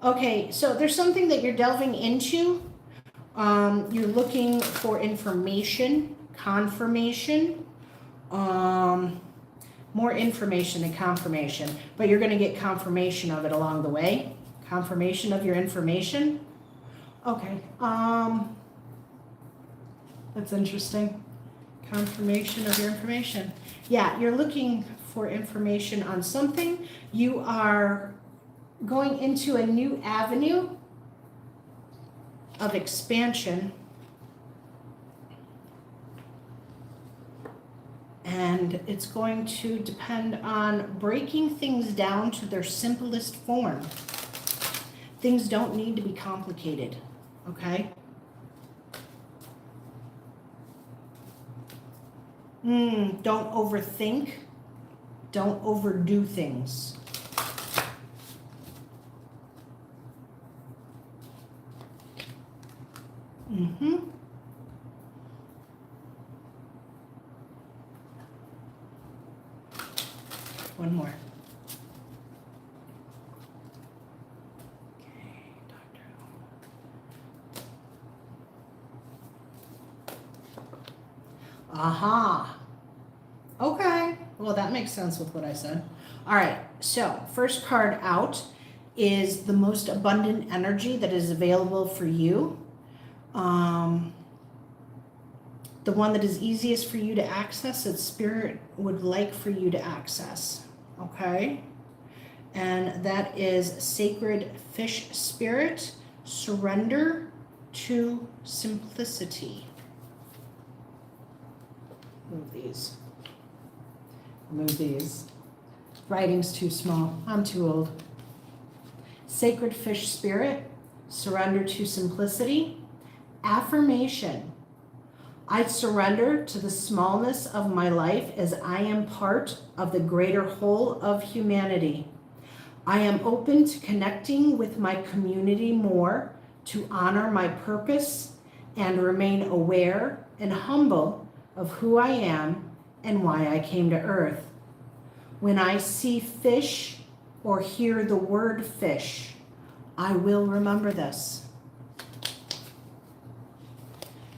Okay, so there's something that you're delving into. You're looking for information, confirmation, more information than confirmation, but you're going to get confirmation of it along the way. Confirmation of your information. Okay, that's interesting. Confirmation of your information. Yeah, you're looking for information on something. You are going into a new avenue of expansion, and it's going to depend on breaking things down to their simplest form. Things don't need to be complicated, okay? Don't overthink. Don't overdo things. One more. Okay, Doctor. Aha. Okay. Well, that makes sense with what I said. All right. So, first card out is the most abundant energy that is available for you. The one that is easiest for you to access, that Spirit would like for you to access. Okay? And that is Sacred Fish Spirit, surrender to simplicity. Move these. Move these. Writing's too small. I'm too old. Sacred Fish Spirit, surrender to simplicity. Affirmation. I surrender to the smallness of my life as I am part of the greater whole of humanity. I am open to connecting with my community more to honor my purpose and remain aware and humble of who I am and why I came to earth. When I see fish or hear the word fish, I will remember this.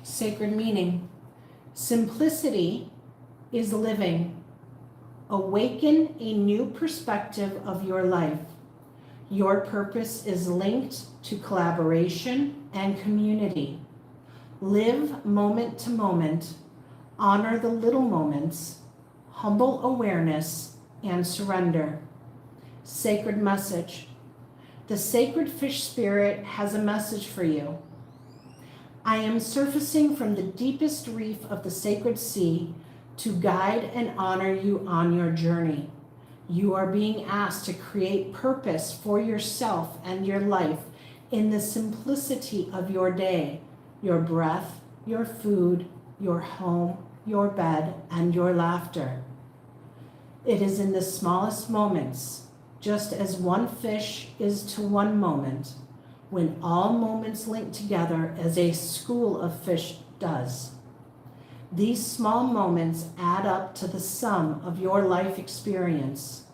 Sacred meaning. Simplicity is living. Awaken a new perspective of your life. Your purpose is linked to collaboration and community. Live moment to moment. Honor the little moments. Humble awareness and surrender. Sacred message. The sacred fish spirit has a message for you. I am surfacing from the deepest reef of the sacred sea to guide and honor you on your journey. You are being asked to create purpose for yourself and your life in the simplicity of your day, your breath, your food, your home, your bed, and your laughter. It is in the smallest moments, just as one fish is to one moment, when all moments link together as a school of fish does. These small moments add up to the sum of your life experience.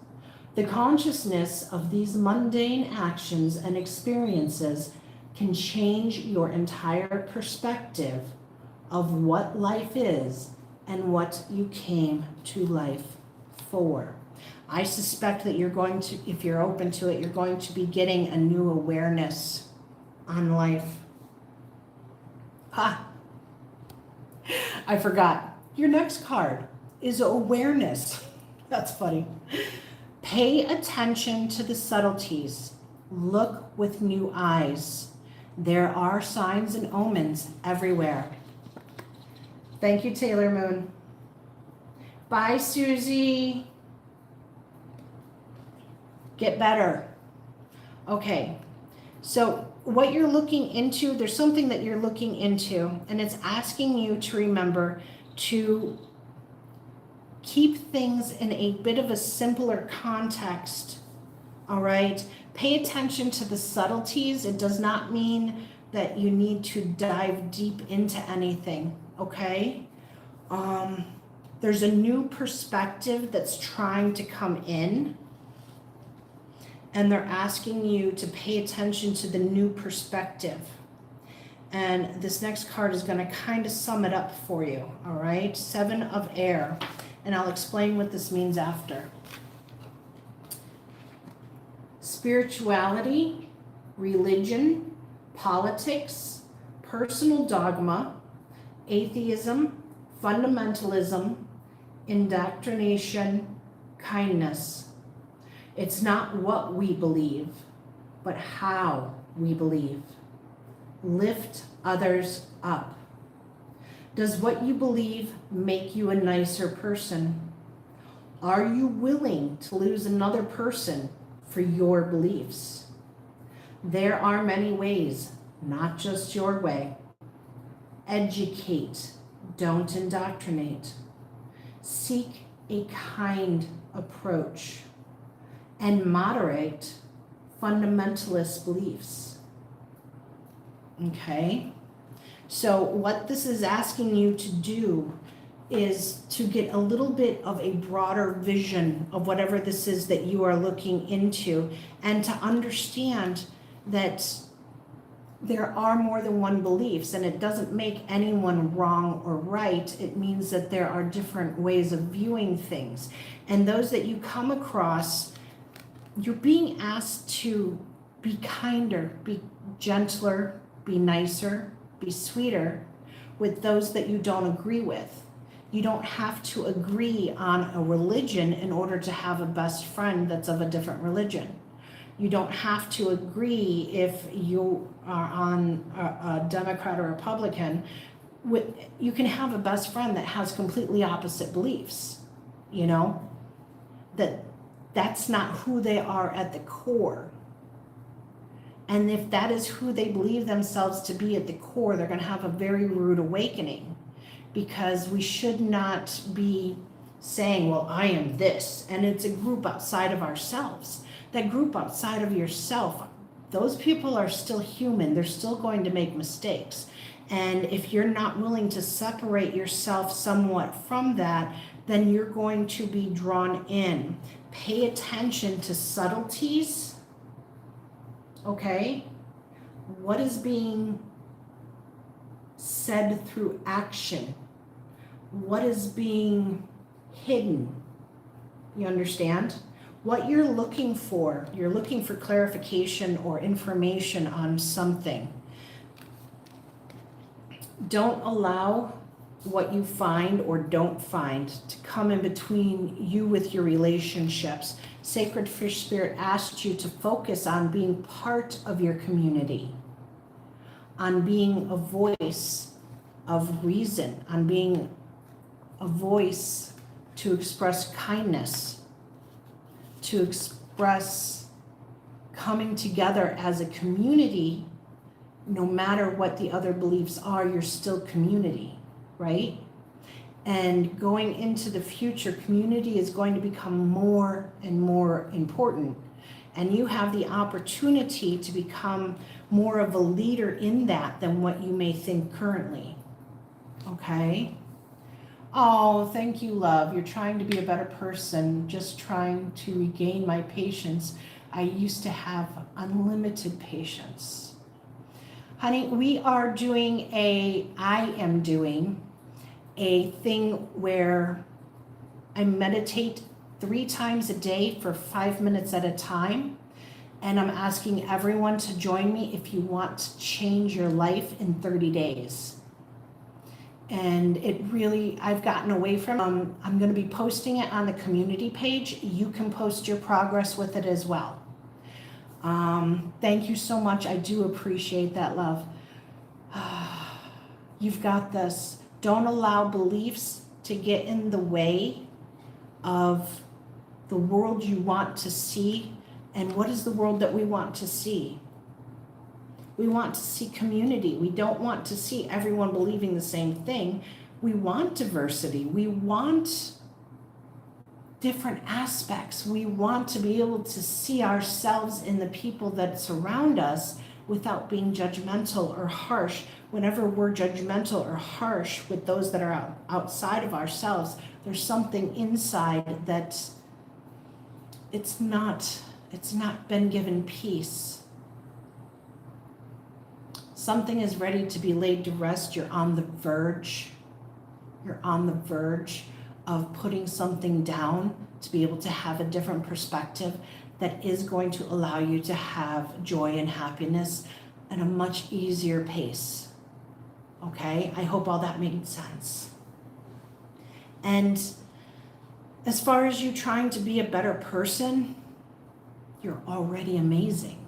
The consciousness of these mundane actions and experiences can change your entire perspective of what life is and what you came to life for. I suspect that you're going to, if you're open to it, you're going to be getting a new awareness on life. I forgot. Your next card is awareness. That's funny. Pay attention to the subtleties. Look with new eyes. There are signs and omens everywhere. Thank you, Taylor Moon. Bye, Susie. Get better. Okay, so what you're looking into, there's something that you're looking into, and it's asking you to remember to keep things in a bit of a simpler context, all right? Pay attention to the subtleties. It does not mean that you need to dive deep into anything, okay? There's a new perspective that's trying to come in, and they're asking you to pay attention to the new perspective. And this next card is going to kind of sum it up for you, all right? 7 of Air, and I'll explain what this means after. Spirituality, religion, politics, personal dogma, atheism, fundamentalism, indoctrination, kindness. It's not what we believe, but how we believe. Lift others up. Does what you believe make you a nicer person? Are you willing to lose another person for your beliefs? There are many ways, not just your way. Educate, don't indoctrinate. Seek a kind approach and moderate fundamentalist beliefs. Okay? So what this is asking you to do is to get a little bit of a broader vision of whatever this is that you are looking into, and to understand that there are more than one beliefs, and it doesn't make anyone wrong or right. It means that there are different ways of viewing things. And those that you come across, you're being asked to be kinder, be gentler, be nicer, be sweeter with those that you don't agree with. You don't have to agree on a religion in order to have a best friend that's of a different religion. You don't have to agree if you are on a Democrat or Republican. You can have a best friend that has completely opposite beliefs, you know, that's not who they are at the core. And if that is who they believe themselves to be at the core, they're going to have a very rude awakening, because we should not be saying, well, I am this, and it's a group outside of ourselves. That group outside of yourself, those people are still human. They're still going to make mistakes. And if you're not willing to separate yourself somewhat from that, then you're going to be drawn in. Pay attention to subtleties, okay? What is being said through action? What is being hidden? You understand? What you're looking for clarification or information on something. Don't allow what you find or don't find to come in between you with your relationships. Sacred Fish Spirit asks you to focus on being part of your community, on being a voice of reason, on being a voice to express kindness, to express coming together as a community. No matter what the other beliefs are, you're still community, right? And going into the future, community is going to become more and more important. And you have the opportunity to become more of a leader in that than what you may think currently. Okay? Oh, thank you, love. You're trying to be a better person, just trying to regain my patience. I used to have unlimited patience. Honey, I am doing a thing where I meditate 3 times a day for 5 minutes at a time. And I'm asking everyone to join me if you want to change your life in 30 days. And it really, I've gotten away from, I'm going to be posting it on the community page. You can post your progress with it as well. Thank you so much. I do appreciate that, love. You've got this. Don't allow beliefs to get in the way of the world you want to see. And what is the world that we want to see? We want to see community. We don't want to see everyone believing the same thing. We want diversity. We want different aspects. We want to be able to see ourselves in the people that surround us without being judgmental or harsh. Whenever we're judgmental or harsh with those that are outside of ourselves, there's something inside that it's not been given peace. Something is ready to be laid to rest. You're on the verge. You're on the verge of putting something down to be able to have a different perspective that is going to allow you to have joy and happiness at a much easier pace. Okay? I hope all that made sense. And as far as you trying to be a better person, you're already amazing.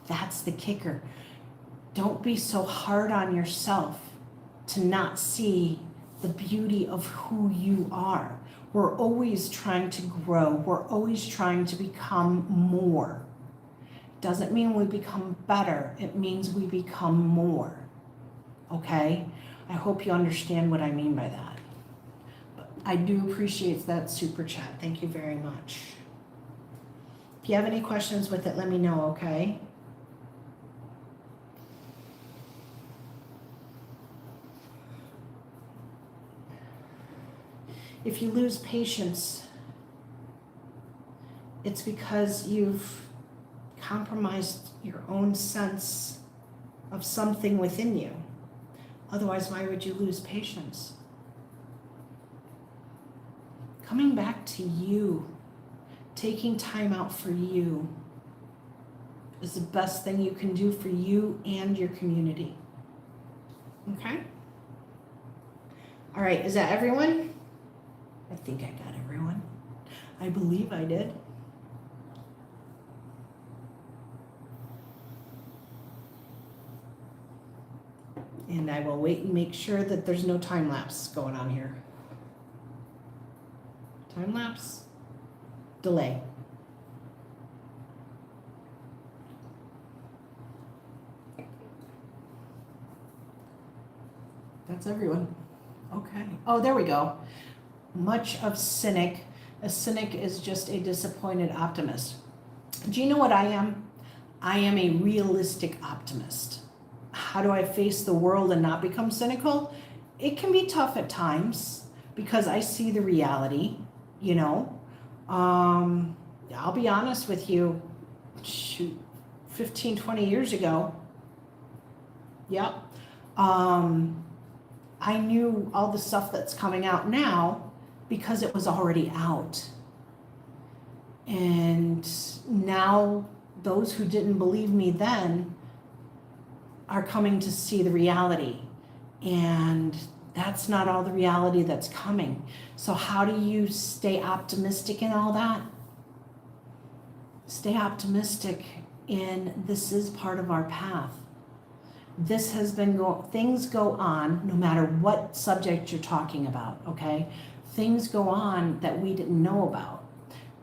That's the kicker. Don't be so hard on yourself to not see the beauty of who you are. We're always trying to grow. We're always trying to become more. Doesn't mean we become better. It means we become more. Okay? I hope you understand what I mean by that. But I do appreciate that super chat. Thank you very much. If you have any questions with it, let me know, okay? If you lose patience, it's because you've compromised your own sense of something within you. Otherwise, why would you lose patience? Coming back to you, taking time out for you is the best thing you can do for you and your community. Okay? All right, is that everyone? I think I got everyone. I believe I did. And I will wait and make sure that there's no time lapse going on here. Time lapse, delay. That's everyone. Okay. Oh, there we go. Much of cynic A cynic is just a disappointed optimist. Do you know what I am? I am a realistic optimist. How do I face the world and not become cynical? It can be tough at times because I see the reality, you know. I'll be honest with you, shoot, 15, 20 years ago, yep, I knew all the stuff that's coming out now because it was already out. And now those who didn't believe me then are coming to see the reality. And that's not all the reality that's coming. So how do you stay optimistic in all that? Stay optimistic in this is part of our path. This has been things go on no matter what subject you're talking about, okay? Things go on that we didn't know about.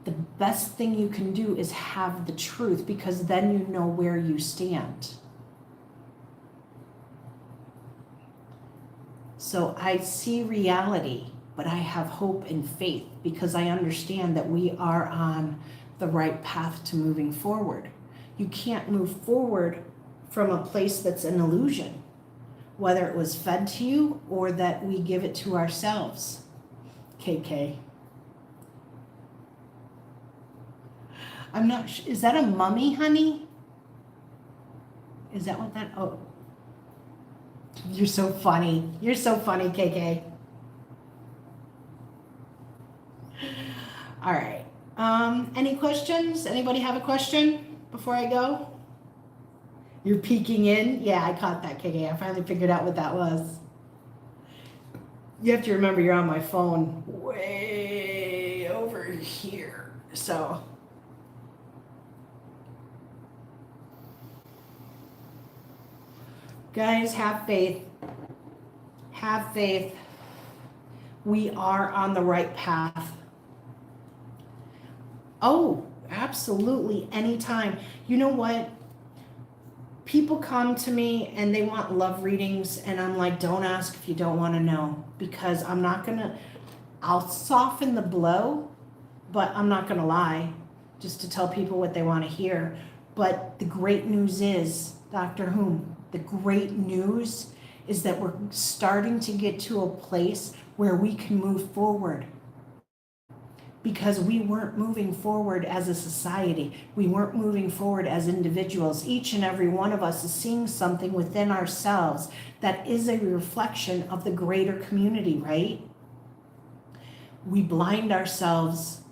The best thing you can do is have the truth because then you know where you stand. So I see reality, but I have hope and faith because I understand that we are on the right path to moving forward. You can't move forward from a place that's an illusion, whether it was fed to you or that we give it to ourselves. KK. I'm not sure. Is that a mummy, honey? Is that what that? Oh. You're so funny. You're so funny, KK. All right. Any questions? Anybody have a question before I go? You're peeking in? Yeah, I caught that, KK. I finally figured out what that was. You have to remember you're on my phone way over here. So. Guys, have faith. Have faith. We are on the right path. Oh, absolutely. Anytime. You know what? People come to me and they want love readings, and I'm like, don't ask if you don't want to know, because I'm not going to, I'll soften the blow, but I'm not going to lie just to tell people what they want to hear. But the great news is, Dr. Whom, the great news is that we're starting to get to a place where we can move forward. Because we weren't moving forward as a society. We weren't moving forward as individuals. Each and every one of us is seeing something within ourselves that is a reflection of the greater community, right? We blind ourselves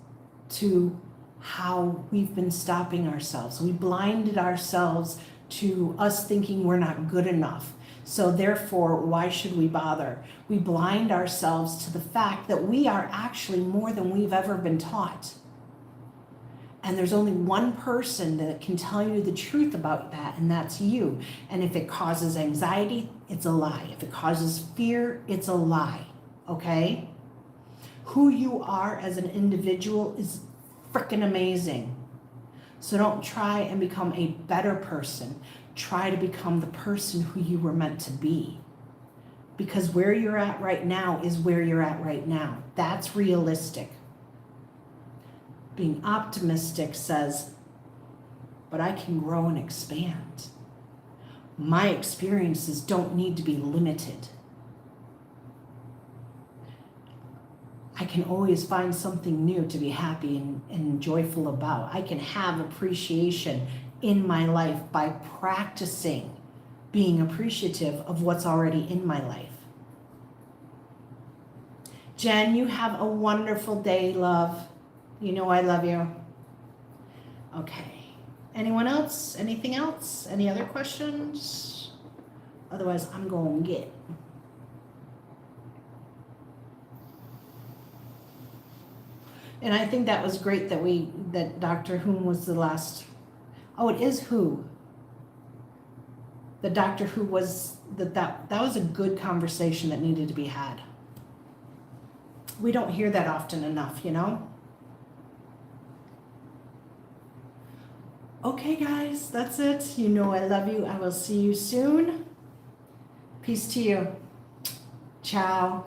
to how we've been stopping ourselves. We blinded ourselves to us thinking we're not good enough. So therefore, why should we bother? We blind ourselves to the fact that we are actually more than we've ever been taught. And there's only one person that can tell you the truth about that, and that's you. And if it causes anxiety, it's a lie. If it causes fear, it's a lie, okay? Who you are as an individual is freaking amazing. So don't try and become a better person. Try to become the person who you were meant to be. Because where you're at right now is where you're at right now. That's realistic. Being optimistic says, but I can grow and expand. My experiences don't need to be limited. I can always find something new to be happy and joyful about. I can have appreciation in my life by practicing being appreciative of what's already in my life. Jen, you have a wonderful day, love. You know I love you. Okay. Anyone else? Anything else? Any other questions? Otherwise, I'm going to get. And I think that was great that Dr. Whom was the last. Oh, it is Who. The Doctor Who was that was a good conversation that needed to be had. We don't hear that often enough, you know? Okay, guys, that's it. You know I love you. I will see you soon. Peace to you. Ciao.